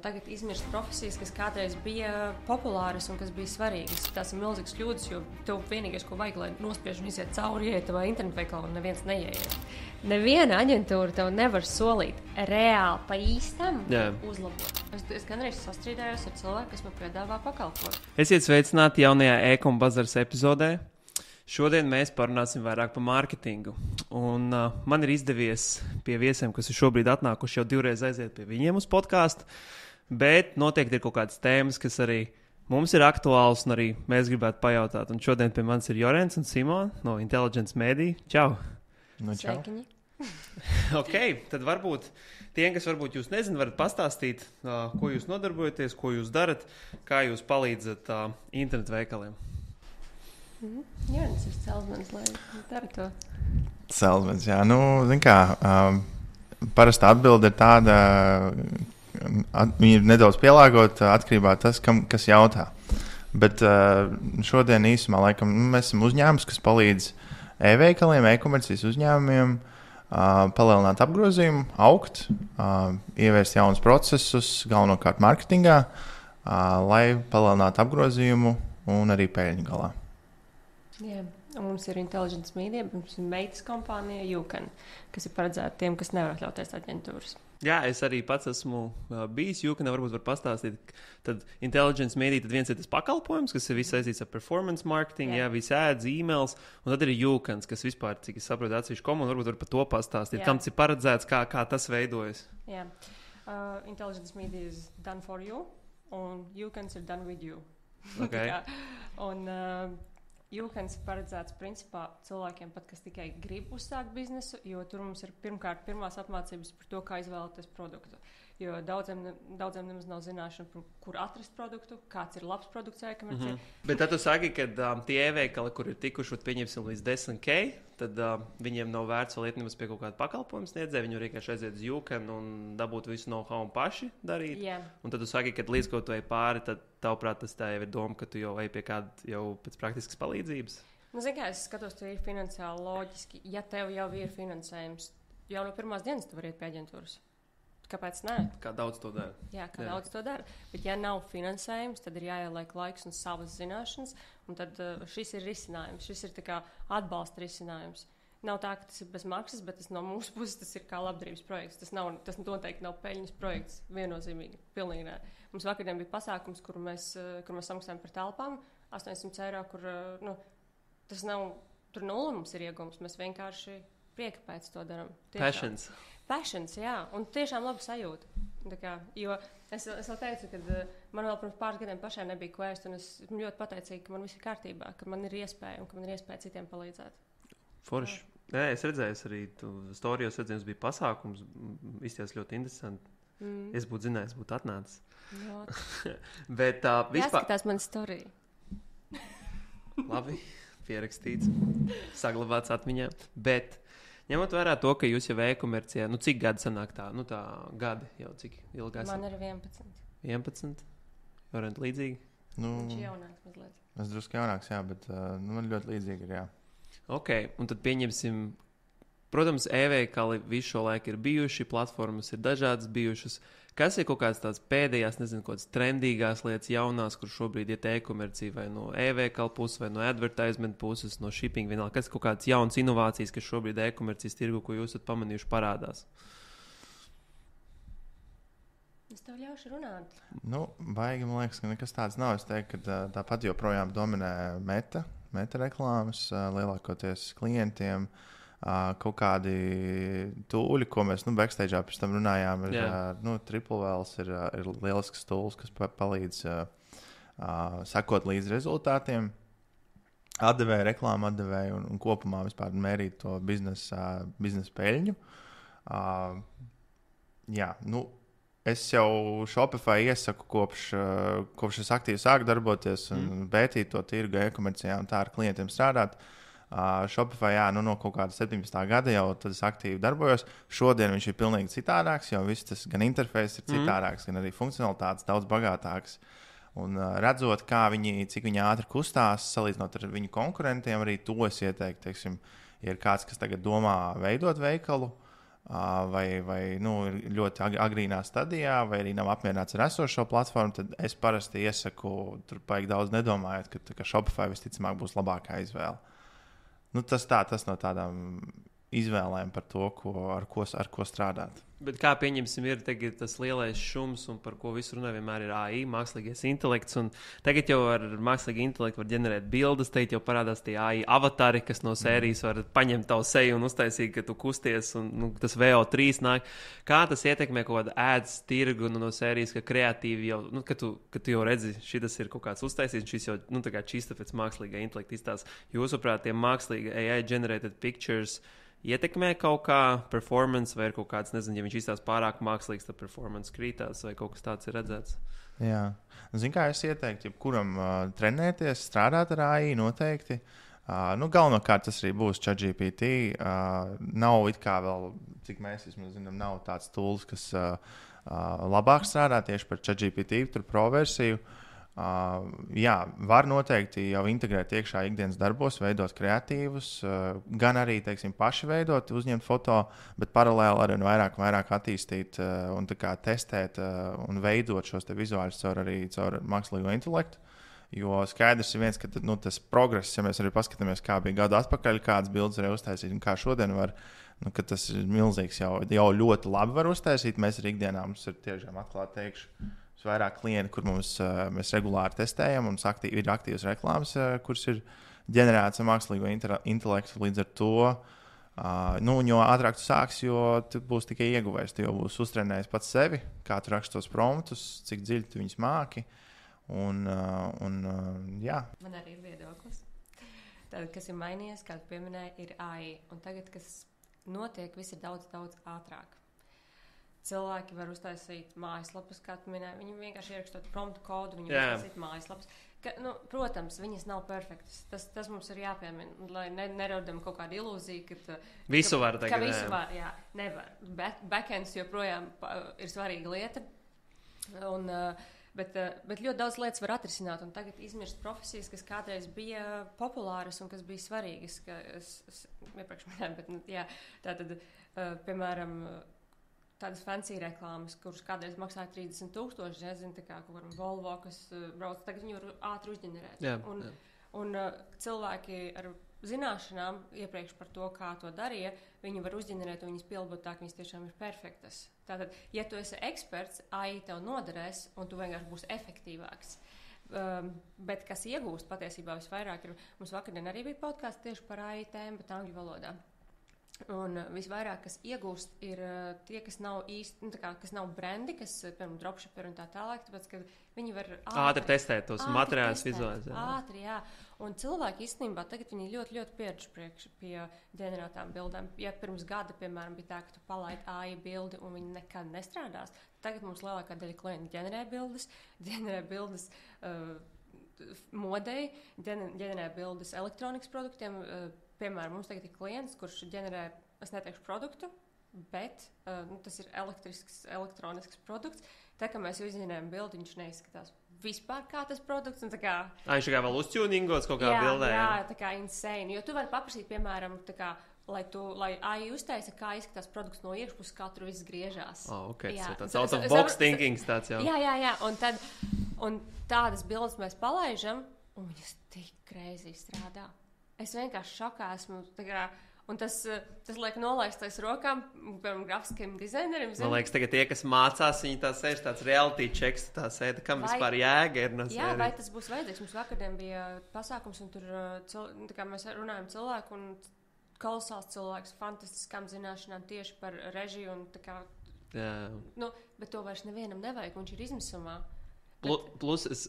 tagad izmirst profesijas, kas kādreiz bija populāras un kas bija svarīgas. Tās ir milzīgas kļūdas, jo tev vienīgais, ko vajag, lai nospiež un iziet cauri, ieiet tavā internetveikalā un neviens neieiet. Neviena aģentūra tev nevar solīt reāli pa īstam uzlabot. Es ganreiz sastrīdējos ar cilvēku, kas man piedāvā pakalpot. Esiet sveicināti jaunajā e-com bazaras epizodē. Šodien mēs parunāsim vairāk par mārketingu. Un man ir izdevies pie viesiem, kas ir šobrīd atnākuši, jau divreiz aiziet pie viņiem uz podkāstu. Bet noteikti ir kaut kādas tēmas, kas arī mums ir aktuāls un arī mēs gribētu pajautāt. Un šodien pie manis ir Jorens un Simona no Intelligence Media. Čau! Nu, čau! Sveikiņi! Ok, tad varbūt tiem, kas varbūt jūs nezin, varat pastāstīt, ko jūs nodarbojaties, ko jūs darat, kā jūs palīdzat internetu veikaliem. Jorens ir salesmanis, lai dara to. Salesmanis, jā. Nu, zin kā, parasti atbilde ir tāda, viņi ir nedaudz pielāgota atkarībā tas, kas jautā. Bet šodien īsumā laikam mēs esam uzņēmums, kas palīdz e-veikaliem, e-komercijas uzņēmumiem palielināt apgrozījumu, augt, ievērst jaunus procesus, galvenokārt mārketingā, lai palielinātu apgrozījumu un arī peļņu galā. Jā, un mums ir Intelligence Media, mums ir meitas kompānija Jukan, kas ir paredzēta tiem, kas nevar atļauties aģentūras. Jā, es arī pats esmu bijis Jukanā, varbūt var pastāstīt. Tad Intelligence Media, tad viens ir tas pakalpojums, kas ir viss saistīts ar performance marketing, jā, visi ēds, e-mails, un tad ir Jukans, kas vispār, cik es saprotu, atsevišķi komunu, varbūt var par to pastāstīt, kam tas ir paredzēts, kā tas veidojas. Jā, Intelligence Media is done for you, un Jukans ir done with you. Okay. Un Jukans paredzēts principā cilvēkiem pat, kas tikai grib uzsākt biznesu, jo tur mums ir pirmās apmācības par to, kā izvēlēties produktu. Jo daudziem nemaz nav zināšana, kur atrast produktu, kāds ir labs produkts e-komercijā. Bet tad tu saki, ka tie e-veikali, kur ir tikuši, pieņemsim līdz 10K, tad viņiem nav vērts vēl iet nemaz pie kaut kāda pakalpojuma sniedzēja, viņi var vienkārši aiziet uz Jukanu un dabūt visu know-how un paši darīt. Yeah. Un tad tu saki, ka līdz kaut tu ej pāri, tad tavuprāt tas tā jau ir doma, ka tu jau ej pie kāda jau pēc praktiskas palīdzības. Nu, zin kā, es skatos, tu ir finansiāli loģiski. Ja tev jau ir finansējums, jau no pirmās dienas tu vari iet pie aģentūras. Kāpēc nē? Kā daudz to dara. Jā, daudz to dara. Bet ja nav finansējums, tad ir jāieliek laiks un savas zināšanas. Un tad šis ir risinājums. Šis ir tā kā atbalsta risinājums. Nav tā, ka tas ir bez maksas, bet tas no mūsu puses tas ir kā labdarības projekts. Tas noteikti nav peļņas projekts. Viennozīmīgi. Pilnīgi nē. Mums vakardien bija pasākums, kur mēs samaksājam par telpām 800 eiro, kur tas nav, tur nulle mums ir iegums. Mēs vienkārši prieka pēc to darām. Passions, jā, un tiešām labi sajūta. Jo es vēl teicu, ka man vēl pirms pāris gadiem pašai nebija quest, un es ļoti pateicīga, ka man viss ir kārtībā, ka man ir iespēja un ka man ir iespēja citiem palīdzēt. Forši. Nē, es redzēju, arī storijos redzējums bija pasākums, izties ļoti interesanti. Es būtu zinājis, būtu atnācis. Bet jāskatās man storiju. Labi, pierakstīts, saglabāts atmiņā, bet ņemot vērā to, ka jūs jau e-komercijā, cik gadi sanāk tā gadi jau, cik ilgās? Man ir 11. 11? Varētu līdzīgi? Viņš ir jaunāks mazliet. Es drusku jaunāks, jā, bet man ļoti līdzīgi ir, jā. Ok, un tad pieņemsim, protams, e-veikali visu šo laiku ir bijuši, platformas ir dažādas bijušas. Kas ir kaut kādas tās pēdējās, nezinu, kādas trendīgās lietas jaunās, kur šobrīd iet e-komercija vai no e-veikala puses, vai no advertisement puses, no shipping vienalga? Kas ir kaut kādas jaunas inovācijas, kas šobrīd e-komercijas tirgu, ko jūs esat pamanījuši parādās? Es tev ļaušu runāt. Baigi, man liekas, ka nekas tāds nav. Es teiktu, ka tāpat joprojām dominē meta reklāmas, lielākoties klientiem. Kaut kādi tūļi, ko mēs backstage'ā pēc tam runājām, ir Triple Whales, ir lielisks tūls, kas palīdz sekot līdz rezultātiem, atdevēju, reklāmu atdevēju un kopumā vispār mērīt to biznesa peļņu. Es jau Shopify iesaku kopš es aktīvi sāku darboties un pētīt to tirgu e-komercijā un tā ar klientiem strādāt. Shopify, no kaut kāda 17. gada jau tad es aktīvi darbojos. Šodien viņš ir pilnīgi citādāks, jo viss tas gan interfejs ir citādāks, gan arī funkcionalitātes daudz bagātāks. Un redzot, cik viņi ātri kustās, salīdzinot ar viņu konkurentiem, arī to es ieteiktu, teiksim, ja ir kāds, kas tagad domā veidot veikalu, vai ir ļoti agrīnā stadijā, vai arī nav apmierināts ar esošo platformu, tad es parasti iesaku, tur paigi daudz nedomājot, ka Shopify visticamāk būs labākā izvēle. Tas no tādām izvēlēm par to, ar ko strādāt. Bet kā pieņemsim, ir tas lielais šums, un par ko visu runā vienmēr ir AI, mākslīgais intelekts. Un tagad jau ar mākslīgu intelektu var ģenerēt bildes, teikt, jau parādās tie AI avatari, kas no sērijas var paņemt tavu seju un uztaisīt, ka tu kusties, un tas VO3 nāk. Kā tas ietekmē kaut kādu ēdas tirgu no sērijas, ka kreatīvi jau, ka tu jau redzi, šis ir kaut kāds uztaisīts, šis jau tā kā čista pēc mākslīgā intelekta izstās. Jūsuprāt, tie mākslīgi AI generated pictures ietekmē kaut kā performance, vai ir kaut kāds, nezinu, ja viņš izstās pārāk mākslīgs, tad performance krītās, vai kaut kas tāds ir redzēts? Jā. Kā es ieteiktu, jebkuram trenēties, strādāt ar AI noteikti. Galvenokārt tas arī būs ChatGPT. Nav it kā vēl, cik mēs zinām, nav tāds tools, kas labāk strādā tieši par ChatGPT, tur pro versiju. Var noteikti jau integrēt iekšā ikdienas darbos, veidot kreatīvus, gan arī, paši veidot, uzņemt foto, bet paralēli arī vairāk attīstīt un testēt un veidot šos vizuāļus caur mākslīgo intelektu. Jo skaidrs ir viens, ka tas progress, ja mēs arī paskatāmies, kā bija gadu atpakaļ, kādas bildes varēja uztaisīt un kā šodien var, ka tas ir milzīgs, jau ļoti labi var uztaisīt. Mēs arī ikdienā mums ir tiešām atklāti teikšu. Vairāk klienti, kur mēs regulāri testējam, un ir aktīvas reklāmas, kuras ir ģenerētas ar mākslīgo intelektu. Līdz ar to, jo ātrāk tu sāksi, jo tu būsi tikai ieguvējis. Tu jau būsi uztrenējis pats sevi, kā tu raksti tos promptus, cik dziļi tu viņus māki. Jā. Man arī ir viedoklis. Tad, kas ir mainījies, kā tu pieminēji, ir AI. Un tagad, kas notiek, viss ir daudz, daudz ātrāk. Cilvēki var uztaisīt mājaslapas, kā tu minēji. Viņi vienkārši ierakstot promptu kodu, viņi var uztaisīt mājaslapas. Protams, viņas nav perfektas. Tas mums ir jāpiemina, lai nerodam kaut kādu ilūziju, ka visu var tagad. Ka visu var, nevar. Backends joprojām ir svarīga lieta. Bet ļoti daudz lietas var atrisināt, un tagad izmirst profesijas, kas kādreiz bija populāras un kas bija svarīgas. Es iepriekš minēju, bet tātad, piemēram, tādas fancy reklāmas, kuras kādreiz maksāja 30,000, nezinu, tā kā kaut kādam Volvo, kas brauc, tagad viņu var ātri uzģenerēt. Un cilvēki ar zināšanām iepriekš par to, kā to darīja, viņi var uzģenerēt un viņas pielabot tā, ka viņas tiešām ir perfektas. Tātad, ja tu esi eksperts, AI tev noderēs, un tu vienkārši būsi efektīvāks. Bet kas iegūst patiesībā visvairāk ir, mums vakardien arī bija podcasts tieši par AI tēmu, bet angļu valodā. Un visvairāk, kas iegūst, ir tie, kas nav īsti, kas nav brendi, kas, piemēram, dropshipperi un tā tālāk, tāpēc, ka viņi var ātri testēt tos materiālus, vizualizēt. Ātri, jā. Un cilvēki īstenībā tagad viņi ļoti, ļoti pieraduši pie ģenerētām bildēm. Ja pirms gada, piemēram, bija tā, ka tu palaidi AI bildi un viņi nekad nestrādās, tagad mums lielākā daļa klienti ģenerē bildes modei, ģenerē bildes elektronikas produktiem. Piemēram, mums tagad ir klients, kurš ģenerē, es neteikšu produktu, bet tas ir elektronisks produkts. Tā kā mēs uzņēmējam bildi, viņš neizskatās vispār kā tas produkts. Viņš kā vēl uztjūningots kaut kā bildē. Jā, tā kā insane. Jo tu vari paprasīt, piemēram, lai AI uztaisa, kā izskatās produkts no iekšpuses, kā tur viss griežās. Okay. Tas out of box thinking tāds jau. Jā. Un tādas bildes mēs palaižam, un viņas tik crazy strādā. Es vienkārši šokā esmu. Un tas liek nolaistais rokām, piemēram, grafiskajam dizainerim. Man liekas, tagad tie, kas mācās, viņi tā sēž tāds reality checks, tā sēda, kam vispār jēga ir. Jā, vai tas būs vajadzīgs? Mums vakardien bija pasākums, un tur mēs runājam cilvēku, un kolosāls cilvēks, fantastiskām zināšanām tieši par režiju. Un, bet to vairs nevienam nevajag, viņš ir izmisumā. Plus es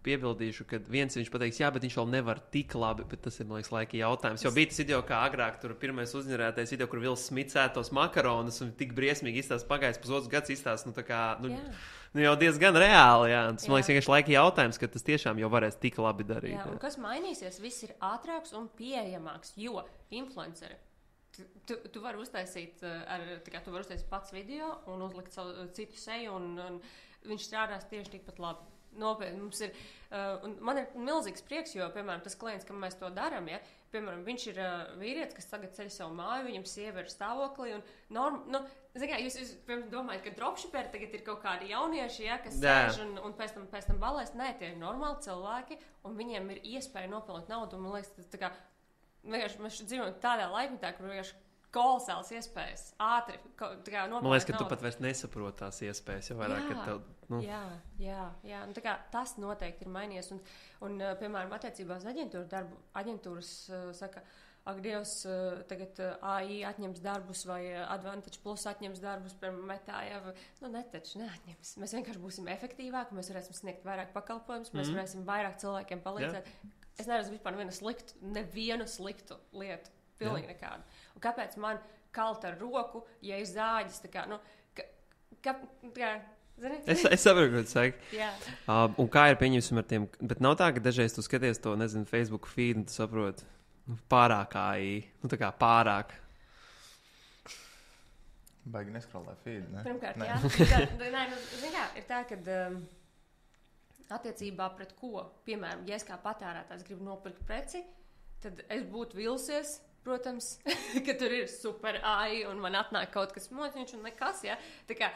piebildīšu, ka viens viņš pateiks, jā, bet viņš vēl nevar tik labi, bet tas ir, man liekas, laika jautājums. Jo bija tas video, kā agrāk, tur pirmais uzņerētais video, kur Vils smicētos makaronus un tik briesmīgi izstāst pagājis pusotrs gads izstāst, jau diezgan reāli, jā. Tas, man liekas, vienkārši laika jautājums, ka tas tiešām jau varēs tik labi darīt. Jā, un kas mainīsies, viss ir ātrāks un pieejamāks, jo influenceri. Tu vari uztaisīt, tu vari uztaisīt pats video un uzlikt savu citu seju un viņš strādās tieši tikpat labi. Nopietni, mums ir, un man ir milzīgs prieks, jo, piemēram, tas klients, kam mēs to darām, ja, piemēram, viņš ir vīrietis, kas tagad ceļ savu māju, viņam sieva ir stāvoklī, un, jūs piemēram, domājat, ka dropshipperi tagad ir kaut kādi jaunieši, ja, kas sēž un pēc tam balēs. Nē, tie ir normāli cilvēki, un viņiem ir iespēja nopelnīt naudu, un man liekas, tas tā kā, vienkārši mēs dzīvojam tādā laikmetā, kur vienkārši kolosāls iespējas, ātri, man liekas, ka tu pat vairs nesaproti tās iespējas, jo vairāk, ka tev, Jā, un tā kā tas noteikti ir mainījies, un piemēram, attiecībā uz aģentūru darbu, aģentūras saka, ak, Dievs, tagad AI atņems darbus vai Advantage Plus atņems darbus, piemēram, Metā, neatņems. Mēs vienkārši būsim efektīvāki, mēs varēsim sniegt vairāk pakalpojumus, mēs varēsim vairāk cilvēkiem palīdzēt. Es neredzu vispār nevienu sliktu lietu. Pilnīgi nekādu. Un kāpēc man kalt ar roku, ja ir zāģis, tā kā, zini? Es saprotu, ko tu saki. Un kā ir pieņemsim ar tiem, bet nav tā, ka dažreiz tu skaties to, Facebook feed, un tu saproti, pārāk AI, tā kā pārāk. Baigi neskrolē feed, ne? Pirmkārt, jā. Zini kā, ir tā, ka attiecībā pret ko, piemēram, ja es kā patērētājs gribu nopirkt preci, tad es būtu vilsies, protams, ka tur ir super AI un man atnāk kaut kas mociņš un nekas, ja? Tā kā,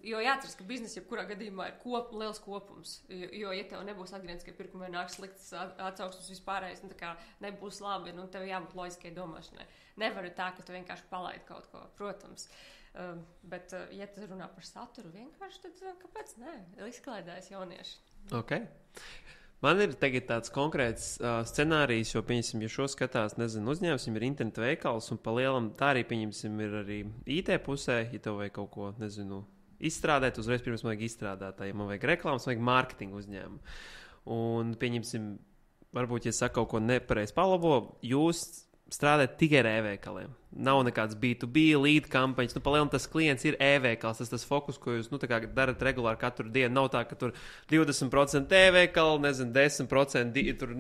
jo jāatceras, ka biznesa jebkurā gadījumā ir liels kopums, jo ja tev nebūs atgrieniskai pirkumai nāks sliktas atsauksmes vispārējais, tā kā nebūs labi, tev jābūt loģiskai domāšanai. Nevar tā, ka tu vienkārši palaidi kaut ko, protams. Bet, ja tu runā par saturu vienkārši, tad kāpēc nē? Izklaidējas jaunieši. Ok. Man ir tagad tāds konkrēts scenārijs, jo, pieņemsim, ja šo skatās, uzņēmums, viņam ir interneta veikals, un pa lielam tā arī, pieņemsim, ir arī IT pusē, ja tev vajag kaut ko, izstrādāt, uzreiz pirms man vajag izstrādāt, ja man vajag reklāmas, vajag mārketingu uzņēmumu. Un, pieņemsim, varbūt, ja saka kaut ko nepareizi palabo, jūs strādājat tikai ar e-veikaliem. Nav nekāds B2B, lead kampaņas. Palielam tas klients ir e-veikals. Tas fokus, ko jūs darat regulāri katru dienu. Nav tā, ka tur 20% e-veikali, 10% tur,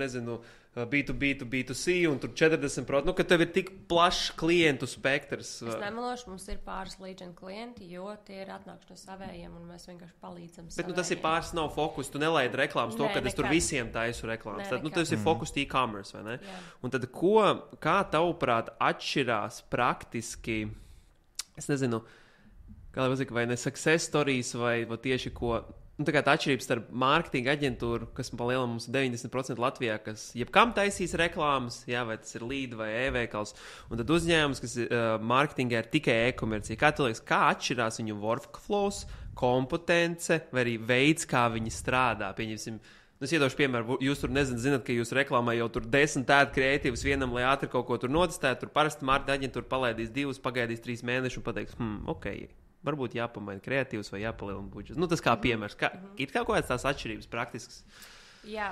B2B to B2C un tur 40%. Ka tev ir tik plašs klientu spektrs. Es nemelošu, mums ir pāris leģenda klienti, jo tie ir atnākuši no savējiem un mēs vienkārši palīdzam savējiem. Bet tas ir pāris, nav fokus. Tu nelaidi reklāmas to, kad es tur visiem taisu reklāmas. Tad tas ir fokus e-commerce, vai ne? Jā. Un tad kā tavuprāt atšķirās praktiski, es nezinu, kā lai pasaka, vai ne success stories vai tieši ko... Tā kā tā atšķirības starp mārketinga aģentūru, kas palielam mums 90% Latvijā, kas jebkam taisīs reklāmas, jā, vai tas ir lead vai e-veikals, un tad uzņēmums, kas mārketingā ir tikai e-komercija. Kā tu liekas, kā atšķirās viņu workflows, kompetence vai arī veids, kā viņi strādā? Pieņemsim, es iedošu piemēru, jūs tur zināt, ka jūs reklāmā jau tur 10 tādu kreatīvus vienam, lai ātri kaut ko tur notestētu, tur parasti mārketinga aģentūra palaidīs 2, pagaidīs 3 mēnešus un pateiks, ok. Varbūt jāpamaina kreatīvs vai jāpalielina budžets. Tas kā piemērs. Ir kaut kādas tās atšķirības praktiskas? Jā,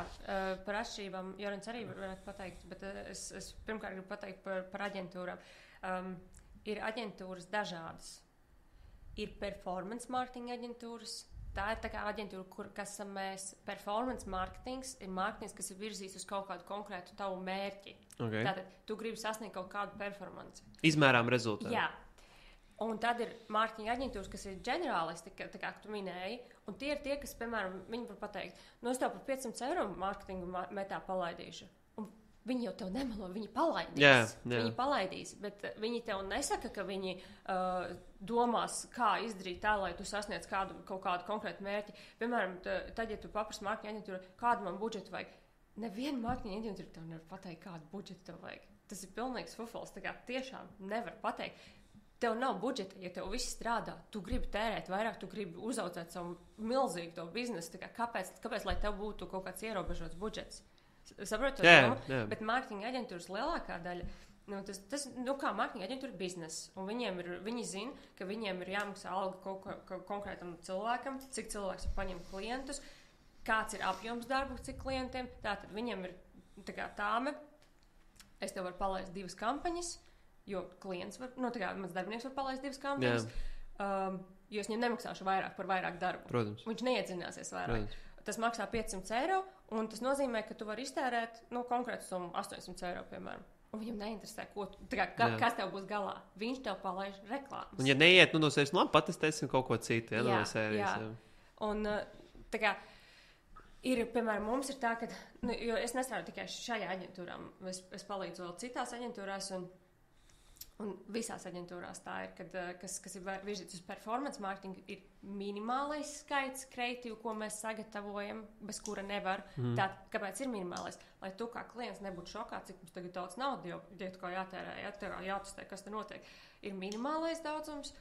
par atšķirībām Jorins arī varētu pateikt, bet es pirmkārt gribu pateikt par aģentūrām. Ir aģentūras dažādas. Ir performance marketing aģentūras. Tā ir tā kā aģentūra, kas esam mēs. Performance marketings ir mārketings, kas ir virzīs uz kaut kādu konkrētu tavu mērķi. Okay. Tātad tu gribi sasniegt kaut kādu performanci. Izmērām rezultātu. Jā. Un tad ir mārketinga aģentūras, kas ir ģenerālisti, tā kā tu minēji. Un tie ir tie, kas, piemēram, viņi var pateikt, es tev par 500 eiro mārketingu Metā palaidīšu. Un viņi jau tev nemelo, viņi palaidīs. Yeah. Viņi palaidīs, bet viņi tev nesaka, ka viņi domās, kā izdarīt tā, lai tu sasniedz kaut kādu konkrētu mērķi. Piemēram, tad, ja tu paprasti mārketinga aģentūru, kādu man budžetu vajag, neviena mārketinga aģentūra tev nevar pateikt, kādu budžetu tev vajag. Tas ir pilnīgs fufels, tā kā tiešām nevar pateikt. Tev nav budžeta, ja tev viss strādā, tu gribi tērēt vairāk, tu gribi uzaudzēt savu milzīgu to biznesu. Kāpēc lai tev būtu kaut kāds ierobežots budžets? Saprotu? Bet mārketinga aģentūras lielākā daļa, kā mārketinga aģentūra ir biznesa. Un viņi zina, ka viņiem ir jāmaksā alga kaut konkrētam cilvēkam, cik cilvēks ir paņemt klientus, kāds ir apjoms darbu, cik klientiem. Tātad viņiem ir tāme, es tev varu palaist 2 kampaņas, jo klients var, mans darbinieks var palaist 2 kampaņas, jo es viņam nemaksāšu vairāk par vairāk darbu. Protams. Viņš neiedzināsies vairāk. Protams. Tas maksā 500 eiro, un tas nozīmē, ka tu vari iztērēt konkrētu summu 800 eiro, piemēram. Un viņam neinteresē, kas tev būs galā. Viņš tev palaiž reklāmas. Un ja neiet, no sēžas, patestēsim kaut ko citu, no sērijas. Un tā kā ir, piemēram, mums ir tā, ka, jo es nestrādāju tikai šajā aģentūrā, es palīdzu vēl citās aģentūrās, un visās aģentūrās tā ir, kad, kas ir virzīts uz performance marketing, ir minimālais skaits kreatīvu, ko mēs sagatavojam, bez kura nevar. Tā, kāpēc ir minimālais? Lai tu kā klients nebūtu šokā, cik mums tagad daudz naudas, jo kā jātērē, jātestē, kas te notiek. Ir minimālais daudzums,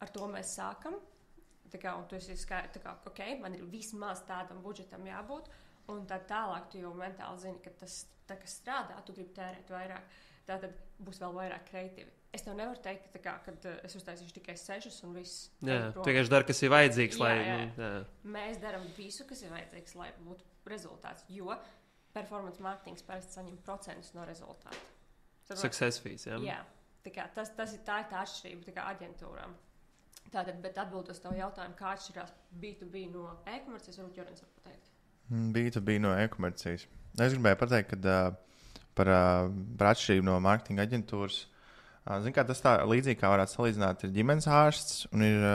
ar to mēs sākam. Tā kā, un tu esi tā kā, ok, man ir vismaz tādam budžetam jābūt, un tad tālāk tu jau mentāli zini, ka tas, tā, kas strādā, tu gribi tērēt vairāk. Tātad būs vēl vairāk kreatīvi. Es tev nevaru teikt, ka kad es uztaisīšu tikai 6 un viss. Jā, tu vienkārši dari, kas ir vajadzīgs, lai... Jā. Mēs darām visu, kas ir vajadzīgs, lai būtu rezultāts, jo performance marketings parasti saņem procentus no rezultātu. Success fees, jā. Jā, tā kā tā ir tā atšķirība tā kā aģentūrām. Tātad, bet atbild uz tavu jautājumu, kā atšķirās B2B no e-komercijas, varbūt Jorins var pateikt. B2B no e-komercijas. Es gribēju pateikt, ka par atšķirību no mārketinga aģentūras. Zin kā, tas tā līdzīgi kā varētu salīdzināt, ir ģimenes ārsts un ir,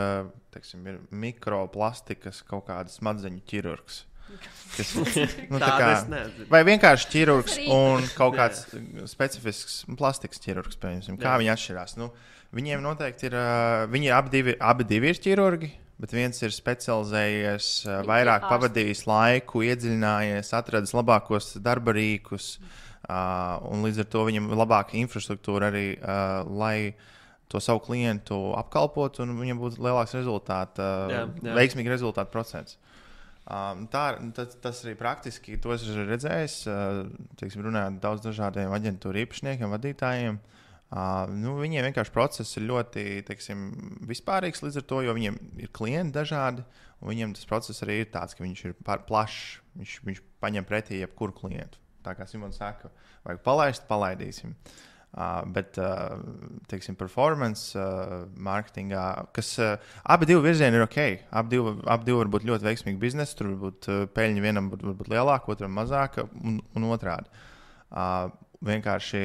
teiksim, ir mikroplastikas kaut kāda smadzeņu ķirurgs. Kas, vai vienkārši ķirurgs un kaut kāds specifisks plastikas ķirurgs, piemēram. Kā viņi atšķirās? Viņiem noteikti ir, viņi abi divi ir ķirurgi, bet viens ir specializējies, vairāk pavadījis laiku, iedziļinājies, atradis labākos darba rīkus, un līdz ar to viņam ir labāka infrastruktūra arī, lai to savu klientu apkalpotu, un viņam būtu lielāks veiksmīgi rezultātu procents. Tas arī praktiski, to es esmu redzējis, teiksim, runājot daudz dažādiem aģentūru īpašniekiem, vadītājiem. Viņiem vienkārši process ir ļoti, teiksim, vispārīgs līdz ar to, jo viņiem ir klienti dažādi, un viņiem tas process arī ir tāds, ka viņš ir plašs, viņš paņem pretī jebkuru klientu. Tā kā Simons saka, vajag palaist, palaidīsim. Bet, teiksim, performance marketingā, kas abi divi virzieni ir ok. Abi divi var būt ļoti veiksmīgi biznesi, tur varbūt peļņa vienam varbūt lielāka, otram mazāka un otrādi. Vienkārši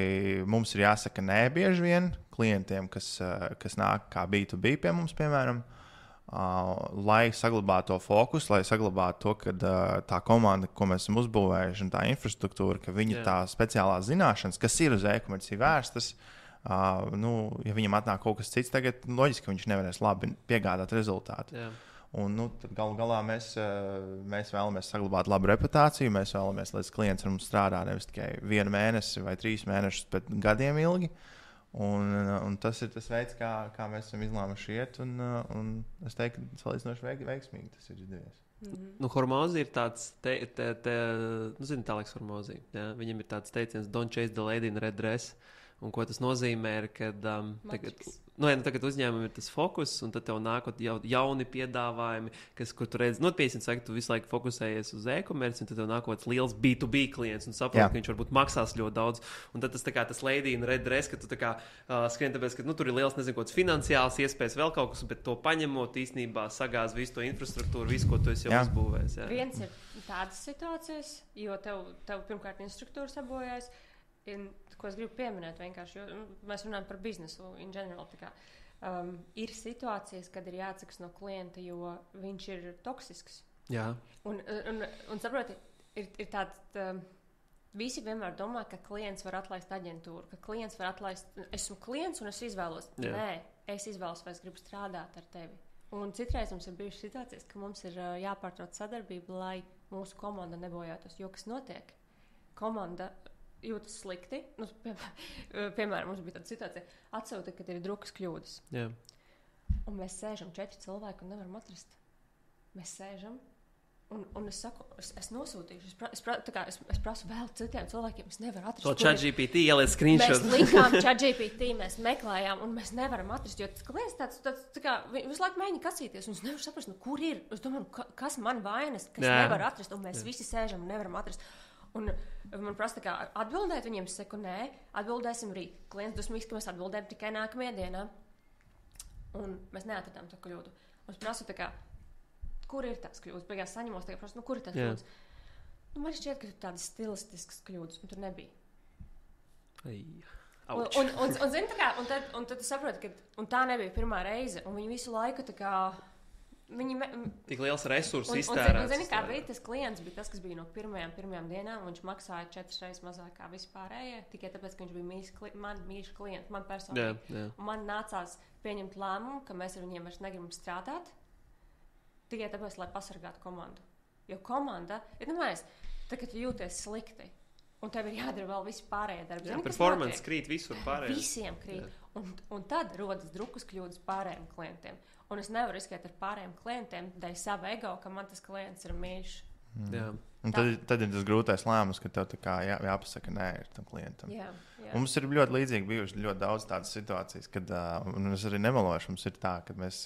mums ir jāsaka nē bieži vien klientiem, kas nāk kā B2B pie mums, piemēram, lai saglabātu to fokusu, lai saglabātu to, ka tā komanda, ko mēs esam uzbūvējuši, un tā infrastruktūra, ka viņa tā speciālās zināšanas, kas ir uz e-komerciju vērstas, ja viņam atnāk kaut kas cits, tagad loģiski, ka viņš nevarēs labi piegādāt rezultātu. Jā. Un tad galu galā mēs vēlamies saglabāt labu reputāciju, mēs vēlamies, lai klients ar mums strādā nevis tikai 1 mēnesi vai 3 mēnešus, bet gadiem ilgi. Un tas ir tas veids, kā mēs esam izlēmuši iet, un es teiktu, ka salīdzinoši veiksmīgi tas ir izdevies. Hormozi ir tāds, zini, Tālēks Hormozi. Ja? Viņam ir tāds teiciens, don't chase the lady in red dress. Un ko tas nozīmē, ir, kad tagad uzņēmumam ir tas fokus, un tad tev nākot jauni piedāvājumi, kur tu redzi, piemēram, tu visu laiku fokusējies uz e-komerci, un tad tev nākot liels B2B klients, un saproti, ka viņš varbūt maksās ļoti daudz. Un tad tas lady in red dress, ka tu skrien tāpēc, ka tur ir liels, nezinu, kāds finansiāls iespējas vēl kaut kas, bet to paņemot īstenībā sagāz visu to infrastruktūru, visu, ko tu esi jau uzbūvējis. Viens ir tādas situācijas, jo tev pirmkārt infrastruktūra sabojājas. Ko es gribu pieminēt vienkārši, jo mēs runājam par biznesu in general. Ir situācijas, kad ir jāatsakās no klienta, jo viņš ir toksisks. Jā. Un saproti, ir tāds, visi vienmēr domā, ka klients var atlaist aģentūru, ka klients var atlaist, esmu klients un es izvēlos. Jā. Nē, es izvēlos, vai es gribu strādāt ar tevi. Un citreiz mums ir bijušas situācijas, ka mums ir jāpārtrauc sadarbība, lai mūsu komanda nebojātos, jo kas notiek? Komanda jūtas slikti. Piemēram, mums bija tāda situācija, atsauta, kad ir drukas kļūdas. Jā. Un mēs sēžam 4 cilvēki un nevaram atrast. Mēs sēžam, un es saku, es nosūtīšu, es prasu vēl citiem cilvēkiem, es nevaru atrast. To ChatGPT ieliec screenshot. Mēs likām ChatGPT, mēs meklējām, un mēs nevaram atrast, jo klients tāds tā kā visu laiku mēģina kasīties, un es nevaru saprast, kur ir. Es domāju, kas man vainas, kas nevar atrast, un mēs visi sēžam un nevaram atrast. Un man prasa atbildēt viņiem, es saku, nē, atbildēsim rīt. Klients dusmīgs, ka mēs atbildējam tikai nākamajā dienā. Un mēs neatradām to kļūdu. Un es prasu, kur ir tās kļūdas? Beigās saņemos, prasu, kur ir tās kļūdas? Man šķiet, ka tur tādas stilistiskas kļūdas, un tur nebija. Un zini, un tad tu saproti, ka tā nebija pirmā reize, un viņi visu laiku Tik liels resursu iztērēts. Zini, kā bija tas klients, bija tas, kas bija no pirmajām dienām, un viņš maksāja 4 reizes mazāk kā vispārējie, tikai tāpēc, ka viņš bija mīļš klients, man personīgi. Jā. Un man nācās pieņemt lēmumu, ka mēs ar viņiem vairs negribam strādāt, tikai tāpēc, lai pasargātu komandu. Jo komanda, tad, kad jūties slikti, un tev ir jādara vēl visi pārējie darbi. Jā, performance krīt visur pārējiem. Visiem krīt. Un tad rodas drukas kļūdas pārējiem klientiem. Un es nevaru riskēt ar pārējiem klientiem, dēļ sava ego, ka man tas klients ir mīļš. Jā. Un tad ir tas grūtais lēmums, ka tev tā kā jāpasaka nē tam klientam. Jā. Mums ir ļoti līdzīgi bijuši ļoti daudz tādas situācijas, kad, un es arī nemelošu, mums ir tā, ka mēs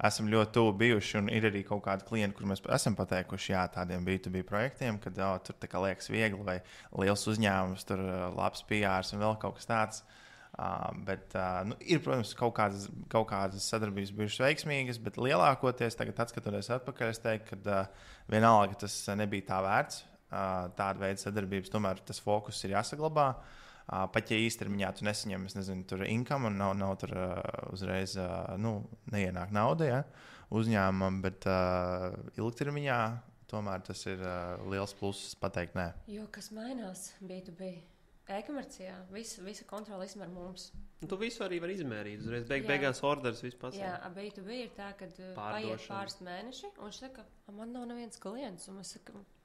esam ļoti tuvu bijuši, un ir arī kaut kādi klienti, kur mēs esam pateikuši jā tādiem B2B projektiem, kad tur tā kā liekas viegli, vai liels uzņēmums, tur labs PRs un vēl kaut kas tāds. Bet ir, protams, kaut kādas sadarbības bijušas veiksmīgas, bet lielākoties, tagad atskatoties atpakaļ, es teiktu, ka vienalga tas nebija tā vērts. Tāda veida sadarbības, tomēr tas fokus ir jāsaglabā. Pat ja īstermiņā tu nesaņem, tur income un nav tur uzreiz neienāk nauda uzņēmumam, bet ilgtermiņā tomēr tas ir liels pluss pateikt nē. Jo kas mainās B2B? E-komercijā visa kontrole izmēr mums. Tu visu arī var izmērīt. Uzreiz beigās orders vispār. Jā, B2B ir tā, ka paiet pāris mēneši, un viņš saka, man nav neviens klients. Un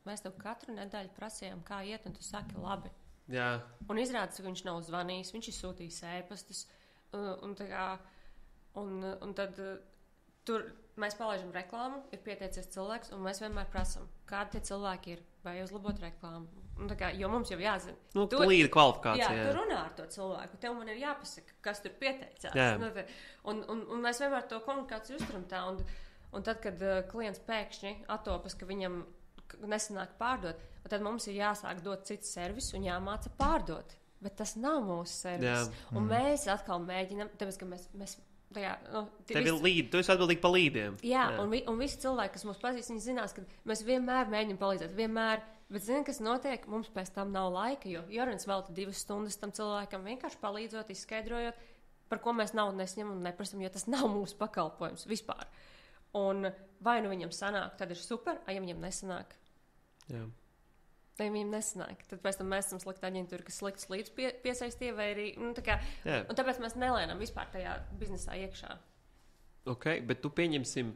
mēs tev katru nedēļu prasījām, kā iet, un tu saki labi. Jā. Un izrādās, ka viņš nav zvanījis, viņš ir sūtījis ēpastus. Un tad tur mēs palaižam reklāmu, ir pieteicies cilvēks, un mēs vienmēr prasām, kādi tie cilvēki ir, vai uzlabot reklāmu. Jo mums jau jāzina. Līdzi kvalifikācija. Jā, tu runā ar to cilvēku. Tev man ir jāpasaka, kas tur pieteicās. Un mēs vienmēr to komunikāciju uzturam tā. Un tad, kad klients pēkšņi attopas, ka viņam nesanāk pārdot, tad mums ir jāsāk dot citu servisu un jāmāca pārdot. Bet tas nav mūsu servis. Un mēs atkal mēģinām, tāpēc, ka mēs tev ir līdi, tu esi atbildīgi par līdiem. Jā. Un visi cilvēki, kas mūs pazīst, viņi zinās, ka mēs vienmēr mēģinām palīdzēt. Vienmēr. Bet zini, kas notiek? Mums pēc tam nav laika, jo Jorins velta 2 stundas tam cilvēkam vienkārši palīdzot, izskaidrojot, par ko mēs naudu nesaņemam un neprasam, jo tas nav mūsu pakalpojums vispār. Un vai nu viņam sanāk, tad ir super, ja viņam nesanāk. Jā. Ja viņam nesanāk, tad pēc tam mēs esam slikta aģentūra, kas slikts līdz piesaistīja, vai arī, un tāpēc mēs nelēnam vispār tajā biznesā iekšā. Ok, bet tu pieņemsim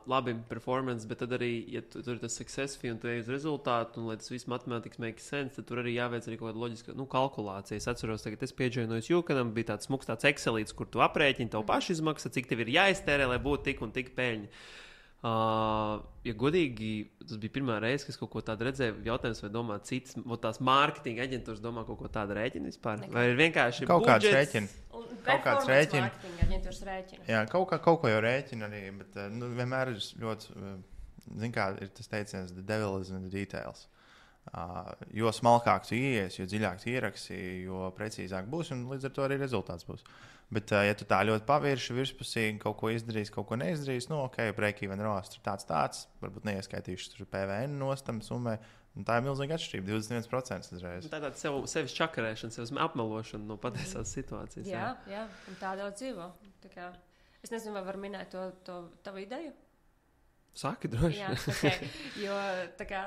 labi performance, bet tad arī, ja tur ir tas success fee un tu ej uz rezultātu, un lai tas viss matemātikas make sense, tad tur arī jāveic arī kaut kāda loģiska kalkulācija. Es atceros, tagad es pieģoinojos Jūkanam, bija tāds smuks tāds Excelīts, kur tu aprēķini tavu pašizmaksu, cik tev ir jāiztērē, lai būtu tik un tik peļņa. Ja godīgi, tas bija pirmā reize, kad kaut ko tādu redzēju, jautājums, vai domā citas, tās mārketinga aģentūras domā kaut ko tādu rēķinu vispār? Vai ir vienkārši kaut kāds rēķins? Kaut kāds rēķins. Mārketinga aģentūras rēķina. Jā, kaut ko jau rēķina arī, bet vienmēr ir ļoti, zin kā ir tas teiciens, the devil is in the details. Jo smalkāk tu ieies, jo dziļāk tu ieraksi, jo precīzāk būs, un līdz ar to arī rezultāts būs. Bet, ja tu tā ļoti pavirši, virspusīgi kaut ko izdarīsi, kaut ko neizdarīsi, break-even ROAS tur tāds, varbūt neieskaitīšu tur PVN nostam summai, un tā ir milzīga atšķirība, 21% uzreiz. Tā ir tāda sevis čakarēšana, sevis apmelošana no patiesās situācijas. Jā, un tā daudz dzīvo. Tā kā, es nezinu, vai var minēt to tavu ideju? Saki droši. Jā, okay. Jo tā kā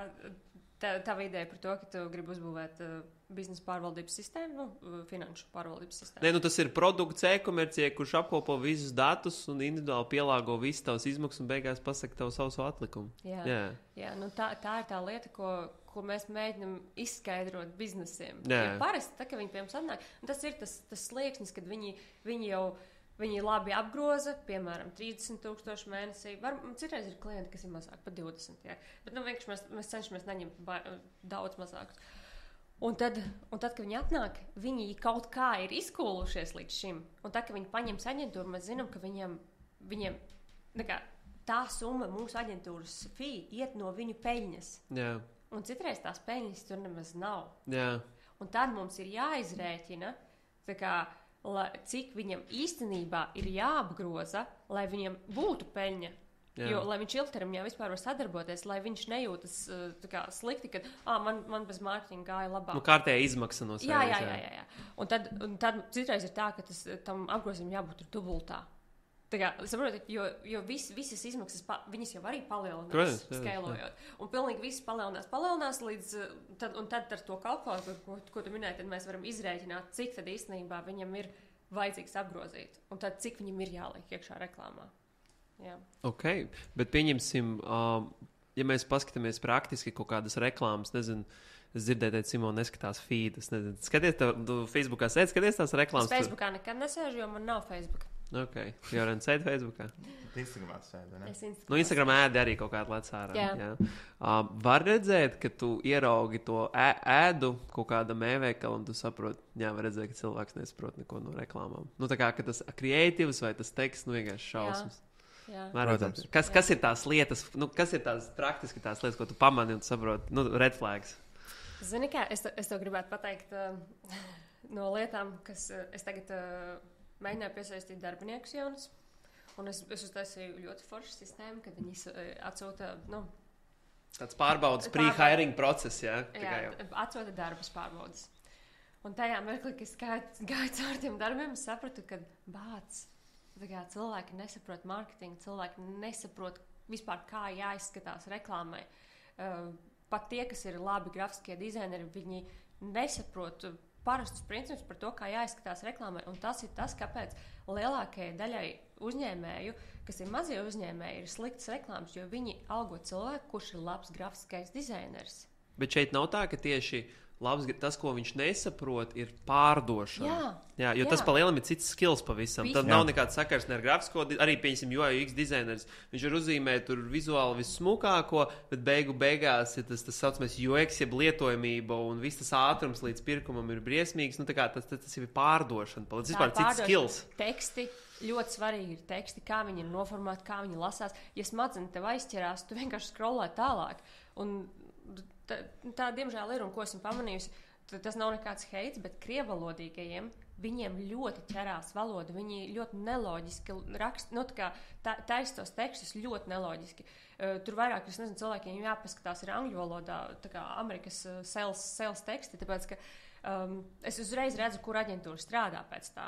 tava ideja par to, ka tu gribi uzbūvēt biznesa pārvaldības sistēmu, finanšu pārvaldības sistēmu. Nē, tas ir produkts e-komercijai, kurš apkopo visus datus un individuāli pielāgo visas tavas izmaksas un beigās pasaka tev savu atlikumu. Jā, tā ir tā lieta, ko mēs mēģinām izskaidrot biznesiem. Parasti, kad viņi pie mums atnāk, tas ir tas slieksnis, kad viņi jau viņi labi apgroza, piemēram, 30,000 mēnesī. Citreiz ir klienti, kas ir mazāk par 20. Jā. Bet vienkārši mēs cenšamies neņemt daudz mazākus. Un tad, kad viņi atnāk, viņi kaut kā ir izkūlušies līdz šim. Un tad, kad viņi paņems aģentūru, mēs zinām, ka viņiem tā summa mūsu aģentūras fee iet no viņu peļņas. Jā. Un citreiz tās peļņas tur nemaz nav. Jā. Un tad mums ir jāizrēķina, cik viņam īstenībā ir jāapgroza, lai viņam būtu peļņa. Jo, lai viņš ilgtermiņā vispār var sadarboties, lai viņš nejūtas slikti, ka man bez mārketinga gāja labāk. Kārtēja izmaksa no sevis. Jā. Un tad citreiz ir tā, ka tam apgrozījumam jābūt dubultā. Saprotiet, jo visas izmaksas, viņas jau arī palielinās, skalojot. Un pilnīgi viss palielinās līdz, tad ar to kalkulātoru, ko tu minēji, tad mēs varam izrēķināt, cik tad īstenībā viņam ir vajadzīgs apgrozīt. Un tad, cik viņam ir jāliek iekšā reklāmā. Jā. Ok, bet pieņemsim, ja mēs paskatāmies praktiski kaut kādas reklāmas, nezinu, es dzirdēju, ka Simona neskatās feed, es nezinu, tu Facebookā skaties tās reklāmas? Es Facebookā nekad nesēžu, jo man nav Facebooka. Ok, jau vien sēdi Facebookā? Instagramā sēdi, ne? Instagramā ēdi arī kaut kādu lec ārā. Jā. Var redzēt, ka tu ieraugi to ēdu kaut kādam e-veikalam, tu saproti, var redzēt, ka cilvēks nesaprot neko no reklāmām. Tā kā tas kreatīvs vai tas teksts, vienkārši šausmas. Protams. Kas ir tās lietas, kas ir tās praktiski tās lietas, ko tu pamani un saproti, red flags? Zini kā, es tev gribētu pateikt no lietām, kas es tagad... mēģināju piesaistīt darbiniekus jaunus, un es uztaisīju ļoti foršu sistēmu, kad viņi atsūta, tāds pārbaudas pre-hiring process, jā? Jā, atsūta darbas pārbaudas. Un tajā mirklī, kad es gāju caur tiem darbiem, es sapratu, ka cilvēki nesaprot marketingu, cilvēki nesaprot vispār, kā jāizskatās reklāmai. Pat tie, kas ir labi grafiskie dizaineri, viņi nesaprot parastus principus par to, kā jāizskatās reklāmai. Un tas ir tas, kāpēc lielākajai daļai uzņēmēju, kas ir mazie uzņēmēji, ir sliktas reklāmas, jo viņi algo cilvēku, kurš ir labs grafiskais dizainers. Bet šeit nav tā, ka tieši tas, ko viņš nesaprot, ir pārdošana. Jā, jo tas palielam ir cits skills pavisam. Tad nav nekāds sakars ne ar grafisko, arī pieņemsim UX dizainers. Viņš var uzzīmēt tur vizuāli vissmukāko, bet beigās ir tas saucamais UX, jeb lietojamība un viss tas ātrums līdz pirkumam ir briesmīgs. Tas ir pārdošana. Tas vispār cits skills. Teksti. Ļoti svarīgi ir teksti, kā viņi ir noformēti, kā viņi lasās. Ja smadzenes tev aizķerās, tu vienkārši scrollē tālāk. Un tā diemžēl ir, un ko esmu pamanījusi, tas nav nekāds heits, bet krievalodīgajiem viņiem ļoti ķerās valoda. Viņi ļoti neloģiski raksta, taisa tos tekstus ļoti neloģiski. Tur vairāk, es nezinu, cilvēkiem jāpaskatās ir angļu valodā, tā kā Amerikas sales teksti, tāpēc, ka es uzreiz redzu, kur aģentūra strādā pēc tā.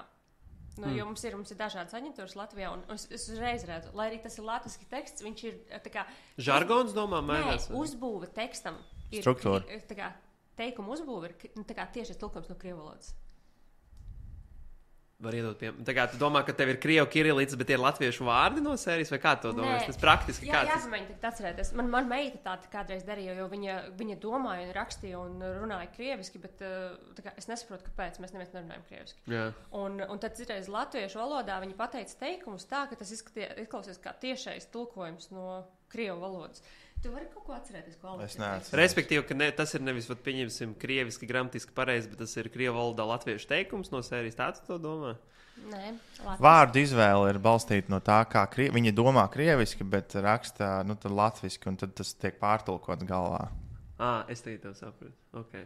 Jo mums ir dažādas aģentūras Latvijā, un es uzreiz redzu, lai arī tas ir latviski teksts, viņš ir tā kā... Žargons, domā, mainās? Nē, uzbūve tekstam ir... Struktūra. Tā kā teikuma uzbūve ir tā kā tieši tulkojums no krievu valodas. Var iedot tā kā tu domā, ka tev ir krievu kirilītes, bet ir latviešu vārdi no sērijas, vai kā to domā? Tas praktiski kāds? Jāpamēģina tagad atcerēties. Man meita tāda kādreiz darīja, jo viņa domāja un rakstīja un runāja krieviski, bet es nesaprotu, kāpēc mēs neviens nerunājam krieviski. Jā. Un tad citreiz latviešu valodā viņa pateica teikumus tā, ka tas izklausies kā tiešais tulkojums no krievu valodas. Tu vari kaut ko atcerēties, ko Aleks ir teicis? Respektīvi, ka tas ir nevis, pieņemsim, krieviski, gramatiski pareizi, bet tas ir krievu valodā latviešu teikums no sērijas. Tā tu to domā? Nē, vārdu izvēle ir balstīta no tā, kā viņi domā krieviski, bet raksta latviski, un tad tas tiek pārtulkots galvā. Es tev sapratu. Okay.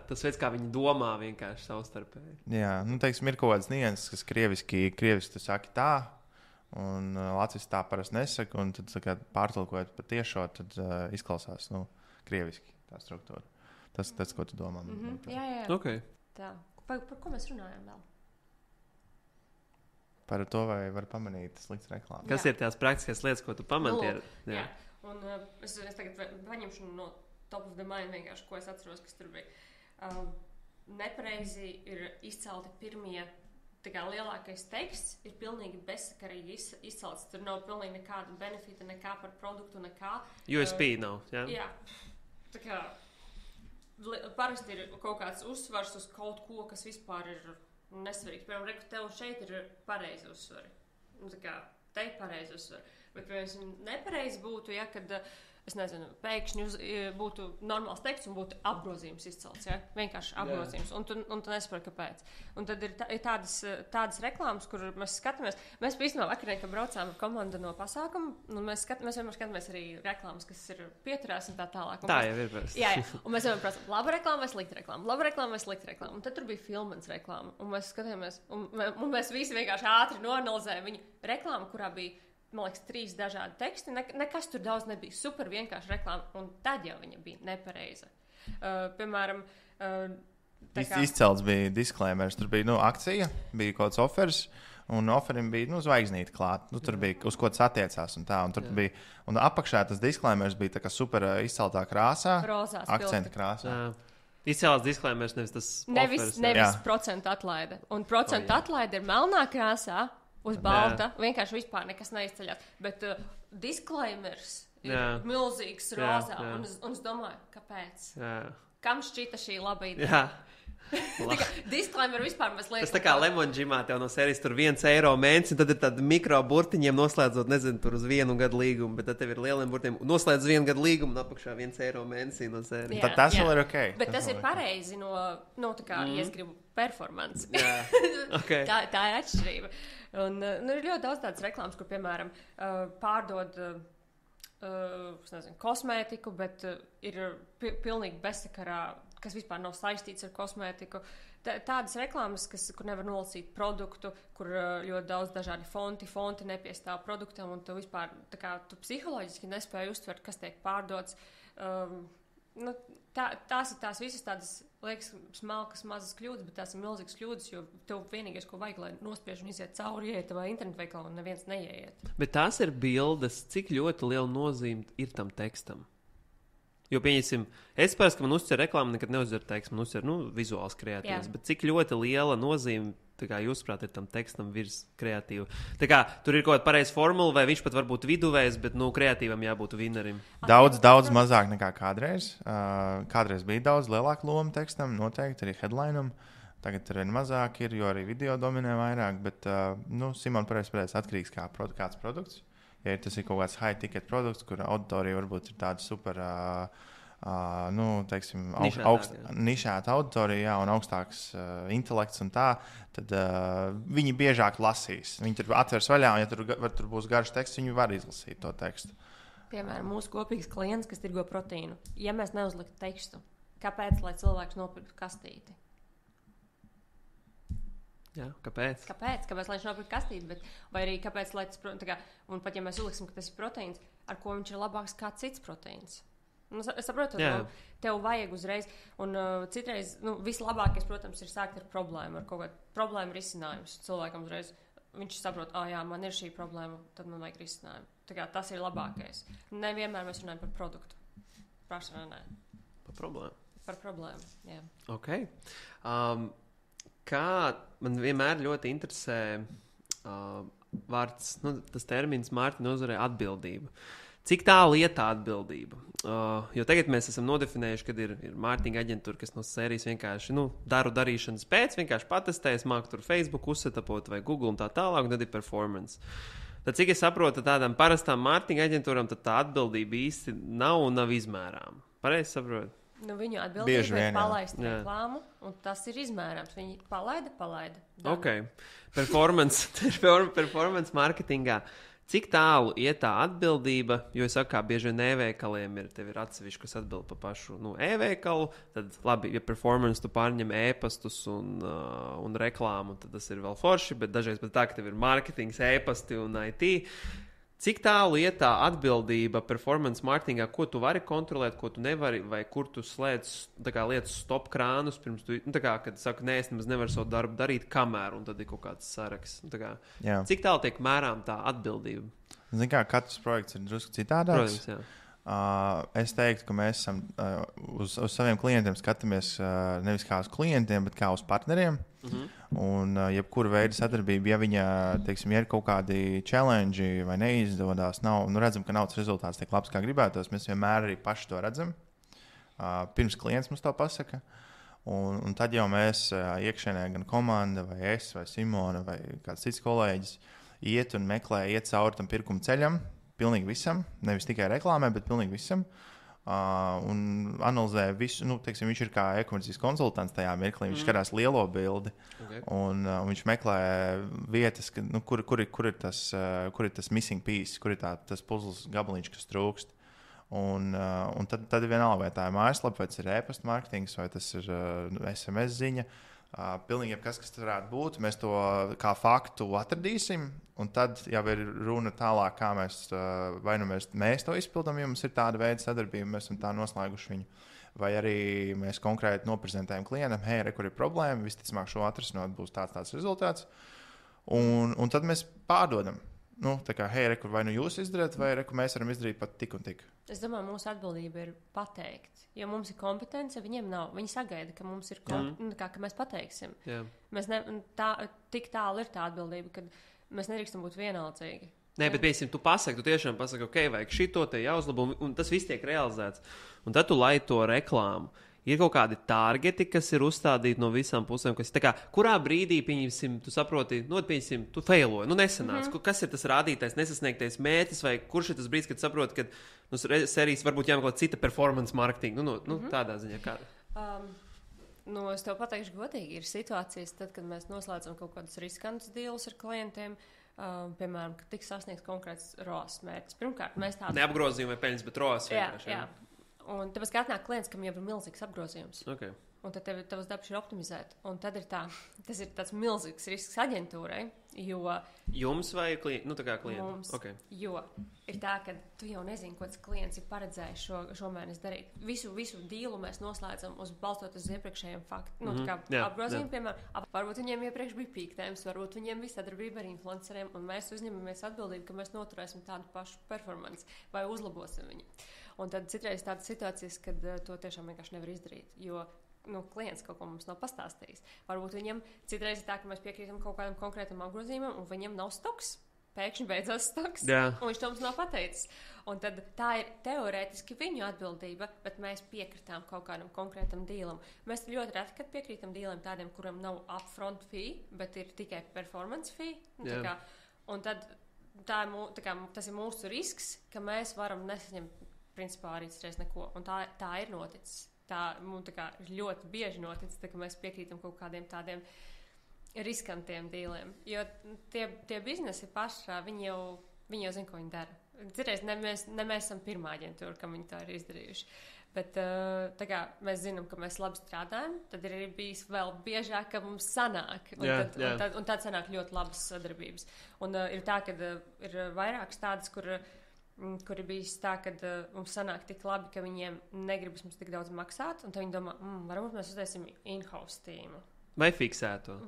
Tas veids, kā viņi domā vienkārši savstarpēji. Jā, teiksim, ir kaut kāds nianses, kas krieviski tu saki tā, un Latvijas tā parasti nesaka, un tad pārtulkojot pa tiešo, tad izklausās krieviski tā struktūra. Tas, ko tu domā. Jā. Okay. Tā. Par ko mēs runājam vēl? Par to, vai var pamanīt sliktas reklāmas. Kas ir tās praktiskās lietas, ko tu pamani? Jā. Un es tagad paņemšu no top of the mind vienkārši, ko es atceros, kas tur bija. Nepareizi ir izcelti pirmie. Tā kā lielākais teksts ir pilnīgi bezsakarīgi izcelts. Tur nav pilnīgi nekāda benefita, nekā par produktu, nekā. USP nav, jā? Jā. Tā kā parasti ir kaut kāds uzsvars uz kaut ko, kas vispār ir nesvarīgs. Piemēram, tev šeit ir pareizi uzsvari. Tā kā te ir pareizi uzsvari. Bet, piemēram, nepareizi būtu, ja, kad... Es nezinu, pēkšņi būtu normāls teksts un būtu apgrozījums izcelts. Ja? Vienkārši apgrozījums. Un tu nesaproti, kāpēc. Un tad ir tādas reklāmas, kur mēs skatāmies. Mēs īstenībā vakarā, kad braucām ar komandu no pasākuma, mēs vienmēr skatāmies arī reklāmas, kas ir pieturās un tā tālāk. Tā jau ir pēc. Jā. Un mēs vienmēr prasām, laba reklāma vai slikta reklāma? Laba reklāma vai slikta reklāma? Un tad tur bija Filmens reklāma. Un mēs skatījāmies, un mēs visi vienkārši ātri noanalizējām viņu reklāmu, kurā bija, man liekas, 3 dažādi teksti. Nekas tur daudz nebija. Super vienkārši reklāma. Un tad jau viņa bija nepareiza. Piemēram, izcelts bija disclaimers. Tur bija akcija, bija kaut kāds offers. un oferim bija zvaigznīti klāt. Tur bija uz ko tas attiecās. Un apakšā tas disklēmers bija tā kā super izceltā krāsā, akcenta krāsā. Izcēlās disklēmers, nevis tas nevis procentu atlaide. Un procentu atlaide ir melnā krāsā uz balta. Vienkārši vispār nekas neizceļās. Bet disklēmers ir milzīgs rozā. Un es domāju, kāpēc? Kam šķita šī laba ideja? Disklēmer vispār mēs liekam. Tas tā kā Lemon Džimā tev no sērijas tur €1 mēnesi, un tad ir tādi mikro burtiņiem noslēdzot, nezinu, tur uz 1 gadu līgumu, bet tad tev ir lieliem burtiņiem noslēdz 1 gadu līgumu un apakšā €1 mēnesī no sērijas. Tad tas vēl ir ok. Bet tas ir pareizi tā kā, ja es gribu performance. Okay. tā ir atšķirība. Un ir ļoti daudz tādas reklāmas, kur, piemēram, pārdod kosmētiku, bet ir pilnīgi bezsakarā, kas vispār nav saistīts ar kosmētiku. Tādas reklāmas, kur nevar nolasīt produktu, kur ļoti daudz dažādi fonti nepiestāv produktam, un tu vispār tu psiholoģiski nespēji uztvert, kas tiek pārdots. Tās ir tās visas tādas, liekas, smalkas, mazas kļūdas, bet tās ir milzīgas kļūdas, jo tev vienīgais, ko vajag, lai nospiež un iziet cauri, ieiet vai internetu veikalā, un neviens neieiet. Bet tās ir bildes, cik ļoti liela nozīme ir tam tekstam. Jo, pieņemsim, es parasti, ka man uztver reklāmu, nekad neuztver tekstu, man uztver vizuāls kreatīvs, bet cik ļoti liela nozīme, jūsuprāt, ir tam tekstam virs kreatīva. Tur ir kaut kāda pareiza formula, vai viņš pat var būt viduvējs, bet kreatīvam jābūt vinerim. Daudz mazāk nekā kādreiz. Kādreiz bija daudz lielāka loma tekstam, noteikti arī headlineam. Tagad ir mazāk, jo arī video dominē vairāk, bet Simon pareizi atkarīgs kāds produkts. Ja tas ir kaut kāds high-ticket produkts, kur auditorija varbūt ir tāda super, nišēta auditorija, un augstāks intelekts un tā, tad viņi biežāk lasīs. Viņi tur atvers vaļā, un ja tur būs garš teksts, viņi var izlasīt to tekstu. Piemēram, mūsu kopīgs klients, kas tirgo proteīnu. Ja mēs neuzliktu tekstu, kāpēc, lai cilvēks nopirktu kastīti? Jā, kāpēc? Kāpēc, lai viņš nopirktu kastīti, vai arī kāpēc, lai tas, un pat ja mēs uzliksim, ka tas ir proteīns, ar ko viņš ir labāks kā cits proteīns. Es saprotu, tev vajag uzreiz, un citreiz, vislabākais, protams, ir sākt ar problēmu, ar kaut kādu problēmu risinājumus. Cilvēkam uzreiz, viņš saprot, man ir šī problēma, tad man vajag risinājumu. Tas ir labākais. Nevienmēr mēs runājam par produktu. Praši runājam. Par problēmu. Par problēmu, jā. Ok. Kā man vienmēr ļoti interesē vārds, tas termins Mārtiņa nozarē atbildība. Cik tālu iet tā atbildība? Jo tagad mēs esam nodefinējuši, ka ir mārketinga aģentūra, kas no sērijas vienkārši darīšanas pēc, vienkārši patestējas, māk tur Facebook uzsetapot vai Google un tā tālāk, un tad ir performance. Tad, cik es saprotu, tādām parastām mārketinga aģentūrām, tad tā atbildība īsti nav izmērāma. Pareizi saprotu? Viņu atbildība ir palaist reklāmu, un tas ir izmērāms. Viņi palaida. Ok. Performance marketingā. Cik tālu iet tā atbildība? Jo es saku, kā bieži vien e-veikaliem ir atsevišķi, kas atbild par pašu e-veikalu. Tad, labi, ja performance tu pārņem e-pastus un reklāmu, tad tas ir vēl forši, bet dažreiz pat tā, ka tev ir marketings, e-pasti un IT. Cik tālu iet tā atbildība performance marketingā, ko tu vari kontrolēt, ko tu nevari, vai kur tu slēdz lietas stop krānus, pirms tu, kad saka, nē, es nemaz nevaru savu darbu darīt, kamēr, un tad ir kaut kāds saraksts. Cik tālu tiek mērām tā atbildība? Zini kā, katrs projekts ir drusku citādāks. Protams, jā. Es teiktu, ka mēs esam uz saviem klientiem skatāmies nevis kā uz klientiem, bet kā uz partneriem. Un jebkura veida sadarbība, ja viņa, teiksim, ja ir kaut kādi challenge vai neizdodas, redzam, ka nav tas rezultāts tik labs, kā gribētos, mēs vienmēr arī paši to redzam. Pirms klients mums to pasaka. Un tad jau mēs iekšienē gan komanda, vai es, vai Simona, vai kāds cits kolēģis iet un meklē, iet cauri tam pirkuma ceļam, pilnīgi visam, nevis tikai reklāmai, bet pilnīgi visam. Un analizē visu, teiksim, viņš ir kā e-komercijas konsultants tajā mirklī, viņš skatās lielo bildi, un viņš meklē vietas, kur ir tas missing piece, kur ir tas puzles gabaliņš, kas trūkst. Un tad ir vienalga, vai tā ir mājaslapa, vai tas ir e-pasta mārketings, vai tas ir SMS ziņa. Pilnīgi jebkas, kas varētu būt, mēs to kā faktu atradīsim, un tad jau ir runa tālāk, kā mēs to izpildām, ja mums ir tāda veida sadarbība, mēs esam tā noslēguši viņu. Vai arī mēs konkrēti noprezentējam klientam, hei, kur ir problēma, visticamāk šo atrisinot būs tāds rezultāts. Un tad mēs pārdodam. Nu, tā kā, hei, reku, vai nu jūs izdarāt, vai reku, mēs varam izdarīt pat tik un tik. Es domāju, mūsu atbildība ir pateikt. Jo mums ir kompetence, viņiem nav. Viņi sagaida, ka mums ir ka mēs pateiksim. Jā. Mēs tik tālu ir tā atbildība, ka mēs nedrīkstam būt vienaldzīgi. Nē, bet, piemēram, tu tiešām pasaki, ok, vajag šito te jāuzlabo, un tas viss tiek realizēts. Un tad tu laid to reklāmu. Ir kaut kādi targeti, kas ir uzstādīti no visām pusēm. Kurā brīdī, pieņemsim, tu saproti, tu failoji, nesanāc. Kas ir tas rādītājs, nesasniegtais mērķis, vai kurš ir tas brīdis, kad saproti, ka serijas varbūt jāmeklē cita performance marketing? Tādā ziņā kāda. Es tev pateikšu godīgi, ir situācijas, tad, kad mēs noslēdzam kaut kādus riskantus dealus ar klientiem, piemēram, ka tiks sasniegts konkrēts ROAS mērķis. Pirmkārt, mēs tādu... Neapgrozījumi vai peļņas, bet ROAS vienkārši. Jā. Un tāpēc, ka atnāk klients, kam jau ir milzīgs apgrozījums. Okay. Un tad tavs darbs ir optimizēt. Un tad ir tas ir tāds milzīgs risks aģentūrai, jo... Jums vai klientam? Mums. Okay. Jo ir tā, ka tu jau nezini, ko tas klients ir paredzējis šo mēnesi darīt. Visu dīlu mēs noslēdzam balstoties uz iepriekšējiem faktiem. Apgrozījumi, piemēram, varbūt viņiem iepriekš bija pīktēms, varbūt viņiem bija sadarbība ar influenceriem, un mēs uzņemamies atbildību, ka mēs noturēsim tādu pašu performanci vai uzlabosim viņu. Un tad citreiz tādas situācijas, kad to tiešām vienkārši nevar izdarīt, jo klients kaut ko mums nav pastāstījis. Varbūt viņam citreiz ir tā, ka mēs piekrītam kaut kādam konkrētam apgrozījumam, un viņam nav stoks. Pēkšņi beidzās stoks, un viņš to mums nav pateicis. Un tad tā ir teorētiski viņu atbildība, bet mēs piekritām kaut kādam konkrētam dīlam. Mēs ļoti reti, kad piekrītam dīliem tādiem, kuram nav upfront fee, bet ir tikai performance fee. Un tad tas ir mūsu risks, ka mēs varam nesaņemt principā arī citreiz neko. Un tā ir noticis. Tā ļoti bieži noticis, ka mēs piekrītam kaut kādiem tādiem riskantiem dīliem. Jo tie biznesi pašā, viņi jau zina, ko viņi dara. Citreiz ne mēs esam pirmā aģentūra, kam viņi tā ir izdarījuši. Bet mēs zinām, ka mēs labi strādājam, tad ir bijis vēl biežāk, ka mums sanāk. Un tad sanāk ļoti labas sadarbības. Un ir tā, ka ir vairākas tādas, kur ir bijis tā, ka mums sanāk tik labi, ka viņiem negribas mums tik daudz maksāt, un tad viņi domā, varbūt mēs uztaisim in-house tīmu. Vai fiksēto,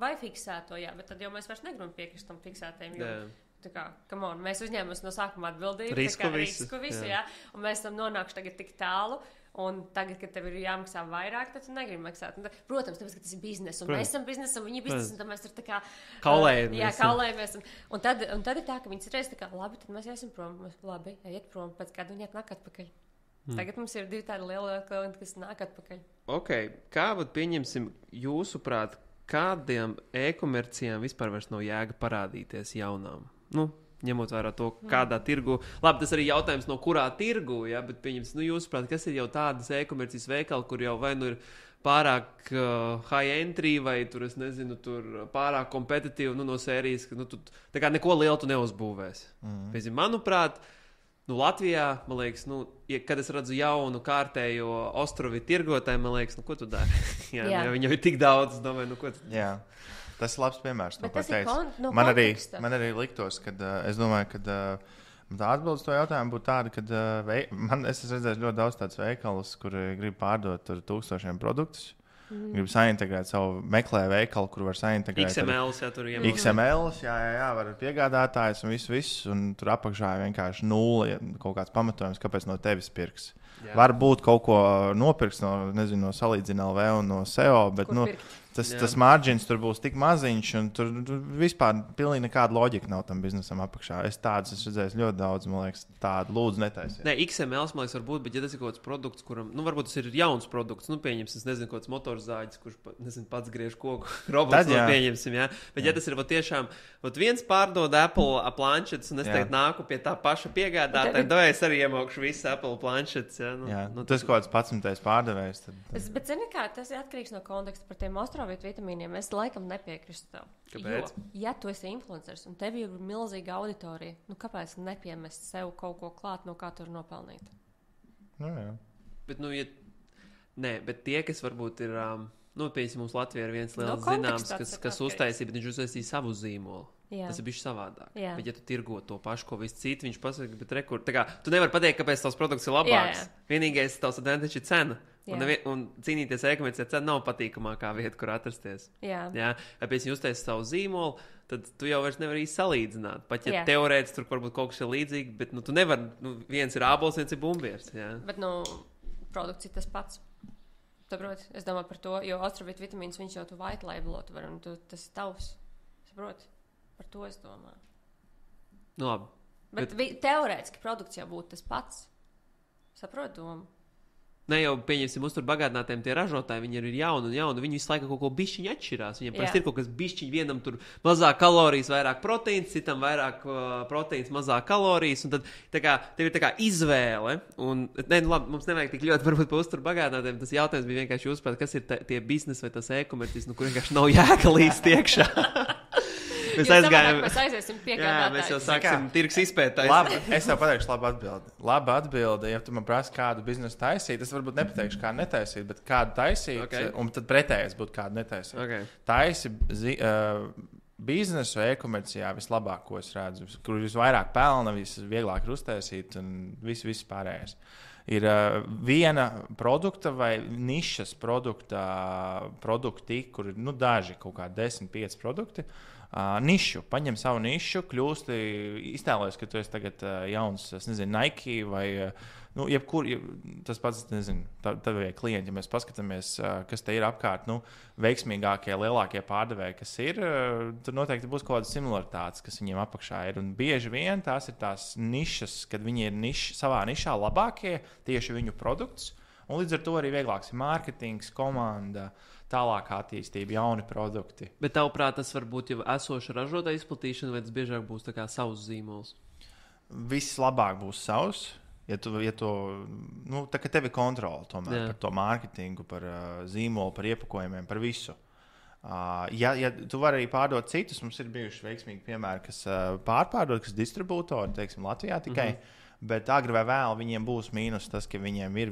jā, bet tad jau mēs vairs negribam piekrist tam fiksētajiem, jo, come on, mēs uzņēmamies no sākuma atbildību, risku visu, jā, un mēs esam nonākuši tagad tik tālu, un tagad, kad tev ir jāmaksā vairāk, tad tu negribi maksāt. Protams, tāpēc, ka tas ir biznes, un mēs esam biznes, un viņi biznes, un tad mēs tur tā kā... Kaulējamies. Un tad ir tā, ka viņi citreiz tā kā, labi, tad mēs iesim prom. Labi, ejiet prom, pēc kādu viņi nāk atpakaļ. Tagad mums ir 2 tādi lieli klienti, kas nāk atpakaļ. Ok, kā vat pieņemsim jūsuprāt, kādiem e-komercijām vispār vairs nav jēga parādīties jaunām? Ņemot vērā to, kādā tirgu. Labi, tas arī jautājums, no kurā tirgu, ja, bet pieņemsim, jūsuprāt, kas ir jau tādas e-komercijas veikali, kur jau vai nu ir pārāk high entry, vai tur, es nezinu, tur pārāk kompetitīvi, no sērijas, ka, tu tā kā neko lielu tu neuzbūvēsi. Piemēram, manuprāt, Latvijā, man liekas, kad es redzu jaunu kārtējo Ostrovi tirgotāju, man liekas, ko tu dari? Jā. Viņam ir tik daudz, es domāju, ko tu dari? Jā. Tas ir labs piemērs. Man arī liktos, ka es domāju, ka tā atbildes to jautājumu būtu tāda, ka es esmu redzējis ļoti daudz tādus veikalus, kuri grib pārdot 1000 produktus. Gribu saintegrēt savu meklē veikalu, kur var saintegrēt XML, tur ir XML, var piegādātājs un visu, un tur apakšā ir vienkārši nulle, kaut kāds pamatojums, kāpēc no tevis pirks. Varbūt kaut ko nopirks no salīdzina LV un no SEO, bet tas margins tur būs tik maziņš, un tur vispār pilnīgi nekāda loģika nav tam biznesam apakšā. Es redzēju ļoti daudz, man liekas, tādu lūdzu netaisiet. Nē, XML, man liekas, varbūt, bet ja tas ir kaut kāds produkts, kuram, varbūt tas ir jauns produkts, pieņemsim, es nezinu, kaut kāds motorzāģis, kurš, pats griež koku, robots, pieņemsim, jā. Bet ja tas ir tiešām, viens pārdod Apple planšetes, un es teikt nāku pie tā paša piegādātāja, tad es arī iemaukšu visu Apple planšetes, jā. Tas kaut kāds 11. pārdevējs. Bet zini kā, tas ir atkarīgs no konteksta par tiem vitamīniem. Es laikam nepiekrītu tev. Kāpēc? Jo, ja tu esi influenceris un tev ir milzīga auditorija, kāpēc nepiemest sev kaut ko klāt, no kā tur nopelnīt? Jā. Bet, bet tie, kas varbūt ir, piemēram, mums Latvijā ir viens liels zināms, kas uztaisīja, bet viņš uztaisīja savu zīmolu. Jā. Tas ir bijis savādāk. Jā. Bet, ja tu tirgo to pašu, ko visi citi, viņš pasaka, bet tu nevari pateikt, kāpēc tavs produkts ir labāks. Vienīgais tavs advantage ir cena. Un cīnīties e-komercijā nav patīkamākā vieta, kur atrasties. Jā. Vai pēc tam uztaisīt savu zīmolu, tad tu jau vairs nevari salīdzināt. Pat ja teorētiski tur varbūt kaut kas ir līdzīgs, bet tu nevari, viens ir ābols, viens ir bumbieris. Bet, produkts ir tas pats. Saproti, es domāju par to, jo astrovītu vitamīns viņš jau tu white labelot var, un tas ir tavs. Saproti, par to es domāju. Labi. Bet teorētiski produkts jau būtu tas pats. Saproti domu? Ne jau pieņemsim uzturbagātinātiem tie ražotāji, viņi ir jauni, viņi visu laiku kaut ko bišķiņi atšķirās. Viņiem parasti ir kaut kas bišķiņi, vienam tur mazāk kalorijas, vairāk proteīns, citam vairāk proteīns, mazāk kalorijas. Un tad tev ir tā kā izvēle. Un, labi, mums nevajag tik ļoti varbūt par uzturbagātinātiem. Tas jautājums bija vienkārši uzspēt, kas ir tie biznesi vai tas e-komercis, kur vienkārši nav jēga līdz iekšā. Mēs aizgājām. Mēs aiziesim piegādātājs. Mēs jau sāksim tirgus izpētājs. Labi, es tev pateikšu labu atbildi. Laba atbildi, ja tu man prasi, kādu biznesu taisīt, es varbūt nepateikšu, kādu netaisīt, bet kādu taisīt, un tad pretējais būtu kādu netaisīt. Taisi biznesu e-komercijā vislabāk, ko es redzu, kur visvairāk pelna, visvieglāk ir uztaisīt un viss pārējais. Ir viena produkta vai nišas produkti, kur ir daži kaut kādi 10-5 produkti. Nišu, paņem savu nišu, kļūsti, iztēlojies, ka tu esi tagad jauns, es nezinu, Nike vai tas pats, nezinu, tavie klienti, ja mēs paskatāmies, kas te ir apkārt, veiksmīgākie, lielākie pārdevēji, kas ir, tur noteikti būs kaut kādas similaritātes, kas viņiem apakšā ir. Un bieži vien tās ir tās nišas, kad viņi ir savā nišā labākie, tieši viņu produkts, un līdz ar to arī vieglāks ir mārketings, komanda, tālākā attīstība, jauni produkti. Bet tavuprāt, tas var būt jau esoša ražotāja izplatīšana, vai tas biežāk būs tā kā savs zīmols? Vislabāk būs savs, ja tu tā kā tev ir kontrole tomēr par to mārketingu, par zīmolu, par iepakojumiem, par visu. Ja tu vari arī pārdot citus, mums ir bijuši veiksmīgi piemēri, kas pārpārdod, kas distribūtori, teiksim, Latvijā tikai. Bet agri vai vēl viņiem būs mīnus tas, ka viņiem ir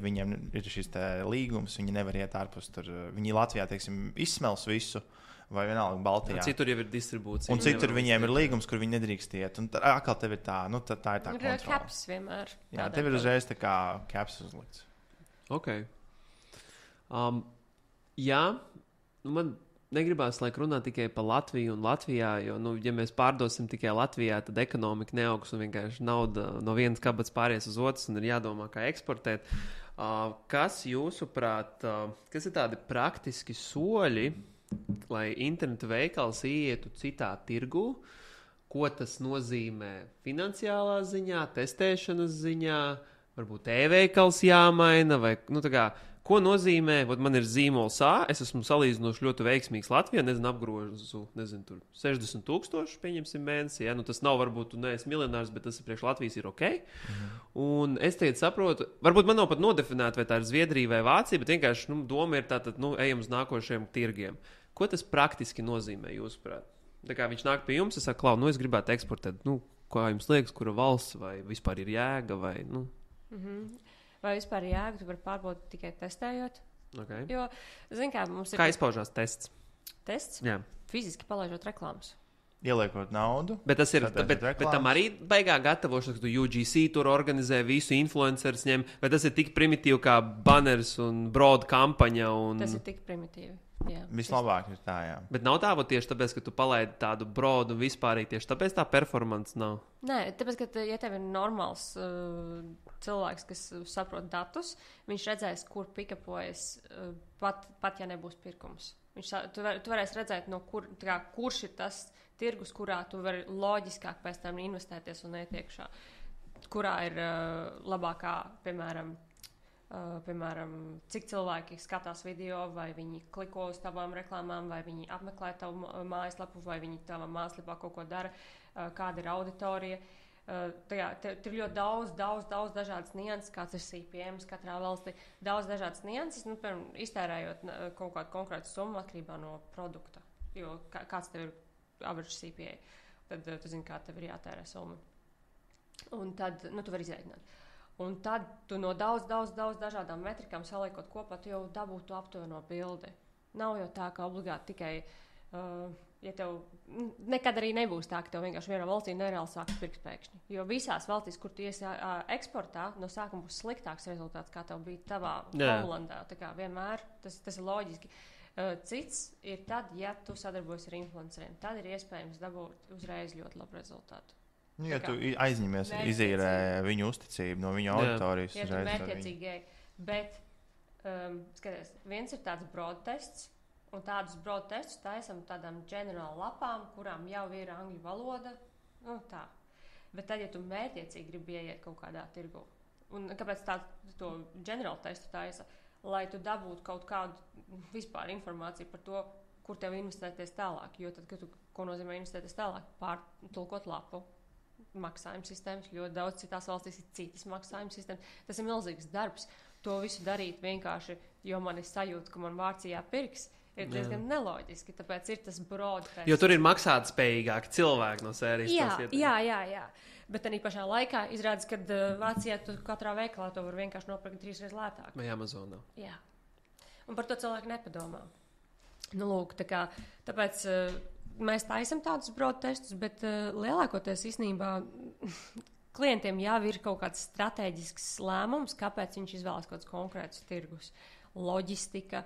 šis līgums, viņi nevar iet ārpus tur. Viņi Latvijā, teiksim, izsmels visu, vai vienalga Baltijā. Citur jau ir distribūcija. Un citur viņiem ir līgums, kur viņi nedrīkst iet. Un atkal tev ir tā, tā ir tā kontrole. Ir caps vienmēr. Jā, tev ir uzreiz tā kā caps uzlikts. Ok. Man negribās, lai runā tikai par Latviju un Latvijā, jo, ja mēs pārdosim tikai Latvijā, tad ekonomika neaugs un vienkārši nauda no vienas kabatas pāries uz otras un ir jādomā, kā eksportēt. Kas jūsuprāt, kas ir tādi praktiski soļi, lai internetu veikals ietu citā tirgu? Ko tas nozīmē finansiālā ziņā, testēšanas ziņā, varbūt e-veikals jāmaina vai, ko nozīmē, man ir zīmols A, es esmu salīdzinoši ļoti veiksmīgs Latvijā, apgrožu, tur 60,000, pieņemsim mēnesī, tas nav varbūt, tu neesi miljonārs, bet tas priekš Latvijas ir ok. Un es tagad saprotu, varbūt man nav pat nodefinēta, vai tā ir Zviedrija vai Vācija, bet vienkārši, doma ir tātad, ejam uz nākošajiem tirgiem. Ko tas praktiski nozīmē, jūsuprāt? Tā kā viņš nāk pie jums, es saku, Klau, es gribētu eksportēt, kā jums liekas, kura valsts, vai vispār ir jēga, vai, Vai vispār jēga, tu vari pārbaudīt tikai testējot? Okay. Jo, mums ir... Kā izpaužās tests? Tests? Jā. Fiziski palaižot reklāmas. Ieliekot naudu. Bet tas ir, bet tam arī baigā gatavošanas, ka tu UGC tur organizē visu influencerus ņem, vai tas ir tik primitīvi kā banners un broad kampaņa? Tas ir tik primitīvi. Jā, vislabāk ir tā, jā. Bet nav tā, tieši tāpēc, ka tu palaidi tādu brodu un vispārīgi tieši tāpēc tā performance nav? Nē, tāpēc, ka ja tev ir normāls cilvēks, kas saprot datus, viņš redzēs, kur pikapojas, pat ja nebūs pirkums. Tu varēsi redzēt, kurš ir tas tirgus, kurā tu vari loģiskāk pēc tam investēties un iet iekšā. Kurā ir labākā, piemēram, cik cilvēki skatās video, vai viņi kliko uz tavām reklāmām, vai viņi apmeklē tavu mājaslapu, vai viņi tavā mājaslapā kaut ko dara, kāda ir auditorija. Tur ir ļoti daudz dažādas nianses, kāds ir CPM katrā valstī. Daudz dažādas nianses, piemēram, iztērējot kaut kādu konkrētu summu atkarībā no produkta. Jo kāds tev ir average CPA, tad tu zini, kā tev ir jātērē summa. Un tad, tu vari izrēķināt. Un tad tu no daudz dažādām metrikām saliekot kopā, tu jau dabūtu aptuveno bildi. Nav jau tā, ka obligāti tikai ja tev nekad arī nebūs tā, ka tev vienkārši vienā valstī nereāli sāks pirkt pēkšņi. Jo visās valstīs, kur tu iesi eksportā, no sākuma būs sliktāks rezultāts, kā tev bija tavā Holandā. Tā kā vienmēr tas ir loģiski. Cits ir tad, ja tu sadarbojies ar influenceriem, tad ir iespējams dabūt uzreiz ļoti labu rezultātu. Ja tu aizņemies, izīrē viņu uzticību no viņu auditorijas. Ja tu mērķiecīgi ej. Bet, skaties, viens ir tāds broad tests, un tādus broad testus taisam tādām ģenerāla lapām, kurām jau ir angļu valoda. Tā. Bet tad, ja tu mērķiecīgi gribi ieiet kaut kādā tirgu, un kāpēc to ģenerālu testu taisa, lai tu dabūtu kaut kādu vispār informāciju par to, kur tev investēties tālāk. Jo tad, kad tu, ko nozīmē investēties tālāk, pārtulkot lapu, maksājuma sistēmas, ļoti daudz citās valstīs ir citas maksājuma sistēmas. Tas ir milzīgs darbs. To visu darīt vienkārši, jo man ir sajūta, ka man vārds jāpirks. Ir diezgan neloģiski, tāpēc ir tas broad tests. Jo tur ir maksātspējīgāki cilvēki no sērijas. Jā. Bet arī pašā laikā izrādās, ka Vācijā tu katrā veikalā to var vienkārši nopirkt 3 reizes lētāk. Vai Amazonā. Jā. Un par to cilvēku nepadomā. Nu, lūk, tāpēc mēs taisam tādus broad testus, bet lielākoties īstenībā klientiem jau ir kaut kāds strateģisks lēmums, kāpēc viņš izvēlas kaut kādus konkrētus tirgus. Loģistika,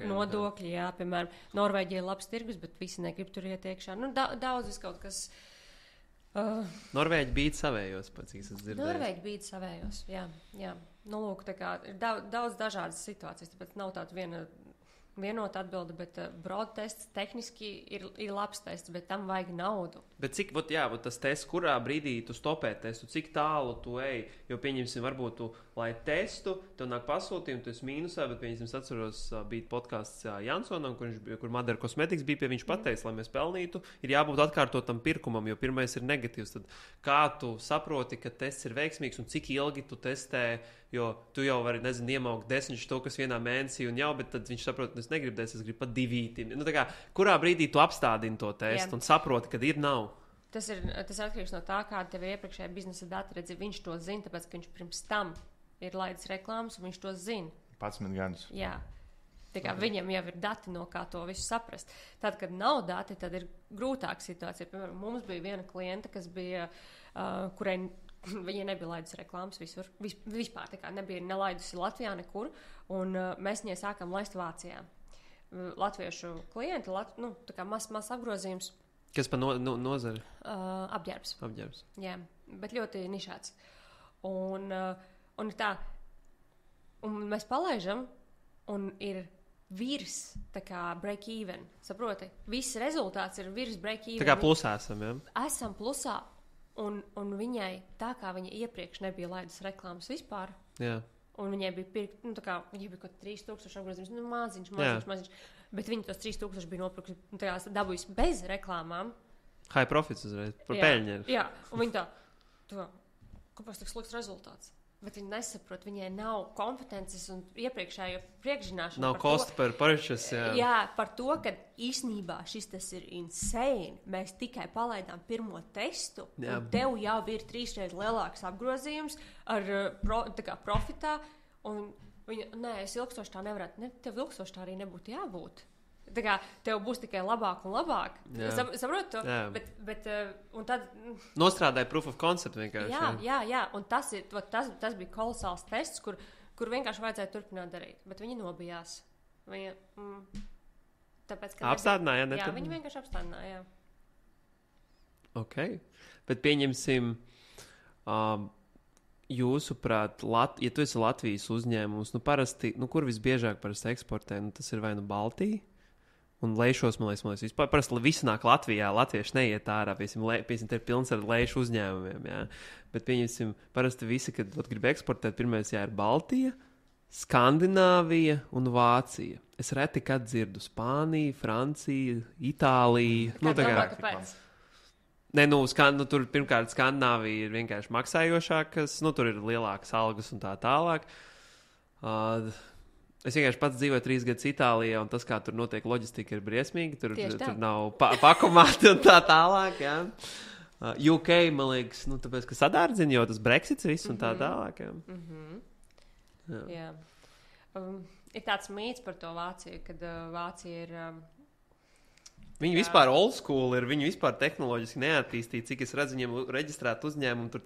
nodokļi, jā, piemēram, Norvēģija ir labs tirgus, bet visi negrib tur iet iekšā. Daudz kaut kas. Norvēģi bīd savējos, pēc cik es dzirdēju. Norvēģi bīd savējos, jā. Nu, lūk, ir daudz dažādas situācijas, tāpēc nav tāda vienota atbilde, bet broad tests tehniski ir labs tests, bet tam vajag naudu. Bet cik, tas tests, kurā brīdī tu stopē testu, cik tālu tu ej, jo pieņemsim, varbūt tu, lai testu, tev nāk pasūtījumi, tu esi mīnusā, bet pieņemsim, es atceros, bija podcasts Jansonam, kur Madara Cosmetics bija pie viņš pateicis, lai mēs pelnītu, ir jābūt atkārtotam pirkumam, jo pirmais ir negatīvs. Tad kā tu saproti, ka tests ir veiksmīgs un cik ilgi tu testē, jo tu jau vari, iemaukt 10 štukas vienā mēnesī un jau, bet tad viņš saprot, es negribu desmit, es gribu pat 2. Kurā brīdī tu apstādini to testu un saproti, kad ir nav? Tas atkarīgs no tā, kāda tev iepriekšējā biznesa dati redzi. Viņš to zina, tāpēc, ka viņš pirms tam ir laidis reklāmas un viņš to zina. 11 gadus. Jā. Tā kā viņam jau ir dati, no kā to visu saprast. Tad, kad nav dati, tad ir grūtāka situācija. Piemēram, mums bija viena klienta, kas bija, kurai viņa nebija laidus reklāmas visur. Vispār tā kā nebija nelaidusi Latvijā nekur. Un mēs viņai sākām laist Vācijā. Latviešu klienti, tā kā mazs apgrozījums. Kas pa nozari? Apģērbs. Jā, bet ļoti nišāts. Un tā, un mēs palaižam, un ir virs, tā kā break-even, saproti? Viss rezultāts ir virs break-even. Tā kā plusā esam, jā? Esam plusā, un viņai, tā kā viņa iepriekš nebija laidus reklāmas vispār, jā. Un viņai bija pirkt, viņai bija kaut 3000 apgrozījums, maziņš. Bet viņi tos 3000 bija nopirkusi, dabūjusi bez reklāmām. High profits uzreiz, par peļņu. Jā, un viņi kāpēc tik slikts rezultāts? Bet viņi nesaprot, viņai nav kompetences un iepriekšējo priekšzināšanu. Nav cost per purchase, jā. Jā, par to, ka īstenībā tas ir insane. Mēs tikai palaidām pirmo testu, un tev jau ir 3 reizes lielāks apgrozījums ar profitā. Un viņa, es ilgstoši tā nevarētu, tev ilgstoši tā arī nebūtu jābūt. Tā kā tev būs tikai labāk un labāk. Saprot to? Bet, un tad... Nostrādāja proof of concept vienkārši. Jā. Un tas bija kolosāls tests, kur vienkārši vajadzēja turpināt darīt. Bet viņi nobijās. Tāpēc, ka... Apstādināja, ne? Jā, viņi vienkārši apstādināja, jā. Ok. Bet pieņemsim... Jūsuprāt, ja tu esi Latvijas uzņēmums, parasti, kur visbiežāk parasti eksportē, tas ir vai Baltija? Un lejšos, man liekas, vispār parasti visi nāk Latvijā, latvieši neiet ārā, piemēram, te ir pilns ar lejšu uzņēmumiem, jā. Bet, pieņemsim, parasti visi, kad grib eksportēt, pirmais ir Baltija, Skandināvija un Vācija. Es reti kad dzirdu Spāniju, Franciju, Itāliju. Kāpēc? Nē, tur pirmkārt Skandināvija ir vienkārši maksājošākas, tur ir lielākas algas un tā tālāk. Es vienkārši pats dzīvoju 3 gadus Itālijā, un tas, kā tur notiek loģistika, ir briesmīgi. Tur nav pakomāti un tā tālāk, jā. UK, man liekas, tāpēc, ka sadārdzina jau tas Brexits viss un tā tālāk, jā. Jā. Ir tāds mīts par to Vāciju, kad Vācija ir... Viņi vispār old school ir, viņi vispār tehnoloģiski neattīstīti, cik es redzu, viņiem reģistrēt uzņēmumu, tur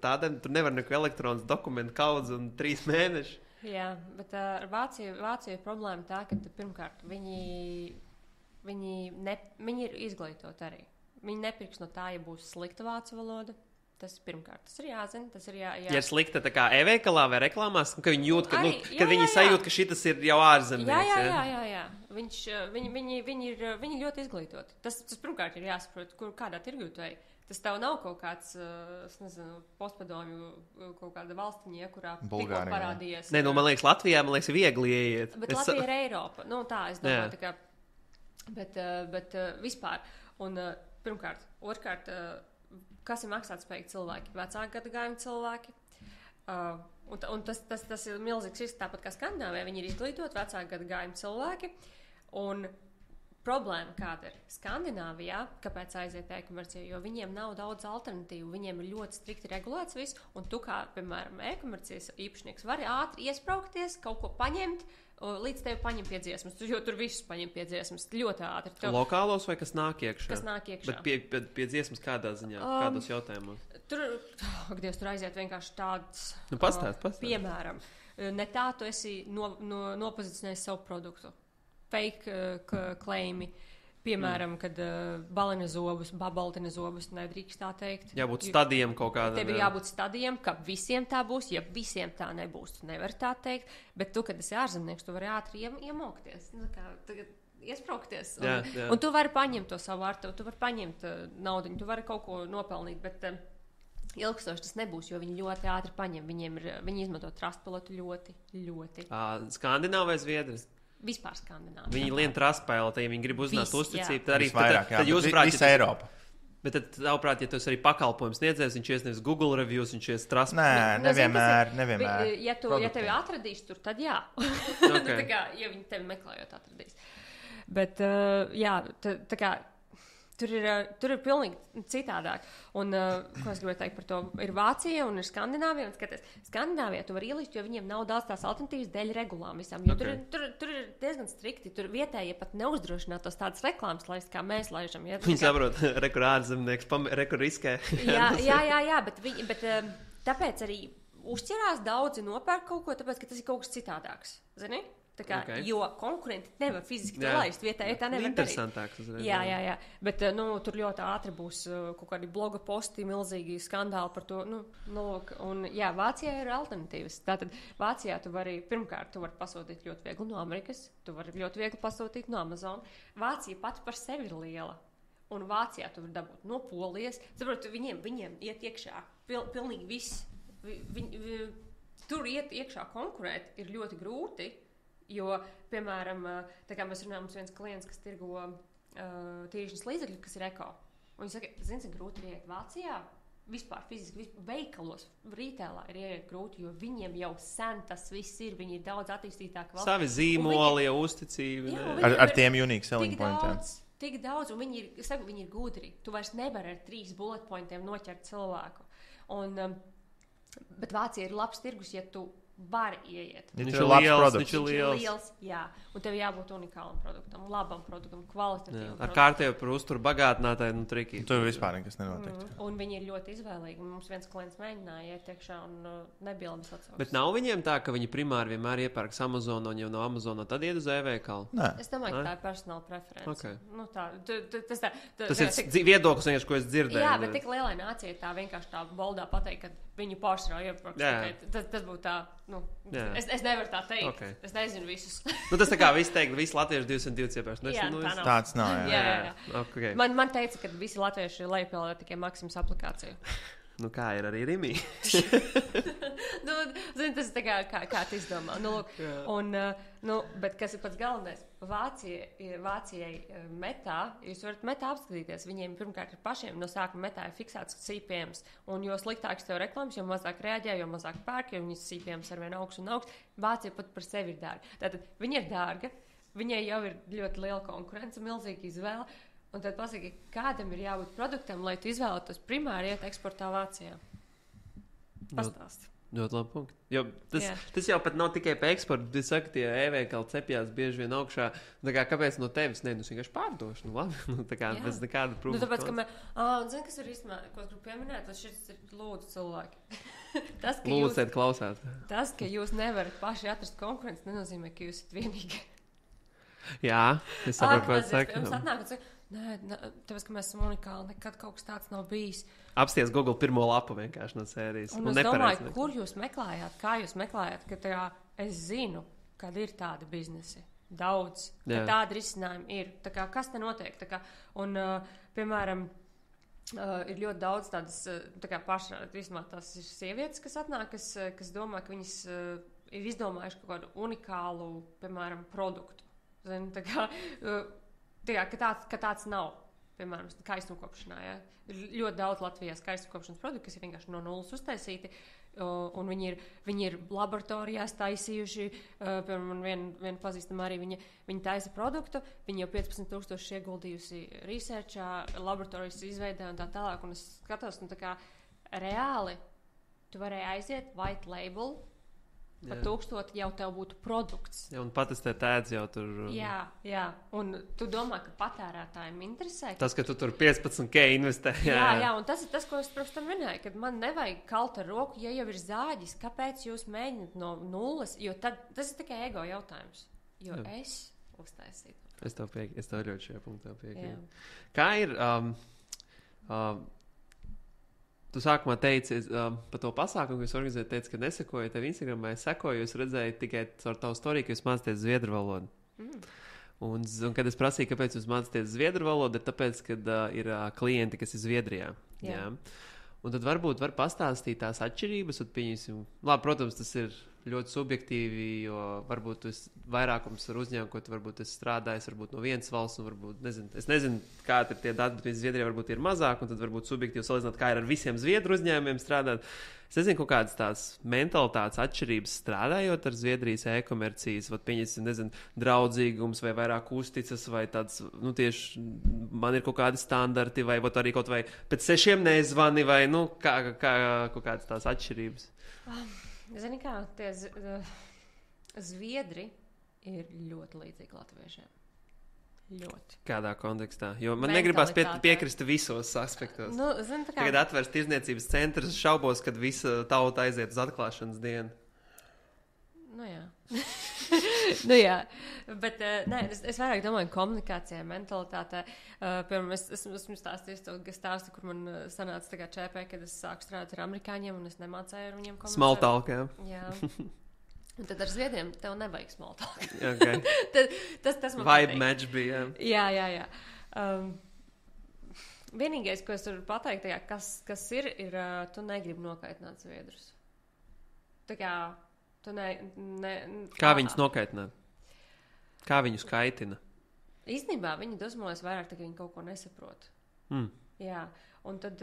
nevar neko elektronas dokumentu kaudz un 3 mēneši. Jā, bet ar Vāciju ir problēma tā, ka pirmkārt viņi ir izglītoti arī. Viņi nepirks no tā, ja būs slikta vācu valoda. Tas pirmkārt, tas ir jāzina, tas ir jā. Ja ir slikta tā kā e-veikalā vai reklāmās, ka viņi jūt, ka viņi sajūt, ka šitas ir jau ārzemnieks. Jā. Viņi ļoti izglītoti. Tas pirmkārt ir jāsaprot, kādā tirgū tu ej. Tas tev nav kaut kāds, es nezinu, postpadomju kaut kāda valstiņa, kurā tikko parādījies. Nē, man liekas, Latvijā, ir viegli ieiet. Bet Latvija ir Eiropa. Tā, es domāju, tā kā. Bet vispār. Un pirmkārt, otrkārt, kas ir maksātspējīgi cilvēki? Vecāku gadagājumu cilvēki. Un tas ir milzīgs risks, tāpat kā Skandināvijā. Viņi ir izglītoti vecāku gadagājumu cilvēki. Un problēma kāda ir Skandināvijā, kāpēc aiziet e-komercijā, jo viņiem nav daudz alternatīvu, viņiem ir ļoti strikti regulēts viss, un tu kā, piemēram, e-komercijas īpašnieks vari ātri iespraukties, kaut ko paņemt, līdz tevi paņem pie dziesmas, jo tur visus paņem pie dziesmas ļoti ātri. Lokālos vai kas nāk iekšā? Kas nāk iekšā. Bet pie dziesmas kādā ziņā, kādos jautājumos? Tur aiziet vienkārši tāds, pastāst. Piemēram, ne tā tu esi nopozicionējis savu produktu. Fake claimi, piemēram, kad balina zobus, babaltina zobus, nedrīkst tā teikt. Jābūt stadijam kaut kādam. Tev ir jābūt stadijam, ka visiem tā būs, ja visiem tā nebūs, tu nevari tā teikt, bet tu, kad esi ārzemnieks, tu vari ātri iemokties, iespraukties, un tu vari paņemt to savu vārtu, tu vari paņemt naudiņu, tu vari kaut ko nopelnīt, bet ilgstoši tas nebūs, jo viņi ļoti ātri paņem, viņi izmanto trustpilotu ļoti. Skandināvi vai Zviedri? Vispār Skandināvijā. Viņi lien trustpilot, ja viņi grib uzzināt uzticību, tad arī tad jūs prāt, visa Eiropa. Bet tad, tavuprāt, ja tu esi arī pakalpojums sniedzējs, viņš ies nevis Google reviews, viņš ies trustpilot. Nē, nevienmēr. Ja tevi atradīs tur, tad jā. Okay. Tā kā, ja viņi tevi meklējot atradīs. Bet, jā, tā kā tur ir pilnīgi citādāk. Un, ko es gribēju teikt par to, ir Vācija un ir Skandināvija. Un skaties, Skandināvijā tu vari ielīst, jo viņiem nav daudz tās alternatīvas dēļ regulām visām. Jo tur ir diezgan strikti. Tur vietējie pat neuzdrošinātos tādas reklāmas laist, kā mēs laižam. Ja? Viņi saprot, rekur ārzemnieks, rekur riskē. jā, bet tāpēc arī uzķerās daudzi nopērk kaut ko, tāpēc, ka tas ir kaut kas citādāks. Zini? Tā kā, jo konkurenti nevar fiziski to laist vietā, ja tā nevar interesantāk uzreiz. Jā. Bet tur ļoti ātri būs kaut kādi bloga posti, milzīgi skandāli par to. Un jā, Vācijā ir alternatīvas. Tātad Vācijā tu vari pasūtīt ļoti viegli no Amerikas, tu vari ļoti viegli pasūtīt no Amazon. Vācija pati par sevi ir liela. Un Vācijā tu vari dabūt no Polijas. Saprot, viņiem iet iekšā pilnīgi viss. Tur iet iekšā konkurēt ir ļoti grūti. Jo, piemēram, tā kā mēs runājam, mums viens klients, kas tirgo tīrīšanas līdzekļu, kas ir eko. Un viņš saka, zini, grūti ir ieiet Vācijā, vispār fiziski, veikalos, rītēlā ir ieiet grūti, jo viņiem jau sen tas viss ir, viņi ir daudz attīstītāki valsts. Savi zīmoli, jau uzticība. Ar tiem unique selling pointiem. Tik daudz, un viņi ir gudri. Tu vairs nevari ar 3 bullet pointiem noķert cilvēku. Bet Vācija ir labs tirgus, ja tu vari ieiet. Viņš ir liels. Jā, un tev jābūt unikālam produktam, labam produktam, kvalitatīvam. Ar kārtēju par uzturu bagātinātāju, triki. Tur vispār nekas nenotiek. Un viņi ir ļoti izvēlīgi. Mums viens klients mēģināja iet iekšā un nebija labas atsauksmes. Bet nav viņiem tā, ka viņi primāri vienmēr iepērks Amazon un jau no Amazona tad iet uz e-veikalu? Nē. Es domāju, ka tā ir personāla preference. Okay. Tas ir viedoklis, ko es dzirdēju. Jā, bet tik lielai nācijai tā vienkārši tā boldā pateikt, ka viņu pārsvarā iepirks. Tas būtu tā. Es nevaru tā teikt. Okay. Es nezinu visus. Tas tā kā viss teikt, visi latvieši 202 iepērks. Tāds nav. Jā. Okay. Man teica, ka visi latvieši lejupielādā tikai Maximas aplikāciju. Kā ir arī Rimī? Tas ir kā tu izdomā. Bet kas ir pats galvenais? Vācijai metā, jūs varat metā apskatīties. Viņiem pirmkārt ir pašiem no sākuma metā ir fiksēts CPMs. Un jo sliktāks tev reklāmas, jo mazāk reaģē, jo mazāk pērk, jo viņas CPMs arvien augsts un augsts. Vācija pat par sevi ir dārga. Tātad viņa ir dārga, viņai jau ir ļoti liela konkurence, milzīga izvēle. Un tad pasaki, kādam ir jābūt produktam, lai tu izvēlētos primāri iet eksportā Vācijā? Pastāst. Ļoti labi punkti. Jo tas jau pat nav tikai par eksportu. Es saku, tie e-veikali cepjās bieži vien augšā. Kāpēc no tevis? Nē, es vienkārši pārdošu. Labi. Bez nekāda problēma. Tāpēc, ka zini, kas ir īstenībā, ko es gribu pieminēt, tas šis ir lūdzu cilvēki. Lūdzu, klausāt. Tas, ka jūs nevarat paši atrast konkurenci, nenozīmē, ka jūs esat vienīgi. Jā, es saprotu, ko es saku. Jums atnāk un saka, nē, tāpēc, ka mēs esam unikāli, nekad kaut kas tāds nav bijis. Apsties Google pirmo lapu vienkārši no sērijas. Un es domāju, kur jūs meklējāt, kā jūs meklējāt, ka es zinu, kad ir tādi biznesi. Daudz, ka tādi risinājumi ir. Kas te notiek? Piemēram, ir ļoti daudz tādas pašrādāt, vismaz tās ir sievietes, kas atnāk, kas domā, ka viņas ir izdomājuši kaut kādu unikālu, piemēram, produktu. Zin, ka tāds nav. Piemēram, skaistumkopšanā. Ja? Ir ļoti daudz Latvijā skaistumkopšanas produktu, kas ir vienkārši no nulles uztaisīti. Un viņi ir laboratorijās taisījuši. Piemēram, man viena pazīstama arī viņa taisa produktu. Viņa jau 15,000 ieguldījusi researchā, laboratorijas izveidē un tā tālāk. Un es skatos, reāli tu varēji aiziet white label. Par 1000 jau tev būtu produkts. Jā, un patestēt ēdz jau tur. Jā. Un tu domā, ka patērētājiem interesē. Tas, ka tu tur 15K investē. Jā, un tas ir tas, ko es pirms tam minēju, kad man nevajag kalt ar roku, ja jau ir zāģis. Kāpēc jūs mēģināt no nulles? Jo tad, tas ir tikai ego jautājums. Jo es uztaisītu. Es tev ļoti šajā punktā piekrītu. Kā ir... Tu sākumā teici par to pasākumu, ko jūs organizējat, teici, ka nesekoju tev Instagramā. Es sekoju, jūs redzēju tikai caur tavu storiju, ka jūs mācāties zviedru valodu. Un kad es prasīju, kāpēc jūs mācāties zviedru valodu, ir tāpēc, ka ir klienti, kas ir Zviedrijā. Jā. Un tad varbūt var pastāstīt tās atšķirības. Labi, protams, tas ir ļoti subjektīvi, jo varbūt vairākums ar uzņēmumu, ko tu varbūt esi strādājis, varbūt no vienas valsts, un varbūt, es nezinu, kādi ir tie dati, bet Zviedrijā varbūt ir mazāk, un tad varbūt subjektīvi salīdzināt, kā ir ar visiem Zviedru uzņēmumiem strādāt. Es nezinu, kaut kādas tās mentalitātes atšķirības strādājot ar Zviedrijas e-komercijas, vai pieņemsim, draudzīgums, vai vairāk uzticas, vai tāds, tieši man ir kaut kādi standarti, vai arī kaut vai pēc 6 nezvani, vai, kā kaut kādas tās atšķirības. Zini kā, tie Zviedri ir ļoti līdzīgi latviešiem. Ļoti. Kādā kontekstā? Jo man negribas piekrist visos aspektos. Tagad atvērs tirzniecības centrs, šaubos, kad visa tauta aiziet uz atklāšanas dienu. Jā. Bet es vairāk domāju komunikācijā, mentalitātē. Piemēram, esmu stāstījis to stāstu, kur man sanāca ČP, kad es sāku strādāt ar amerikāņiem un es nemācēju ar viņiem komunicēt. Small talk, jā. Un tad ar Zviedriem tev nevajag small talk. Okay. tas man vibe match bija. Jā. Vienīgais, ko es varu pateikt, kas ir tu negribi nokaitināt Zviedrus. Tā kā Kā viņus nokaitināt? Kā viņus kaitina? Īstenībā viņi dusmojas vairāk, tā, ka viņi kaut ko nesaprot. Jā, un tad,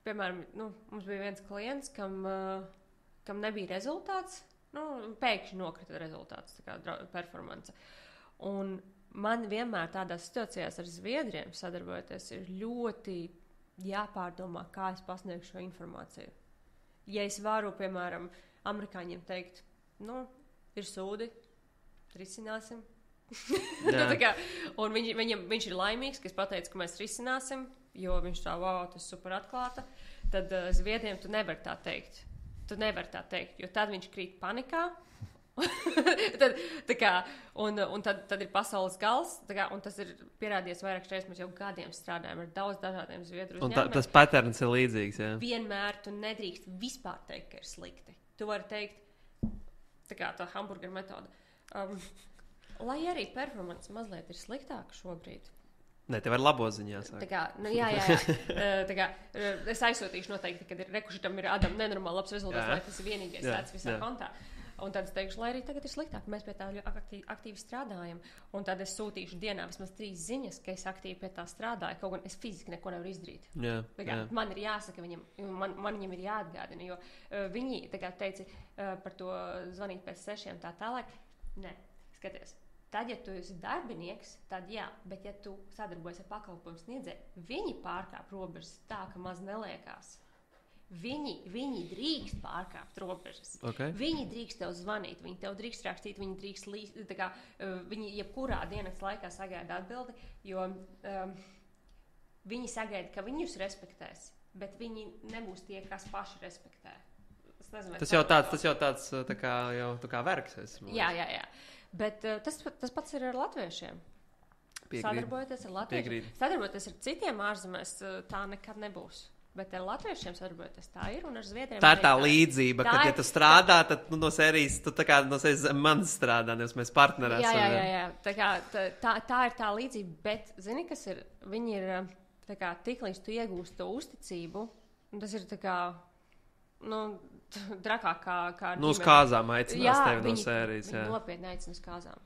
piemēram, mums bija viens klients, kam nebija rezultāts, pēkšņi nokrita rezultāts, tā kā performance. Un man vienmēr tādās situācijās ar Zviedriem sadarbojoties ir ļoti jāpārdomā, kā es pasniegšu šo informāciju. Ja es varu, piemēram, amerikāņiem teikt, ir sūdi, risināsim. Un viņš ir laimīgs, ka es pateicu, ka mēs risināsim, jo viņš tā, tas super atklāta. Tad Zviedriem tu nevari tā teikt. Jo tad viņš krīt panikā. tad ir pasaules gals, un tas ir pierādījies vairāk reizes. Mēs jau gadiem strādājam ar daudz dažādiem Zviedru uzņēmumiem. Tas patterns ir līdzīgs, jā? Vienmēr tu nedrīkst vispār teikt, ka ir slikti. Tu vari teikt, tā hamburgeru metode. Lai arī performance mazliet ir sliktāka šobrīd. Nē, tev ir labo ziņā. Jā. Es aizsūtīšu noteikti, kad rekušitam ir Adam nenormāli labs rezultāts, lai tas ir vienīgais tāds visā kontā. Un tad es teikšu, lai arī tagad ir sliktāk, mēs pie tā aktīvi strādājam. Un tad es sūtīšu dienā vismaz 3 ziņas, ka es aktīvi pie tā strādāju, kaut gan es fiziski neko nevaru izdarīt. Man ir jāsaka viņam, man viņam ir jāatgādina, jo viņi teica par to zvanīt pēc 6 tā tālāk. Nē, skaties, tad, ja tu esi darbinieks, tad jā, bet ja tu sadarbojies ar pakalpojumu sniedzēju, viņi pārkāp robežas tā, ka maz neliekās. Viņi drīkst pārkāpt robežas. Okay. Viņi drīkst tev zvanīt, viņi tev drīkst rakstīt, viņi drīkst viņi jebkurā dienas laikā sagaida atbildi, jo viņi sagaida, ka viņus respektēs, bet viņi nebūs tie, kas paši respektē. Nezinu, tas jau tāds tā kā vergs. Jā. Bet tas pats ir ar latviešiem. Sadarbojoties ar latviešiem. Sadarbojoties ar citiem ārzemēs, tā nekad nebūs. Bet ar latviešiem sadarbojoties tā ir, un ar zviedriem tā ir tā līdzība, ka, ja tu strādā, tad no sērijas, tu tā kā no sērijas manis strādā, nevis mēs partneri esam. Jā. Tā ir tā līdzība, bet, zini, kas ir, viņi ir, tā kā, tiklīdz tu iegūst to uzticību, un tas ir tā kā, drakāk kā uz kāzām aicinās tevi no sērijas. Jā, viņi nopietni aicina uz kāzām.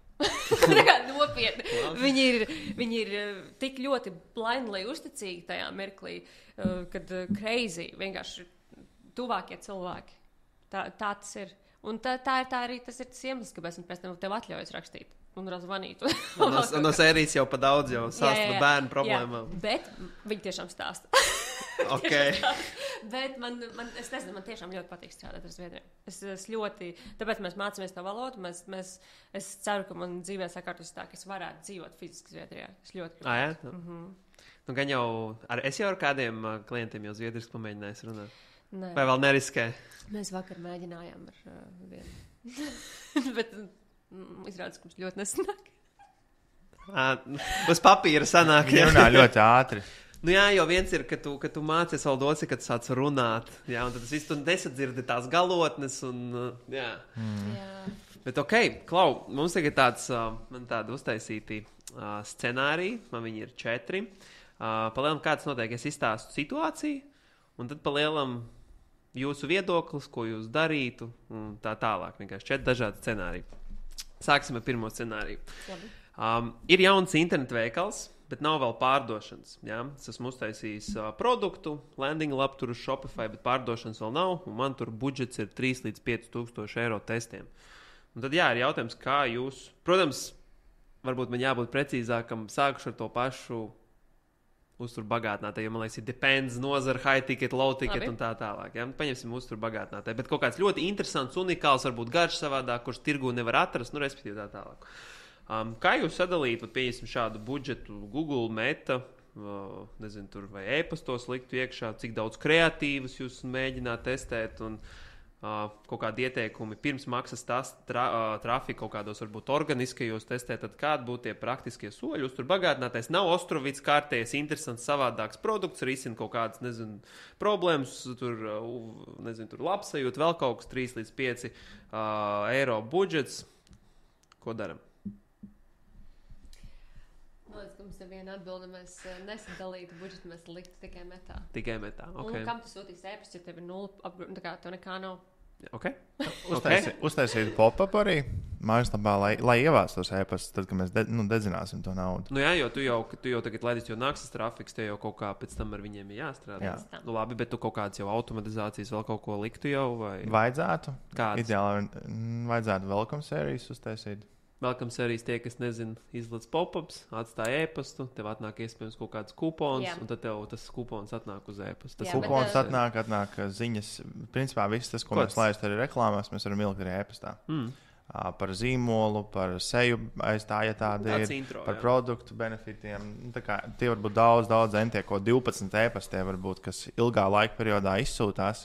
Nopietni. Viņi ir tik ļoti blindly uzticīgi tajā mirklī, kad crazy, vienkārši tuvākie cilvēki. Tā tas ir. Un tā ir arī tas iemesls, kāpēc pēc tam tev atļaujas rakstīt un zvanīt. No sērijas jau pa daudz jau stāsta par bērnu problēmām. Jā, bet viņi tiešām stāsta. Okay. Bet man tiešām ļoti patīk strādāt ar zviedriem. Es ļoti, tāpēc mēs mācāmies to valodu. Es ceru, ka man dzīvē sakārtos tā, ka es varētu dzīvot fiziski Zviedrijā. Es ļoti gribu. Jā? Gan jau es jau ar kādiem klientiem jau zviedriski pamēģinājis runāt. Nē. Vai vēl neriskē? Mēs vakar mēģinājām ar vienu. Bet izrādās, ka mums ļoti nesanāk. Uz papīra sanāk. Viņi runā ļoti ātri. Jā, jo viens ir, ka tu mācies vēl doci, kad tu sāc runāt. Jā, un tad tas viss tu nesadzirdi tās galotnes. Jā. Bet Klau, mums tagad man tādi uztaisīti scenāriji. Man viņi ir 4. Palielam kāds notiek, es izstāstu situāciju. Un tad palielam jūsu viedoklis, ko jūs darītu. Un tā tālāk. Vienkārši 4 dažādi scenāriji. Sāksim ar pirmo scenāriju. Ir jauns internetu veikals. Bet nav vēl pārdošanas. Ja? Es esmu uztaisījis produktu, landing lapu tur uz Shopify, bet pārdošanas vēl nav. Un man tur budžets ir 3 līdz 5 tūkstoši eiro testiem. Un tad ir jautājums, kā jūs... Protams, varbūt man jābūt precīzākam, sākuši ar to pašu uzturbagātnātē, jo man liekas, ir depends nozara, high ticket, low ticket un tā tālāk. Ja? Paņemsim uzturbagātnātē. Bet kaut kāds ļoti interesants, unikāls, varbūt garš savādāk, kurš tirgu nevar atrast, respektīvi tā tālāk. Kā jūs sadalītu, pieņemsim šādu budžetu Google, Meta, nezinu, tur vai e-pastos liktu iekšā, cik daudz kreatīvus jūs mēģināt testēt un kaut kādi ieteikumi pirms maksas trafika kaut kādos varbūt organiskajos testēt, tad kādi būtu tie praktiskie soļi? Tur bagātinātais nav Ostrovīts kārtējs, interesants, savādāks produkts, risina kaut kādas, nezinu, problēmas, tur labsajūt, vēl kaut kas 3 līdz 5 eiro budžets. Ko daram? Ka mums ir viena atbilde, mēs nesadalītu budžetu, mēs liktu tikai metā. Tikai metā, ok. Un kam tu sūtīs e-pastu, ja tev ir 0, tā kā tev nekā nav? Ok. Uztaisīt pop-up arī mājaslapā, lai ievāc tos e-pastus, tad, kad mēs dedzināsim to naudu. Jo tu jau tagad laidīs, jo nāks tas trafiks, te jau kaut kā pēc tam ar viņiem ir jāstrādā. Jā. Labi, bet tu kaut kādas jau automatizācijas vēl kaut ko liktu jau? Vai? Vajadzētu. Kāds? Ideāli vajadzētu welcome sērijas uztaisīt. Welcome sērijas tie, kas nezina, izlaiž pop-ups, atstāja e-pastu, tev atnāk iespējams kaut kāds kupons, un tad tev tas kupons atnāk uz e-pastu. Tas kupons atnāk ziņas. Principā viss tas, ko mēs laist arī reklāmās, mēs varam ielikt arī e-pastā. Par zīmolu, par seju aiz tā, ja tāda ir, intro, par produktu benefitiem. Tie var būt daudz entie, ko 12 e-pastē varbūt, kas ilgā laika periodā izsūtās.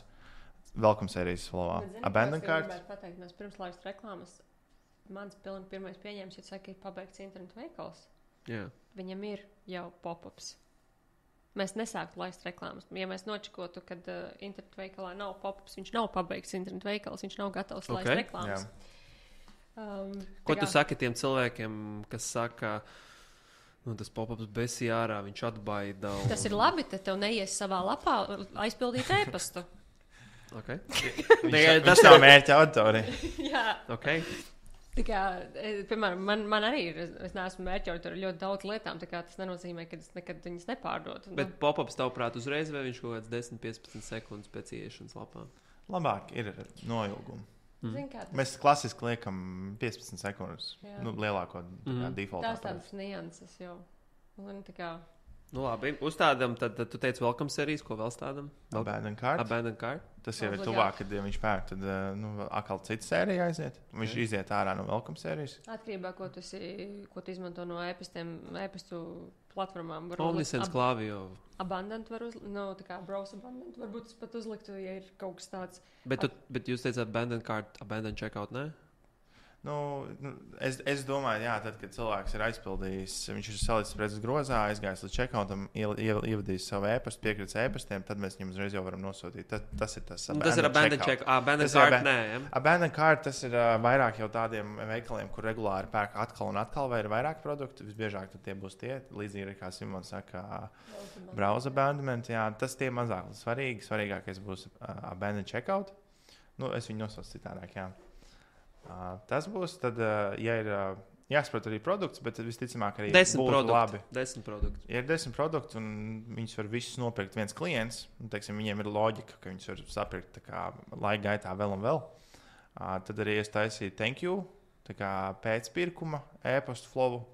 Welcome sērijas slovā. Abandon cart. Mēs pirms laist reklāmas. Mans pirmais pieņēmums, ja saka, ir pabeigts internetu veikals. Yeah. Viņam ir jau pop-ups. Mēs nesāktu laist reklāmas. Ja mēs nočakotu, kad internetu veikalā nav pop-ups, viņš nav pabeigts internetu veikals, viņš nav gatavs laist reklāmas. Ko tu saki tiem cilvēkiem, kas saka, tas pop-ups besī ārā, viņš atbaida? Tas ir labi, tad tev neies savā lapā aizpildīt e-pastu. Okay. Tas nav mērķa autori. Jā. Okay. Tā kā, piemēram, man arī ir, es neesmu mērķautori ar ļoti daudz lietām, tā kā tas nenozīmē, ka es nekad viņas nepārdotu. Bet pop-ups tavuprāt uzreiz vai viņš kaut kāds 10-15 sekundes pēc ieiešanas lapā? Labāk ir noilgumi. Tas... Mēs klasiski liekam 15 sekundes, lielāko default. Tās tādas nianses jau. Un tā kā... Nu, labi, uzstādām, tad tu teici welcome sērijas, ko vēl stādām? Abandoned Cart. Abandoned Cart. Tas jau ir tuvāk, kad viņš pērk, tad atkal cita sērija aiziet. Viņš iziet ārā no welcome sērijas. Atkarībā, ko tu izmanto no e-pastu platformām. OmniSense Klaviyo. Abandoned var uzlikt, tā kā browse abandoned. Varbūt tas pat uzliktu, ja ir kaut kas tāds. Bet jūs teicāt abandoned cart, abandoned checkout, ne? Es domāju, jā, tad, kad cilvēks ir aizpildījis, viņš ir salicis preces grozā, aizgājis līdz checkoutam, ievadījis savu e-pastu, piekritis e-pastiem, tad mēs viņam uzreiz jau varam nosūtīt. Tas ir tas. Tas ir abandoned checkout. Abandoned cart, nē. Abandoned cart, tas ir vairāk jau tādiem veikaliem, kur regulāri pērk atkal un atkal, vai ir vairāk produktu. Visbiežāk tie būs tie, līdzīgi kā Simons saka, browse abandonment. Jā, tas tie mazāk svarīgi. Svarīgākais būs abandoned checkout. Es viņu nosaucu citādāk, jā. Tas būs, tad, ja ir jāsaprot arī produkts, bet visticamāk arī 10 būtu produktu. labi. 10 produktu. Ja ir 10 produkti un viņus var visus nopirkt viens klients, un, teiksim, viņiem ir loģika, ka viņus var sapirkt laika gaitā vēl un vēl, tad arī es taisīju thank you, pēcpirkuma e-pastu flowu,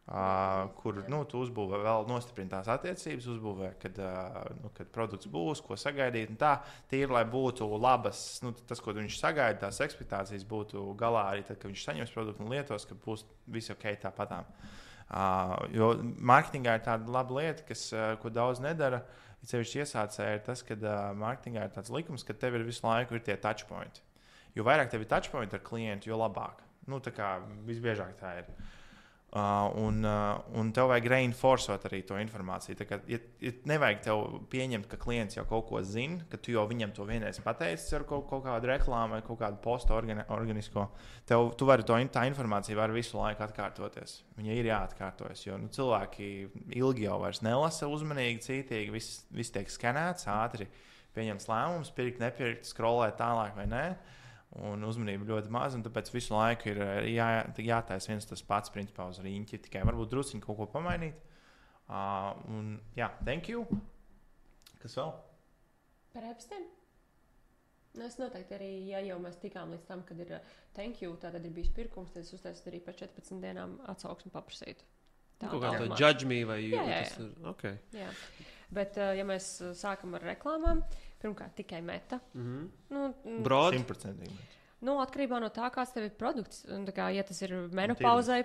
kur tu uzbūvē vēl nostiprini tās attiecības, uzbūvē, kad produkts būs, ko sagaidīt. Tīri, lai būtu labas, tas, ko viņš sagaida, tās ekspektācijas būtu galā arī tad, kad viņš saņems produktu un lietos, ka būs viss ok tāpatām. Jo mārketingā ir tāda laba lieta, ko daudz nedara, sevišķi iesācēji, ir tas, ka mārketingā ir tāds likums, ka tev ir visu laiku ir tie touchpointi. Jo vairāk tev ir touchpointi ar klientu, jo labāk. Visbiežāk tā ir. Un tev vajag reinforcot arī to informāciju. Ja nevajag tev pieņemt, ka klients jau kaut ko zina, ka tu jau viņam to vienreiz pateici ar kaut kādu reklāmu vai kaut kādu postu organisko. Tu vari tā informācija var visu laiku atkārtoties. Viņai ir jāatkārtojas, jo cilvēki ilgi jau vairs nelasa uzmanīgi, cītīgi. Viss tiek skanēts, ātri pieņems lēmums, pirkt, nepirkt, scrollēt tālāk vai nē. Un uzmanība ļoti maza, un tāpēc visu laiku ir jātaisa viens tas pats principā uz rīņķi, tikai varbūt drusciņi kaut ko pamainīt. Thank you. Kas vēl? Par e-pastiem? Es noteikti arī, ja jau mēs tikām līdz tam, kad ir thank you, tad ir bijis pirkums, tad es uztaisu arī pēc 14 dienām atsauksmi paprasītu. Kaut kā to judge me vai jā. Tas ir ok. Jā. Bet, ja mēs sākam ar reklāmām, pirmkārt tikai Meta. Broad? 100%. Atkarībā no tā, kāds tev ir produkts. Ja tas ir menopauzai,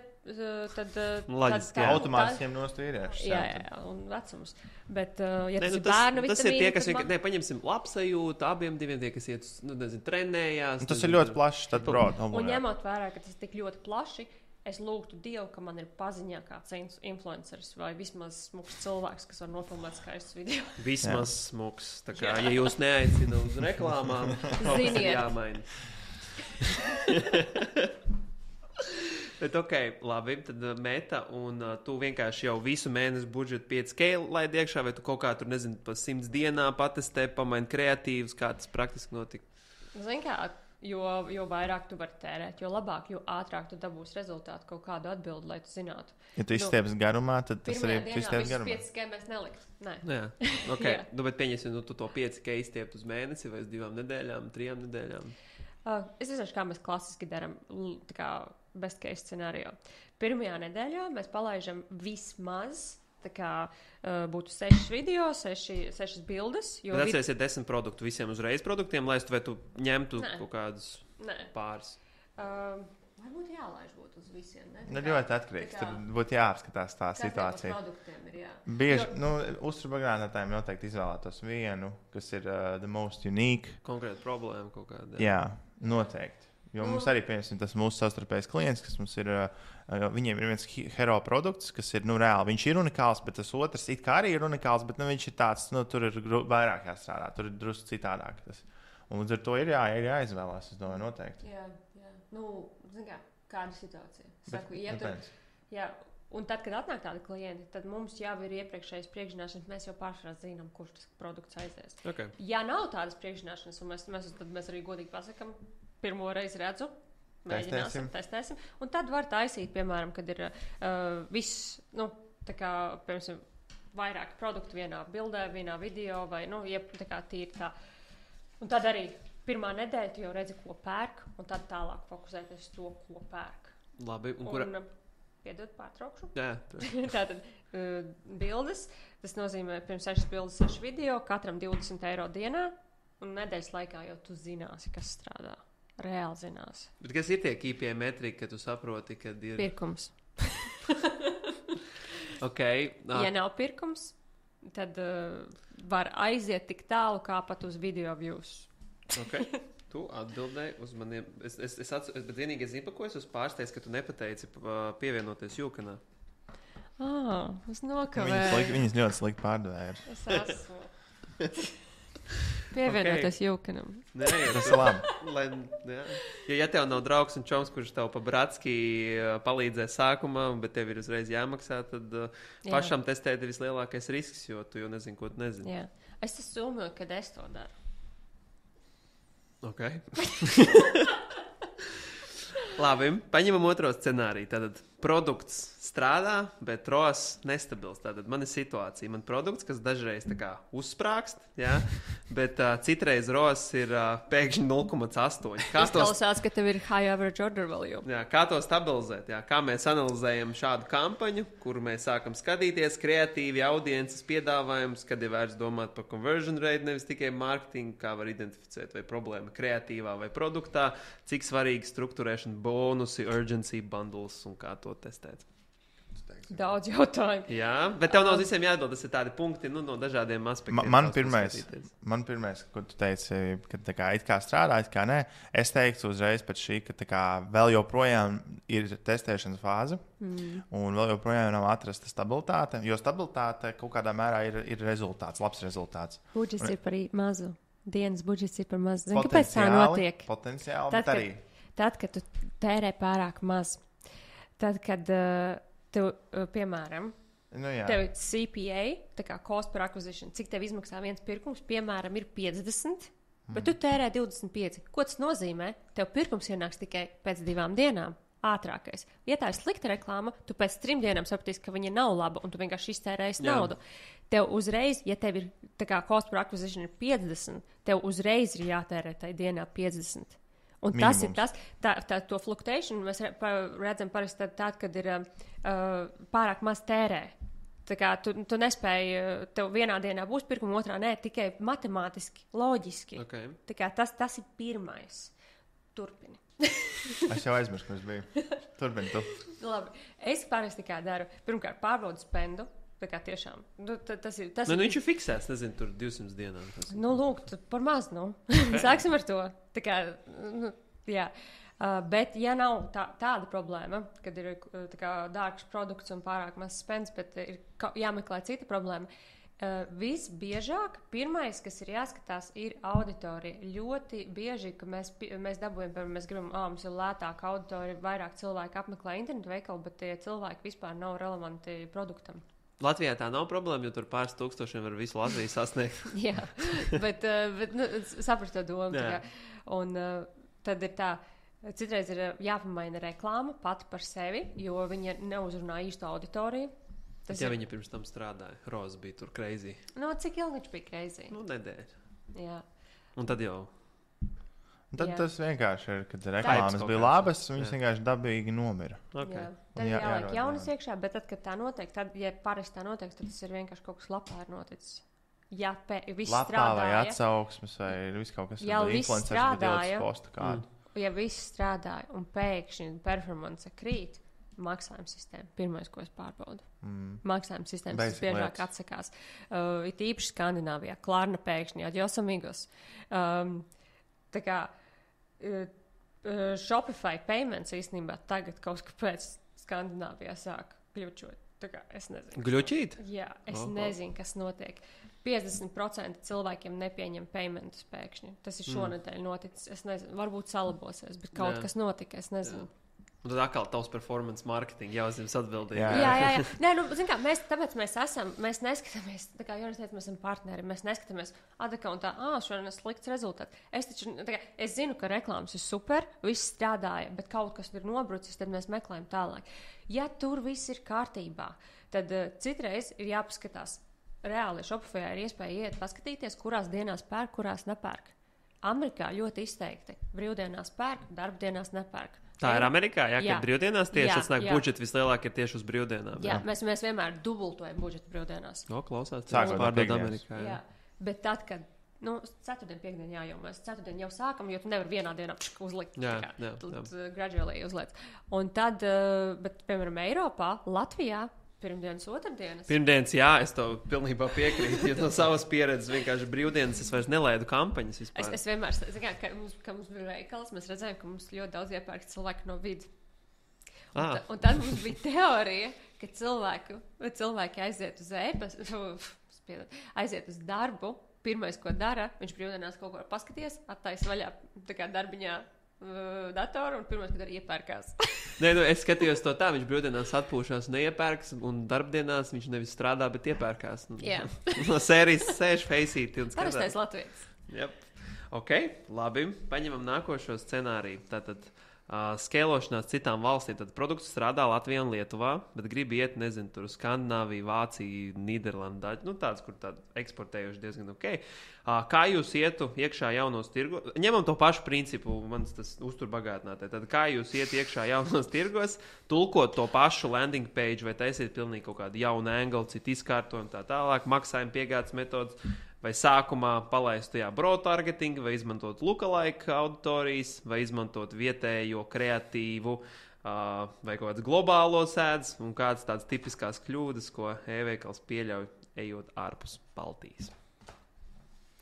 tad automātiskiem nostīrēšs. Jā, un vecums. Bet, ja tas ir bērnu vitamīni... Tas ir tie, kas vienkārši, paņemsim labsajūtu, abiem diviem tie, kas iet, trenējās. Tas ir ļoti plašs, tad broad. Un ņemot vērā, ka tas ir tik ļoti plaši, es lūgtu Dievu, ka man ir paziņā kāds influenceris vai vismaz smuks cilvēks, kas var nofilmēt skaistus video. Vismaz smuks. Tā kā, ja jūs neaicina uz reklāmām, ziniet. Jāmaina. Bet ok, labi, tad Meta un tu vienkārši jau visu mēnešu budžetu 5K laidi iekšā, vai tu kaut kā tur, nezinu, pa 100 dienā patestē, pamaini kreatīvus, kā tas praktiski notika? Zini kā, jo vairāk tu vari tērēt, jo labāk, jo ātrāk tu dabūsi rezultātu, kaut kādu atbildi, lai tu zinātu. Ja tu izstieps garumā, tad tas arī izstieps garumā. 5K mēs nelikt. Nē. Jā, ok. Bet pieņemsim, tu to 5K izstiept uz mēnesi vai uz 2 nedēļām, 3 nedēļām? Es nezinu, kā mēs klasiski darām, tā kā best case scenārijā. Pirmajā nedēļā mēs palaižam vismaz, tā kā būtu 6 video, 6 bildes. Bet atcerēsiet 10 produktu visiem uzreiz produktiem, lai tu ņemtu kaut kādus pāris. Varbūt jālaiž būtu uz visiem. Ļoti atkarīgs. Tur būtu jāapskatās tā situācija. Produktiem ir, jā. Bieži, uzturbagātinātājiem noteikti izvēlētos vienu, kas ir the most unique. Konkrēta problēma kaut kāda. Jā, noteikti. Jo mums arī, piemēram, tas mūsu savstarpējais klients, kas mums ir, viņiem ir viens hero produkts, kas ir, reāli, viņš ir unikāls, bet tas otrs it kā arī ir unikāls, bet viņš ir tāds, tur ir vairāk jāstrādā, tur ir drusku citādāk tas. Un līdz ar to ir jāizvēlās, es domāju, noteikti. Jā. Zin kā, kāda situācija? Saku, un tad, kad atnāk tādi klienti, tad mums jau ir iepriekšējas priekšzināšanas, mēs jau pārsvarā zinām, kurš tas produkts aizies. Okay. Ja nav tādas priekšzināšanas, un mēs arī godīgi pasakam, pirmo reizi redzu, mēģināsim, testēsim. Un tad var taisīt, piemēram, kad ir viss, tā kā, piemēram, vairāk produktu vienā bildē, vienā video, vai, tā kā tīri tā. Un tad arī pirmā nedēļa tu jau redzi, ko pērk, un tad tālāk fokusēties uz to, ko pērk. Labi, Piedod, pārtraukšu. Jā, Tātad bildes, tas nozīmē pirms 6 bildes 6 video, katram 20 eiro dienā, un nedēļas laikā jau tu zināsi, kas strādā. Reāli zināsi. Bet kas ir tie KPI metriki, ka tu saproti, kad ir... Pirkums. Ja nav pirkums, tad var aiziet tik tālu, kā pat uz video views. Tu atbildēji uz maniem. Bet vienīgi es zinu, pa ko es pārsteidzu, ka tu nepateici pievienoties Jūkanā. Es nokavēju. Viņas ļoti slikti pārdevēja. Es esmu. Pievienoties Jūkanam. Nē, Tas ir labi. Ja tev nav draugs un čoms, kurš tev pa bratski palīdzēs sākumā, bet tev ir uzreiz jāmaksā, tad pašam testēt ir vislielākais risks, jo tu jau nezini, ko tu nezini. Jā. Es domāju, kad es to daru. Labi, paņemam otro scenāriju. Tātad produkts strādā, bet ROAS nestabils. Tātad man ir situācija. Man produkts, kas dažreiz tā kā uzsprāgst, bet citreiz ROAS ir pēkšņi 0,8. Izklausās, ka tev ir high average order value. Kā to stabilizēt? Kā mēs analizējam šādu kampaņu, kuru mēs sākam skatīties, kreatīvi, audiences piedāvājums, kad ir vērts domāt par conversion rate, nevis tikai mārketingu, kā var identificēt, vai problēma kreatīvā vai produktā, cik svarīgi strukturēšana, bonusi, urgency bundles un kā to testēt. Daudz jautājumu. Jā, bet tev no visiem jāatbild, tas ir tādi punkti no dažādiem aspektiem. Man pirmais, ko tu teici, ka tā kā it kā strādā, it kā nē, es teiktu uzreiz pēc šī, ka tā kā vēl joprojām ir testēšanas fāze un vēl joprojām nav atrasta stabilitāte, jo stabilitāte kaut kādā mērā ir rezultāts, labs rezultāts. Budžets ir par mazu. Dienas budžets ir par mazu. Zini, kāpēc tā notiek? Potenciāli, bet arī. Tad, kad tu tērē pārāk maz, tad, kad tev, piemēram, tev ir CPA, tā kā cost per acquisition, cik tev izmaksā viens pirkums, piemēram, ir 50, bet tu tērē 25. Ko tas nozīmē? Tev pirkums ienāks tikai pēc 2 dienām, ātrākais. Ja tā ir slikta reklāma, tu pēc 3 dienām sapratīsi, ka viņa nav laba, un tu vienkārši iztērēsi naudu. Tev uzreiz, ja tev ir tā kā cost per acquisition ir 50, tev uzreiz ir jātērē tai dienā 50. Un minimums. Tas ir tas, to fluktuēšanu mēs redzam parasti tad, kad ir pārāk maz tērē. Tā kā tu nespēji, tev vienā dienā būs pirkuma, otrā nē, tikai matemātiski, loģiski. Tā kā tas ir pirmais. Turpini. Es jau aizmirsu, kas bija. Turpini tu. Labi. Es parasti kā daru, pirmkārt pārbaudu spendu. Tā kā tiešām. Tas ir. Viņš ir fiksēts, nezinu, tur 200 dienām. Lūk, par maz, Sāksim ar to. Tā kā, jā. Bet, ja nav tāda problēma, kad ir dārgs produkts un pārāk maz spends, bet ir jāmeklē cita problēma, visbiežāk pirmais, kas ir jāskatās, ir auditorija. Ļoti bieži, ka mēs dabūjam, piemēram, mēs gribam, mums ir lētāka auditorija, vairāk cilvēku apmeklē internetu veikalu, bet tie cilvēki vispār nav relevanti produktam. Latvijā tā nav problēma, jo tur pāris tūkstošiem var visu Latviju sasniegt. Jā, bet saprast to domu. Un tad ir tā, citreiz ir jāpamaina reklāma pati par sevi, jo viņa neuzrunā īstu auditoriju. Viņa pirms tam strādāja. Roza bija tur crazy. Cik ilgi viņš bija crazy? Nedēļa. Jā. Un tad jau. Tad tas vienkārši ir, kad reklāmas bija labas, viņas vienkārši dabīgi nomira. Tad jāliek jaunas iekšā, bet tad, kad tā notiek, tad, ja parasti tā notiek, tad tas ir vienkārši kaut kas lapā ir noticis. Ja viss lapā strādāja. Vai atsauksmes, vai viss kaut kas. Ja viss strādāja, ja viss strādāja un pēkšņi performance krīt, maksājuma sistēma. Pirmais, ko es pārbaudu. Maksājuma sistēmas biežāk atsakās. It īpaši Skandināvijā. Klarna pēkšņi, adios amigos. Tā kā Shopify payments īstenībā tagad kaut kāpēc Skandināvijā sāk gļučot. Tā kā es nezinu. Gļučīt? Jā, es nezinu, kas notiek. 50% cilvēkiem nepieņem paymentus pēkšņi. Tas ir šonedēļ noticis. Es nezinu, varbūt salabosies, bet kaut kas notika, es nezinu. Un tad atkal tavs performance marketing jāuzņemas atbildīgi. Jā. Nē, zin kā, tāpēc mēs neskatāmies, tā kā Jonas teica, mēs esam partneri, mēs neskatāmies adekauntā, šodien ir slikts rezultāts. Es zinu, ka reklāmas ir super, viss strādāja, bet kaut kas ir nobrucis, tad mēs meklējam tālāk. Ja tur viss ir kārtībā, tad citreiz ir jāpaskatās. Reāli Shopify ir iespēja iet paskatīties, kurās dienās pērk, kurās nepērk. Amerikā ļoti izteikti brīvdienās pērk, darbdienās nepērk. Tā ir Amerikā, jā, Jā. kad brīvdienās tieši Jā, atnāk jā. budžeti vislielākie tieši uz brīvdienām. Jā, mēs vienmēr dubultojam budžetu brīvdienās. No, klausās, Sākot no pārdod piekdienas. Amerikā. Jā. Bet tad, kad ceturtdien, piekdien jau mēs ceturtdien jau sākam, jo tu nevari vienā dienā uzlikt. Jā, tā kā, jā, tu jā. gradually uzliec. Un tad, bet, piemēram, Eiropā, Latvijā, pirmdienas, otrdienas. Pirmdienas, jā, es to pilnībā piekrītu. Jo no savas pieredzes vienkārši brīvdienas es vairs nelaidu kampaņas vispār. Es vienmēr, ka mums bija veikals, mēs redzējām, ka mums ļoti daudz iepērk cilvēku no vidu. Un tad mums bija teorija, ka cilvēki aiziet uz aiziet uz darbu. Pirmais, ko dara, viņš brīvdienās kaut ko paskaties, attaisa vaļā darbiņā datoru un pirmais, ko dara, iepērkās. Nē, es skatījos to tā, viņš brīvdienās atpūšās un neiepērks, un darbdienās viņš nevis strādā, bet iepērkās. Jā. No sērijas sēž feisīti un skatās. Parastais Latvijas. Yep. Ok, labi. Paņemam nākošo scenāriju. Tātad skēlošanās citām valstīm. Tad produkts strādā Latvijā un Lietuvā, bet grib iet, nezinu, tur uz Skandināviju, Vāciju, Nīderlandu, tāds, kur tādu eksportējuši diezgan ok. Kā jūs ietu iekšā jaunos tirgos? Ņemam to pašu principu, mans tas uzturbagātinātē. Tad kā jūs iet iekšā jaunos tirgos, tulkot to pašu landing page, vai taisiet pilnīgi kaut kādu jaunu angli, citu izkārtojumu tā tālāk, maksājumu piegādes metodas, vai sākumā palaist tajā broad targeting, vai izmantot lookalike auditorijas, vai izmantot vietējo kreatīvu, vai kaut kāds globālos ads, un kādas tādas tipiskās kļūdas, ko e-veikals pieļauj, ejot ārpus Baltijas.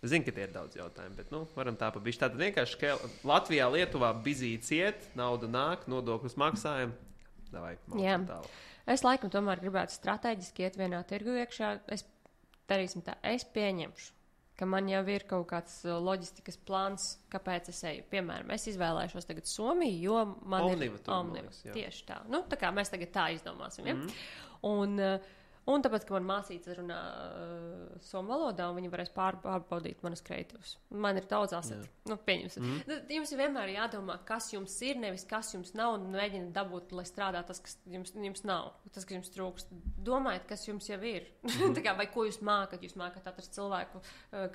Es zinu, ka tie ir daudz jautājumu, bet varam tā pa bišķi. Tātad vienkārši Latvijā, Lietuvā bizīts iet, nauda nāk, nodokļus maksājam. Davai, Jā. tālāk. Es laikam tomēr gribētu strateģiski iet vienā tirgu iekšā. Darīsim tā, es pieņemšu, ka man jau ir kaut kāds loģistikas plāns, kāpēc es eju. Piemēram, es izvēlēšos tagad Somiju, jo man Omniva ir Omniva. Tieši tā. Tā kā mēs tagad tā izdomāsim. Ja? Un tāpēc, ka man māsīca runā somu valodā, un viņi varēs pārbaudīt manas kreatīvas. Man ir daudz aseti. Pieņemsim. Jums ir vienmēr jādomā, kas jums ir, nevis kas jums nav, un mēģiniet dabūt, lai strādā tas, kas jums nav, tas, kas jums trūkst. Domājiet, kas jums jau ir. Vai ko jūs mākat? Jūs mākat atrast cilvēku,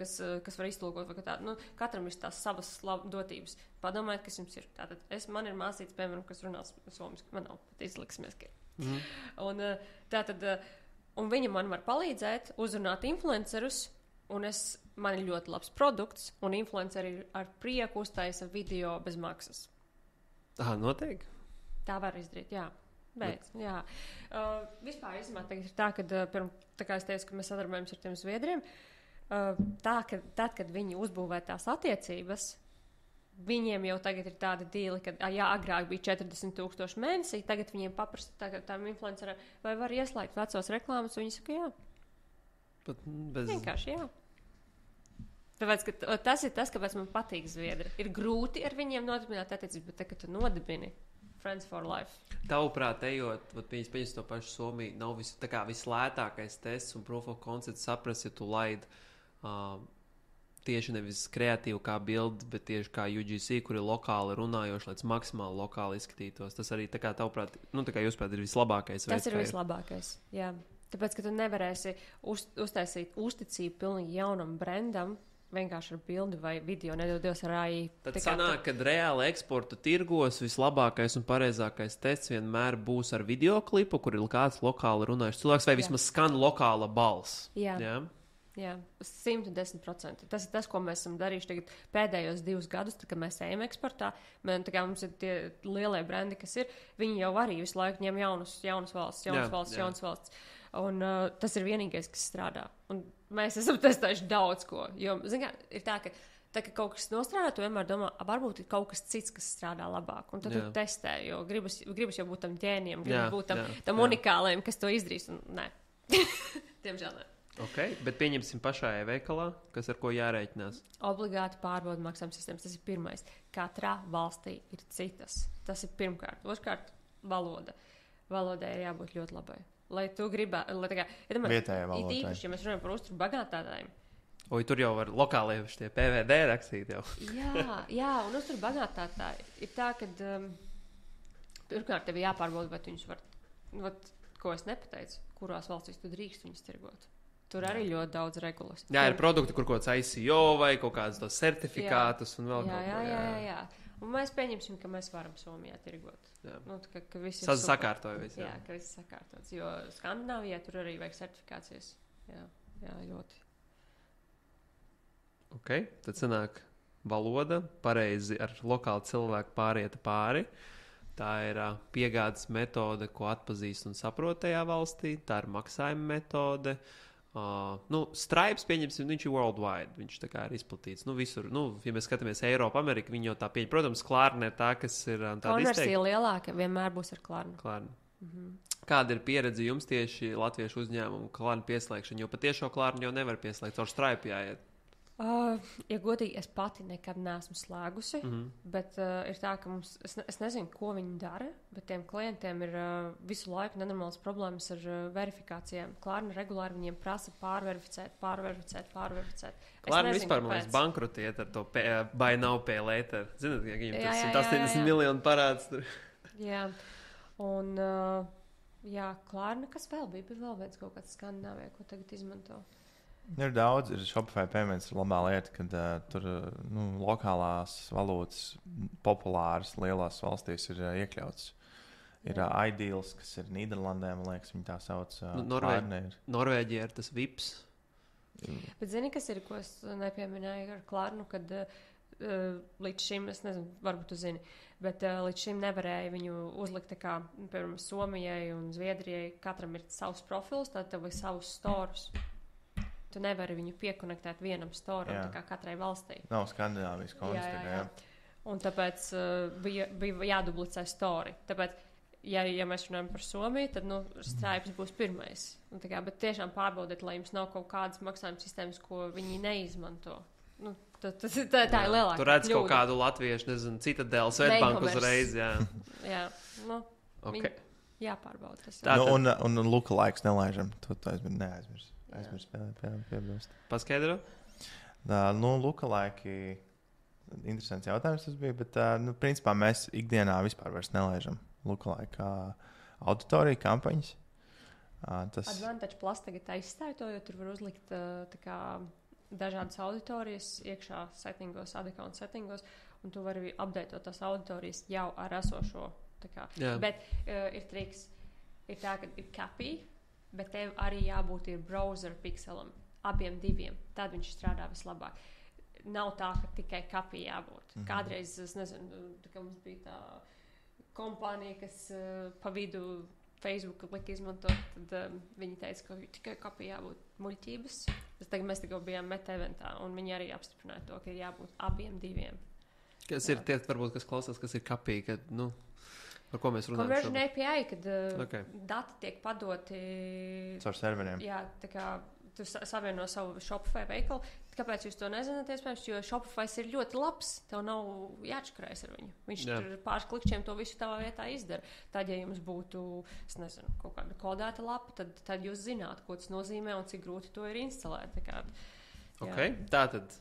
kas var iztulkot, vai tādu. Katram ir tās savas dotības. Padomājiet, kas jums ir. Tātad man ir māsīca, piemēram, kas runās somiski. Man nav, pat izliksimies, ka ir. Un viņa man var palīdzēt uzrunāt influencerus, un man ir ļoti labs produkts, un influenceri ar prieku uztaisa video bez maksas. Noteikti. Tā var izdarīt, jā. Jā. Vispār, tagad ir tā, tā kā es teicu, ka mēs sadarbojamies ar tiem Zviedriem, tad, kad viņi uzbūvē tās attiecības, viņiem jau tagad ir tāda dīla, ka, agrāk bija 40,000 mēnesī, tagad viņiem paprasta tām influenceriem, vai var ieslēgt vecos reklāmas, un viņi saka, jā. Vienkārši, jā. Tāpēc, ka tas ir tas, kāpēc man patīk Zviedri. Ir grūti ar viņiem nodibināt attiecības, bet kad tu nodibini Friends for Life. Tavuprāt, ejot, pēc to pašu Somiju, nav vislētākais tests un proof of concept saprast, ja tu laid tieši nevis kreatīvi kā bildi, bet tieši kā UGC, kur ir lokāli runājoši, lai tas maksimāli lokāli izskatītos. Tas arī, tā kā tavuprāt, tā kā jūsuprāt, ir vislabākais veids. Tas ir vislabākais, jā. Tāpēc, ka tu nevarēsi uztaisīt uzticību pilnīgi jaunam brandam, vienkārši ar bildi vai video, nedodies ar AI. Tad sanāk, kad reāli eksporta tirgos vislabākais un pareizākais tests vienmēr būs ar videoklipu, kur ir kāds lokāli runājuši cilvēks, vai vismaz skan lokāla balss. Jā, 110%. Tas ir tas, ko mēs esam darījuši tagad pēdējos 2 gadus, kad mēs ejam eksportā. Mums ir tie lielie brendi, kas ir. Viņi jau arī visu laiku ņem jaunas valsts. Un tas ir vienīgais, kas strādā. Un mēs esam testējuši daudz ko. Jo, zin kā, ir tā, ka kaut kas nostrādā, tu vienmēr domā, varbūt ir kaut kas cits, kas strādā labāk. Un tad tu testē, jo gribas jau būt tam ģēniem, gribas būt tam unikālajiem, kas to izdarīs. Un nē, diemžēl nē. Ok, bet pieņemsim pašā e-veikalā, kas ar ko jārēķinās. Obligāti pārbauda maksājuma sistēmas. Tas ir pirmais. Katrā valstī ir citas. Tas ir pirmkārt. Otrkārt, valoda. Valodai ir jābūt ļoti labai. Lai tu gribētu, vietējā valodā. Īpaši, ja mēs runājam par uzturu bagātātājiem. Tur jau var lokāli tie PVD rakstīt jau. jā, un uzturu bagātātāji ir tā, ka pirmkārt tev jāpārbauda, vai tu viņus var, ko es nepateicu, kurās valstīs tu drīkst viņus tirgot. Tur arī ļoti daudz regulas. Jā, ir produkti, kur kaut kāds ICO vai kaut kādas tos certifikātus un vēl kaut ko. Jā. Un mēs pieņemsim, ka mēs varam Somijā tirgot. Jā. Nu, ka viss Sakārtoja viss. Jā, ka viss sakārtots. Jo Skandināvijā tur arī vajag certifikācijas. Jā, ļoti. Ok, tad sanāk valoda, pareizi ar lokālu cilvēku pārieta pāri. Tā ir piegādes metode, ko atpazīst un saprot tajā valstī. Tā ir maksājuma metode. Stripes, pieņemsim, viņš ir worldwide. Viņš tā kā ir izplatīts. Visur, ja mēs skatāmies Eiropu, Ameriku, viņi jau tā pieņem. Protams, Klārne ir tā, kas ir tāda konversija lielāka, vienmēr būs ar Klārnu. Kāda ir pieredze jums tieši latviešu uzņēmumu Klārnu pieslēgšana? Jo patiešo Klārnu jau nevar pieslēgt, caur Stripe jāiet. Ja godīgi, es pati nekad neesmu slēgusi, bet ir tā, ka es nezinu, ko viņi dara, bet tiem klientiem ir visu laiku nenormālas problēmas ar verifikācijām. Klārna regulāri viņiem prasa pārverificēt. Klārna vispār, man liekas, bankrotiet ar to buy now, pay later. Zināt, ka viņiem tas 180 miljonu parāds tur. Jā, un Klārna, kas vēl bija? Bija vēl viens kaut kāds Skandināvijā, ko tagad izmanto. Ir daudz, ir Shopify payments labā lieta, kad tur lokālās valūtas populāras lielās valstīs ir iekļauts. Ir Ideals, kas ir Nīderlandē, man liekas, viņi tā sauc. Norvēģija ir tas VIPs. Bet zini, kas ir, ko es nepieminēju ar Klārnu, kad līdz šim, es nezinu, varbūt tu zini, bet līdz šim nevarēja viņu uzlikt tā kā, piemēram, Somijai un Zviedrijai, katram ir savs profils, tad tev ir savus storus. Tu nevari viņu piekonektēt vienam storam, tā kā katrai valstī. Nav Skandināvijas kontekstā. Jā. Un tāpēc bija jādublicē stori. Tāpēc, ja mēs runājam par Somiju, tad Stripes būs pirmais. Bet tiešām pārbaudiet, lai jums nav kaut kādas maksājuma sistēmas, ko viņi neizmanto. Tā ir lielākā tu redz kļūda. Kaut kādu latviešu, nezinu, Citadel, Svetbanku uzreiz. Jā, okay. Jāpārbauda tas. Un lookalikes nelaižam. To neaizmirst. Aizmirst piebilst. Paskaidro? Lookalike, interesants jautājums tas bija, bet, principā mēs ikdienā vispār vairs nelaižam lookalike auditoriju kampaņas. Advantage Plus tagad aizstāja to, jo tur var uzlikt dažādas auditorijas iekšā settingos, ad account settingos, un tu vari updateot tās auditorijas jau ar esošo. Bet ir triks, ir tā, ka ir Capī, bet tev arī jābūt ir browser pixelam, abiem diviem. Tad viņš strādā vislabāk. Nav tā, ka tikai Capī jābūt. Kādreiz, es nezinu, tā mums bija tā kompānija, kas pa vidu Facebook lika izmantot, tad viņi teica, ka tikai Capī jābūt muļķības. Mēs tikko bijām Meta eventā, un viņi arī apstiprināja to, ka ir jābūt abiem diviem. Kas ir tie, varbūt, kas klausās, kas ir Capī, kad, par ko mēs runājam? Conversion API, kad dati tiek padoti caur serveriem. Jā, tā kā tu savieno savu Shopify veikalu. Kāpēc jūs to nezināt, iespējams, jo Shopify ir ļoti labs, tev nav jāatškrājas ar viņu. Viņš tur pāris klikšķiem to visu tavā vietā izdara. Tad, ja jums būtu, es nezinu, kaut kāda kodēta lapa, tad jūs zinātu, ko tas nozīmē un cik grūti to ir instalēt. Tātad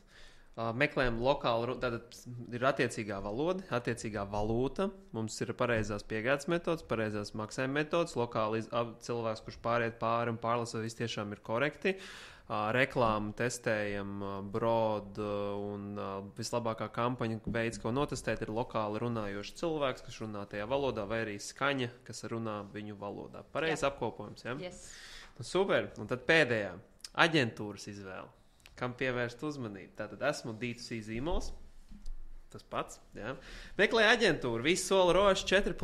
meklējam lokālu, tātad ir attiecīgā valoda, attiecīgā valūta, mums ir pareizās piegādes metodas, pareizās maksājuma metodas, lokāli cilvēks, kurš pāriet pāri un pārlasa, viss tiešām ir korekti. Reklāmu testējam, broad un vislabākā kampaņa veids, ko notestēt, ir lokāli runājošs cilvēks, kas runā tajā valodā, vai arī skaņa, kas runā viņu valodā. Pareizi apkopojums, ja? Yes. Super, un tad pēdējā aģentūras izvēle. Kam pievērst uzmanību? Tātad esmu D2C zīmols, tas pats, jā. Meklē aģentūru, visu soli roši 4+,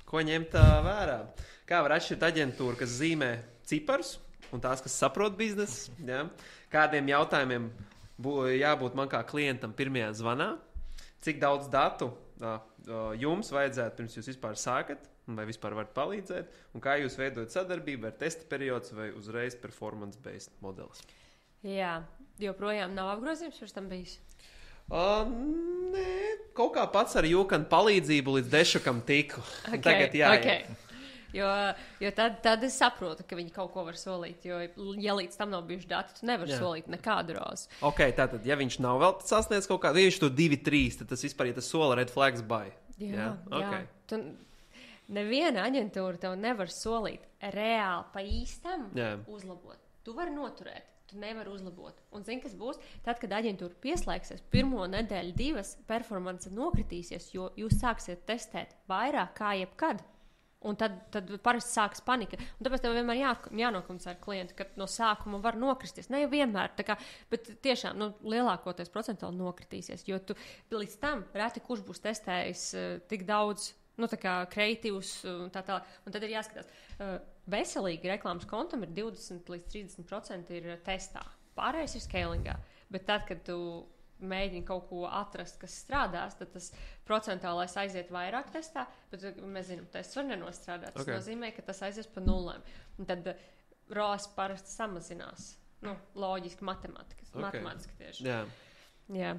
ko ņemt vērā. Kā var atšķirt aģentūru, kas zīmē ciparus un tās, kas saprot biznesu, jā. Kādiem jautājumiem jābūt man kā klientam pirmajā zvanā, cik daudz datu jums vajadzētu pirms jūs vispār sākat, vai vispār varat palīdzēt, un kā jūs veidojat sadarbību, vai testa periods, vai uzreiz performance-based modelis. Jā, joprojām nav apgrozījums pirms tam bijis? Nē, kaut kā pats ar Jūkanu palīdzību līdz dešukam tiku. Tagad jāiet. Jo tad es saprotu, ka viņi kaut ko var solīt, jo, ja līdz tam nav bijuši dati, tu nevari solīt nekādu rozu. Tātad, ja viņš nav vēl sasniedz kaut kādu, ja viņš to 2-3, tad tas vispār, ja tas sola red flags buy. Jā. Tu, neviena aģentūra tev nevar solīt reāli pa īstam uzlabot. Tu vari noturēt. tu nevari uzlabot. Un zini, kas būs? Tad, kad aģentūra pieslēgsies, pirmo nedēļu, 2 performance nokritīsies, jo jūs sāksiet testēt vairāk kā jebkad. Un tad parasti sākas panika. Un tāpēc tev vienmēr jānokomunicē ar klientu, ka no sākuma var nokristies. Ne jau vienmēr, bet tiešām lielākoties procentuāli nokritīsies. Jo tu līdz tam reti kurš būs testējis tik daudz kreatīvus un tā tālāk. Un tad ir jāskatās. Veselīgi reklāmas kontam ir 20 līdz 30% ir testā. Pārējais ir scalingā. Bet tad, kad tu mēģini kaut ko atrast, kas strādās, tad tas procentuālais aiziet vairāk testā, bet mēs zinām, tests var nenostrādāt. Tas nozīmē, ka tas aizies pa nulēm. Un tad ROAS parasti samazinās. Loģiski, matemātiski tieši. Jā.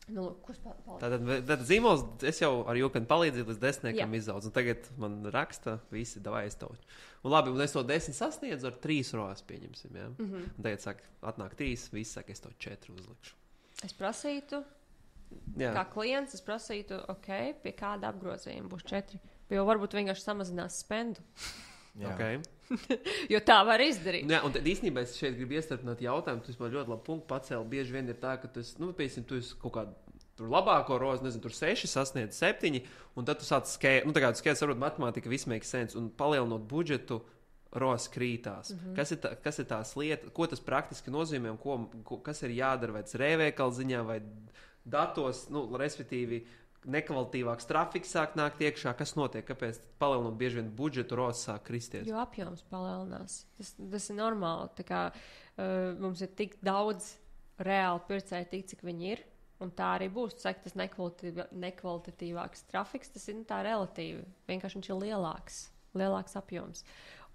Kurš Tātad zīmols, es jau ar jūpeni palīdzību līdz 10 izaudzu, un tagad man raksta visi davai aiztauķi. Un labi, un es to 10 sasniedzu ar 3 ROAS pieņemsim, jā? Un tagad saka, atnāk 3, visi saka, es to 4 uzlikšu. Es prasītu, kā klients, pie kāda apgrozījuma būs 4. Jo varbūt vienkārši samazinās spendu. Okay. Jo tā var izdarīt. Jā, un tad īstenībā es šeit gribu iestarpināt jautājumu. Tu man ļoti labi punktu pacēli. Bieži vien ir tā, ka tu esi kaut kādu labāko ROAS, nezinu, tur 6 sasniedz 7, un tad tu sāc skēli, tu skēli, saprot, matemātika viss make sense, un palielinot budžetu, ROAS krītās. Kas ir tās lietas, ko tas praktiski nozīmē un kas ir jādara, vai tas rēveikala ziņā, vai datos, respektīvi nekvalitīvāks trafiks sāk nākt iekšā, kas notiek, kāpēc palielinot bieži vien budžetu ROAS sāk kristies? Jo apjoms palielinās. Tas ir normāli. Tā kā mums ir tik daudz reāli pircēji, tik cik viņi ir, un tā arī būs. Tu saki, tas nekvalitatīvāks trafiks, tas ir tā relatīvi. Vienkārši viņš ir lielāks apjoms.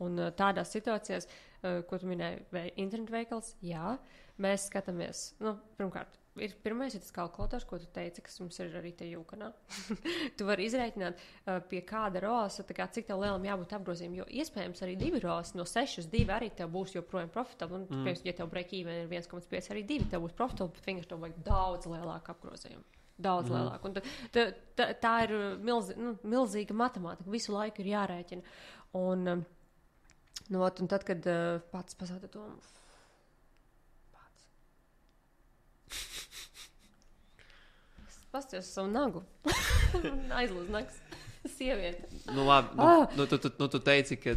Un tādās situācijās, ko tu minēji, internetu veikals, jā, mēs skatāmies, pirmkārt, pirmais ir tas kalkulators, ko tu teici, kas mums ir arī te jūkanā. Tu vari izrēķināt pie kāda ROAS, cik tev lielam jābūt apgrozījumam, jo iespējams arī 2 ROAS, no 6 uz 2 arī tev būs joprojām profitable, un, ja tev break-even ir 1,5, arī 2 tev būs profitable, bet vienkārši tev vajag daudz lielāku apgrozījumu. Daudz lielāku. Un tā ir milzīga matemātika, visu laiku ir jārēķina. Un tad, kad pats pasāta to pasties savu nagu. Aizlūdz nags. Sieviete. Labi. Tu teici, ka...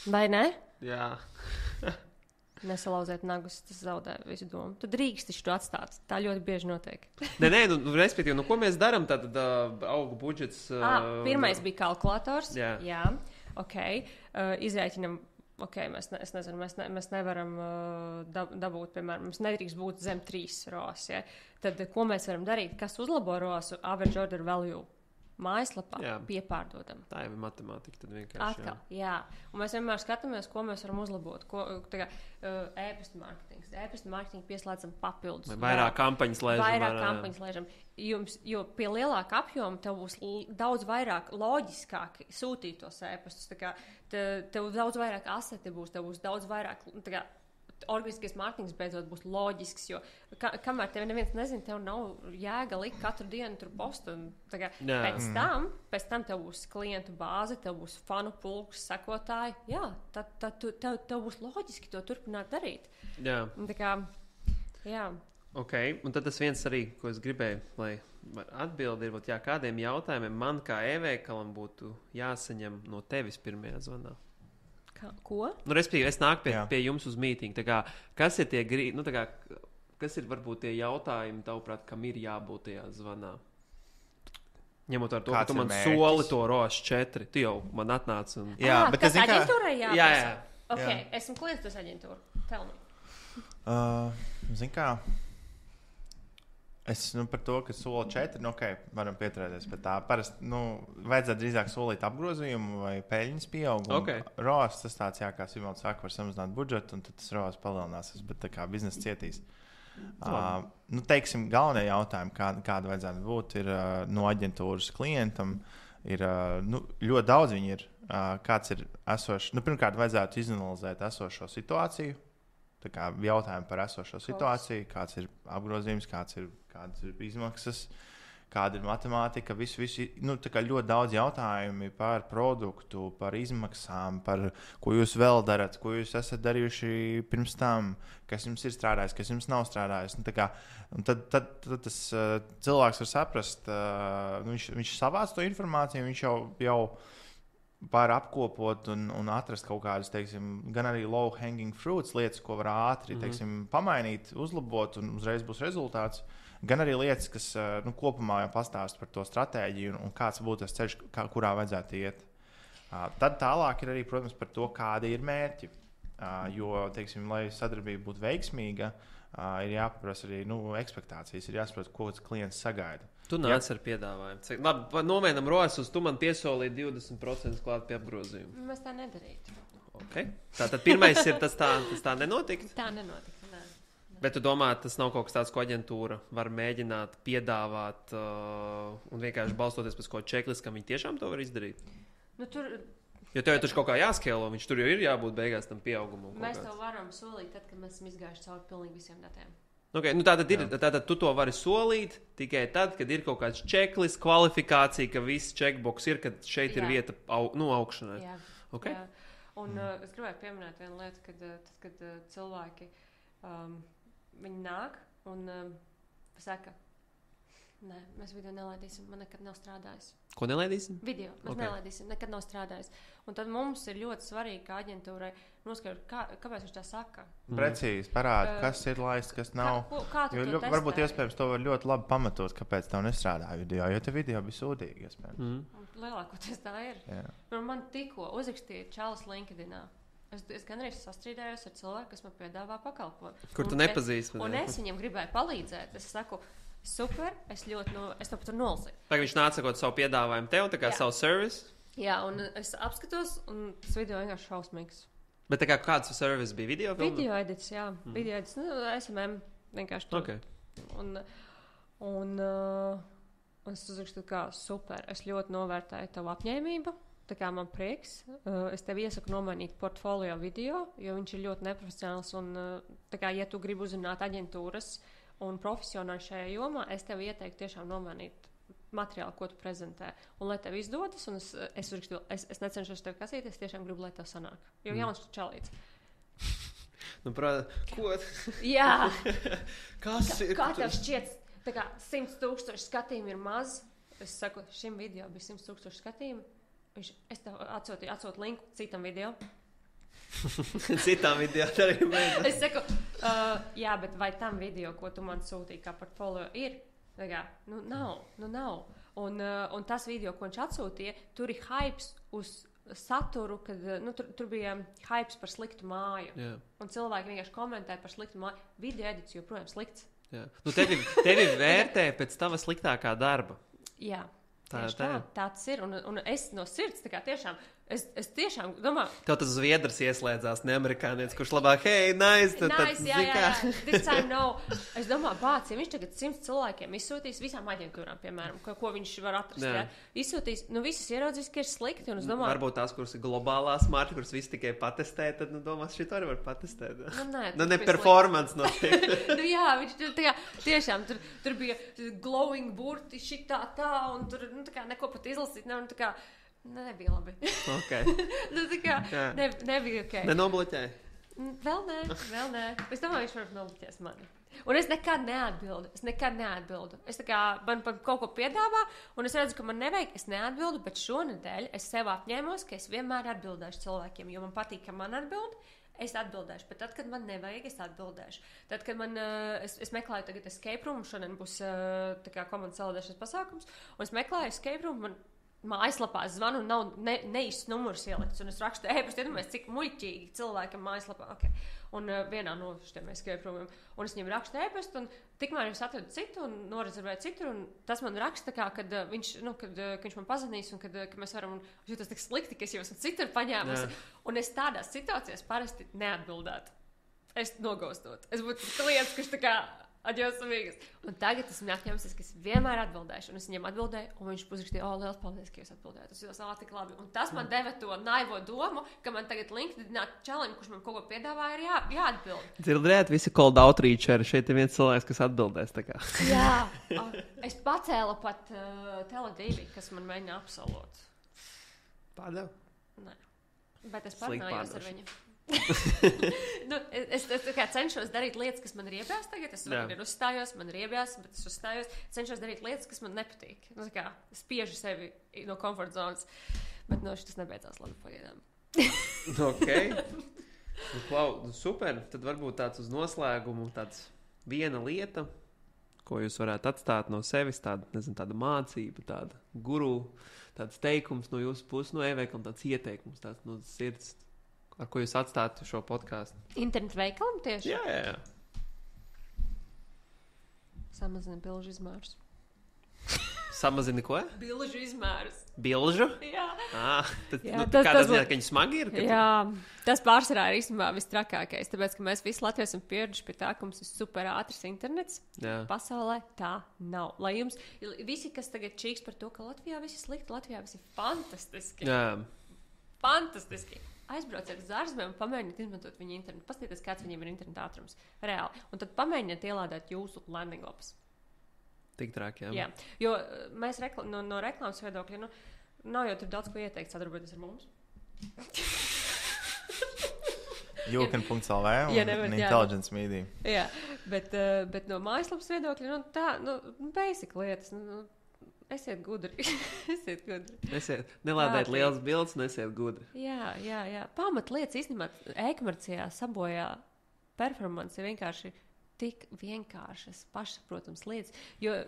Vai ne? Jā. Nesalauziet nagus, tas zaudē visu domu. Tad drīkst to atstāt. Tā ļoti bieži notiek. Nē, respektīvi, ko mēs darām, tad auga budžets... Pirmais bija kalkulators. Jā. Izrēķinam, es nezinu, mēs nevaram dabūt, piemēram, mums nedrīkst būt zem 3 ROAS. Ja? Tad, ko mēs varam darīt? Kas uzlabo ROAS? Average order value mājaslapā piepārdodam. Tā jau ir matemātika, tad vienkārši. Atkal, jā. Un mēs vienmēr skatāmies, ko mēs varam uzlabot. E-pasta mārketings. E-pasta mārketingu pieslēdzam papildus. Vairāk kampaņas lēžam. Vairāk kampaņas lēžam. Jo pie lielāka apjoma tev būs daudz vairāk loģiskāk sūtīt tos e-pastus. Tev daudz vairāk aseti būs, tev būs daudz vairāk... Organiskais mārketings beidzot būs loģisks, jo kamēr tev neviens nezina, tev nav jēga likt katru dienu tur postu. Pēc tam tev būs klientu bāze, tev būs fanu pulks, sekotāji. Jā, tad tev būs loģiski to turpināt darīt. Jā. Jā. Ok, un tad tas viens arī, ko es gribēju, lai atbildi ir, kādiem jautājumiem man kā e-veikalam būtu jāsaņem no tevis pirmajā zvanā. Ko? Respektīvi, es nāku pie jums uz mītingu. Kas ir tie kas ir varbūt tie jautājumi, tavuprāt, kam ir jābūt tajā zvanā? Ņemot ar to, ka tu man soli to ROAS 4, tu jau man atnāc un... Jā, bet kas aģentūrai jāprasa? Jā. Ok, esmu klients uz aģentūru. Tell me. Zin kā... Es par to, ka soli 4, varam pieturēties pie tā. Parasti vajadzētu drīzāk solīt apgrozījumu vai peļņas pieaugumu. Okay. ROAS tas tāds, kā Simons saka, var samazināt budžetu, un tad tas ROAS palielināsies, bet tā kā biznesa cietīs. Teiksim, galvenie jautājumi, kāda vajadzētu būt, ir no aģentūras klientam. Ir ļoti daudz viņi ir. Kāds ir esošs? Pirmkārt, vajadzētu izanalizēt esošo situāciju. Tā kā jautājumi par esošo situāciju, kāds ir apgrozījums, kādas ir izmaksas, kāda ir matemātika, tā kā ļoti daudz jautājumi par produktu, par izmaksām, par ko jūs vēl darat, ko jūs esat darījuši pirms tam, kas jums ir strādājis, kas jums nav strādājis. Tad tas cilvēks var saprast, viņš savāc to informāciju, viņš jau var apkopot un atrast kaut kādas, teiksim, gan arī low hanging fruits lietas, ko var ātri, teiksim, pamainīt, uzlabot un uzreiz būs rezultāts. Gan arī lietas, kas kopumā jau pastāst par to stratēģiju un kāds būtu tas ceļš, kurā vajadzētu iet. Tad tālāk ir arī, protams, par to, kādi ir mērķi. Jo, teiksim, lai sadarbība būtu veiksmīga, ir jāpaprasa arī ekspektācijas, ir jāsaprot, ko klients sagaida. Tu nāc ar piedāvājumu. Labi, novienam rojas, tu man piesolīji 20% klāt pie apgrozījuma. Mēs tā nedarītu. Okay. Tātad pirmais ir tas tā nenotika? Tā nenotika. Bet tu domā, tas nav kaut kas tāds, ko aģentūra var mēģināt piedāvāt un vienkārši balstoties pēc kaut kā checklist, ka viņi tiešām to var izdarīt? Jo tev jau taču kaut kā jāskēlo, viņš tur jau ir jābūt beigās tam pieaugumam. Mēs to varam solīt tad, kad mēs esam izgājuši cauri pilnīgi visiem datiem. Okay, tātad tu to vari solīt tikai tad, kad ir kaut kāds checklist, kvalifikācija, ka viss checkbox ir, kad šeit ir vieta augšanai. Jā. Okay? Jā. Un es gribētu pieminēt vienu lietu, kad cilvēki viņi nāk un saka, nē, mēs video nelaidīsim, man nekad nav strādājis. Ko nelaidīsim? Video, mēs nelaidīsim, nekad nav strādājis. Un tad mums ir ļoti svarīgi, kā aģentūrai noskaidrot, kāpēc viņš tā saka. Precīzi parāda, kas ir laists, kas nav. Kā tu to varbūt iespējams to var ļoti labi pamatot, kāpēc tev nestrādāja video, jo te video bija sūdīgi, iespējams. Lielākoties tā ir. Man tikko uzrakstīja čalis LinkedInā. Es gan arī sastrīdējos ar cilvēku, kas man piedāvā pakalpojumu. Kur tu nepazīsti? Un es viņam gribēju palīdzēt. Es saku, super, es to pat nolasīju. Tagad viņš nāca sakot savu piedāvājumu tev, tā kā savu service? Jā, un es apskatos, un tas video vienkārši šausmīgs. Bet tā kā kāds service bija video filma? Video edits, jā. Video edits, SMM vienkārši tur. Okay. Un es uzrakstu, kā super, es ļoti novērtēju tavu apņēmību. Tā kā man prieks, es tev iesaku nomainīt portfolio video, jo viņš ir ļoti neprofesionāls. Un, tā kā, ja tu gribi uzrunāt aģentūras un profesionāli šajā jomā, es tev ieteiktu tiešām nomainīt materiālu, ko tu prezentē. Un lai tev izdodas, un es necenšos tev kasīt, es tiešām gribu, lai tev sanāk. Jo jauns čalīts. Ko? Jā. Kā tev šķiet, tā kā 100,000 skatījumu ir maz? Es saku, šim video bija 100,000 skatījumu. Es tev atsūtu linku citam video. Citām video arī mēģināt. Es saku, jā, bet vai tam video, ko tu man sūtīji kā portfolio, ir? Kā, nav. Un tas video, ko viņš atsūtīja, tur ir hypes uz saturu, kad tur bija hypes par sliktu māju. Jā. Un cilvēki vienkārši komentēja par sliktu māju. Video edits joprojām slikts. Jā. Tevi vērtē pēc tava sliktākā darba. Jā. Tāds ir, un es no sirds tiešām, es tiešām domāju, tev tas zviedrs ieslēdzās, ne amerikānietis, kurš labāk, hei, nice, jā, this time no. Es domāju, bāc, ja viņš tagad 100 cilvēkiem izsūtīs, visām aģentūrām, piemēram, ko viņš var atrast, izsūtīs, visas ieraudzīs, ka ir slikti, un es domāju, varbūt tās, kuras ir globālās marķi, kuras visi tikai patestē, tad, domās, šito arī var patestēt. Ne performance notiek. Jā, viņš tiešām, tur bija glowing burti, šitā tā, un tur, neko pat izlasīt, nebija labi. Okay. Nebija ok. Nenobloķēji? Vēl nē. Es domāju, viņš var nobloķēs mani. Un es nekad neatbildu. Man kaut ko piedāvā, un es redzu, ka man nevajag, es neatbildu, bet šonedēļ es sev apņēmos, ka es vienmēr atbildēšu cilvēkiem, jo man patīk, ka man atbild. Es atbildēšu, bet tad, kad man nevajag, es atbildēšu. Tad, kad es meklēju tagad escape room, šodien būs komandas saldēšanas pasākums, un es meklēju escape room, man mājaslapā zvanu un nav neīsts numurs ielikts, un es rakstu e-pastu, iedomājies, cik muļķīgi cilvēkam mājaslapā. Okay. Un vienā no šiem escape roomiem, un es viņam rakstu e-pastu, un tikmēr es atradu citu un norezervēju citu, un tas man raksta, kad viņš man pazvanīs, un kad mēs varam, un es jūtos tik slikti, ka es jau esmu citur paņēmusi, un es tādās situācijās parasti neatbildētu. Es nogaustot. Es būtu klients, kurš Adios, amigas. Un tagad es esmu apņēmusies, ka es vienmēr atbildēšu. Un es viņam atbildēju, un viņš uzrakstīja, liels paldies, ka jūs atbildējāt. Tas jau tik labi. Un tas man deva to naivo domu, ka man tagad LinkedInā čalim, kurš man kaut ko piedāvāja, ir jāatbild. Dzirdiet, visi cold outreacheri. Šeit ir viens cilvēks, kas atbildēs. Jā, es pacēlu pat Tele2, kas man mēģina apsolot. Pārdev? Nē. Bet es parunājos ar viņu. Es cenšos darīt lietas, kas man ir iebjās tagad. Es ir uzstājos, man ir iebjās, bet es uzstājos. Cenšos darīt lietas, kas man nepatīk. Spiežu sevi no komforta zonas. Bet šis nebeidzās labi pagaidām. Ok. Super. Tad varbūt tāds uz noslēgumu, tāds viena lieta, ko jūs varētu atstāt no sevis, tāda mācība, tāda guru, tāds teikums no jūsu puses, no e-veiklam, tāds ieteikums, tāds no sirds. Ar ko jūs atstājat šo podkāstu? Internetu veikalam tieši? Jā. Samazina bilžu izmērus. Samazina ko? Bilžu izmērus. Bilžu? Jā. Kādā ziņā, ka viņi smagi ir? Jā, tas pārsvarā ir īstenībā vistrakākais, tāpēc, ka mēs visi Latvijas esam pieraduši pie tā, ka mums ir super ātrs internets. Jā. Pasaulē tā nav. Lai jums, visi, kas tagad čīks par to, ka Latvijā viss ir slikti, Latvijā viss ir fantastiski. Jā. Fantastiski. Aizbrauciet uz ārzemēm un pamēģiniet izmantot viņu internetu. Paskatieties, kāds viņiem ir interneta ātrums. Reāli. Un tad pamēģiniet ielādēt jūsu landing lapas. Tik traki, jā. Jā. Jo mēs no reklāmas viedokļa, nav jau tur daudz ko ieteikt sadarboties ar mums. Jūkan.lv un Intelligence Media. Jā, bet no mājaslapas viedokļa, basic lietas, esiet gudri. Nelādēt lielas bildes, nesiet gudri. Jā. Pamat lietas īstenībā e-komercijā sabojā performance ir vienkārši tik vienkāršas, pašsaprotams lietas. Jo,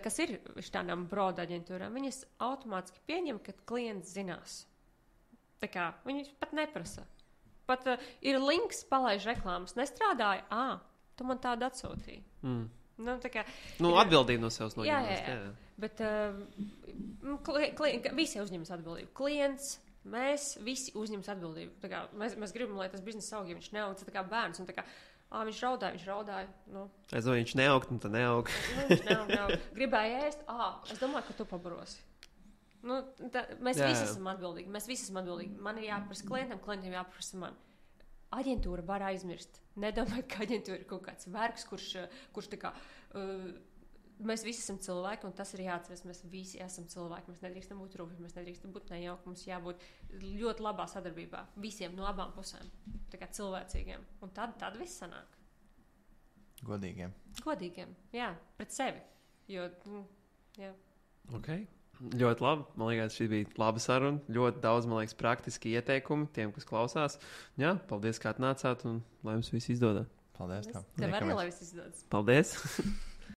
kas ir tādām broad aģentūrām, viņas automātiski pieņem, ka klients zinās. Tā kā viņi pat neprasa. Pat ir links, palaiž reklāmas, nestrādāja, tu man tādu atsūtīji. Atbildība no sevis noņemās. Jā. Bet visi uzņemas atbildību. Klients, mēs visi uzņemas atbildību. Mēs gribam, lai tas biznesa aug, ja viņš neaug, tas tā kā bērns. Un viņš raudāja. Es domāju, viņš neaug, tad neaug. Viņš neaug. Gribēja ēst, es domāju, ka tu pabarosi. Mēs visi esam atbildīgi. Man ir jāprasa klientam jāprasa man. Aģentūra var aizmirst. Nedomājiet, ka aģentūra ir kaut kāds vergs, kurš tā kā... Mēs visi esam cilvēki, un tas ir jāatceras. Mēs visi esam cilvēki. Mēs nedrīkstam būt rūpīgi, mēs nedrīkstam būt nejauki. Mums jābūt ļoti labā sadarbībā. Visiem no abām pusēm. Tā kā cilvēcīgiem. Un tad viss sanāk. Godīgiem. Jā, pret sevi. Jā. Ok. Ļoti labi. Man liekas, šī bija laba saruna. Ļoti daudz, man liekas, praktiski ieteikumi tiem, kas klausās. Jā, paldies, ka atnācāt, un lai jums viss izdodas. Paldies tev. Tev arī, lai viss izdodas. Paldies.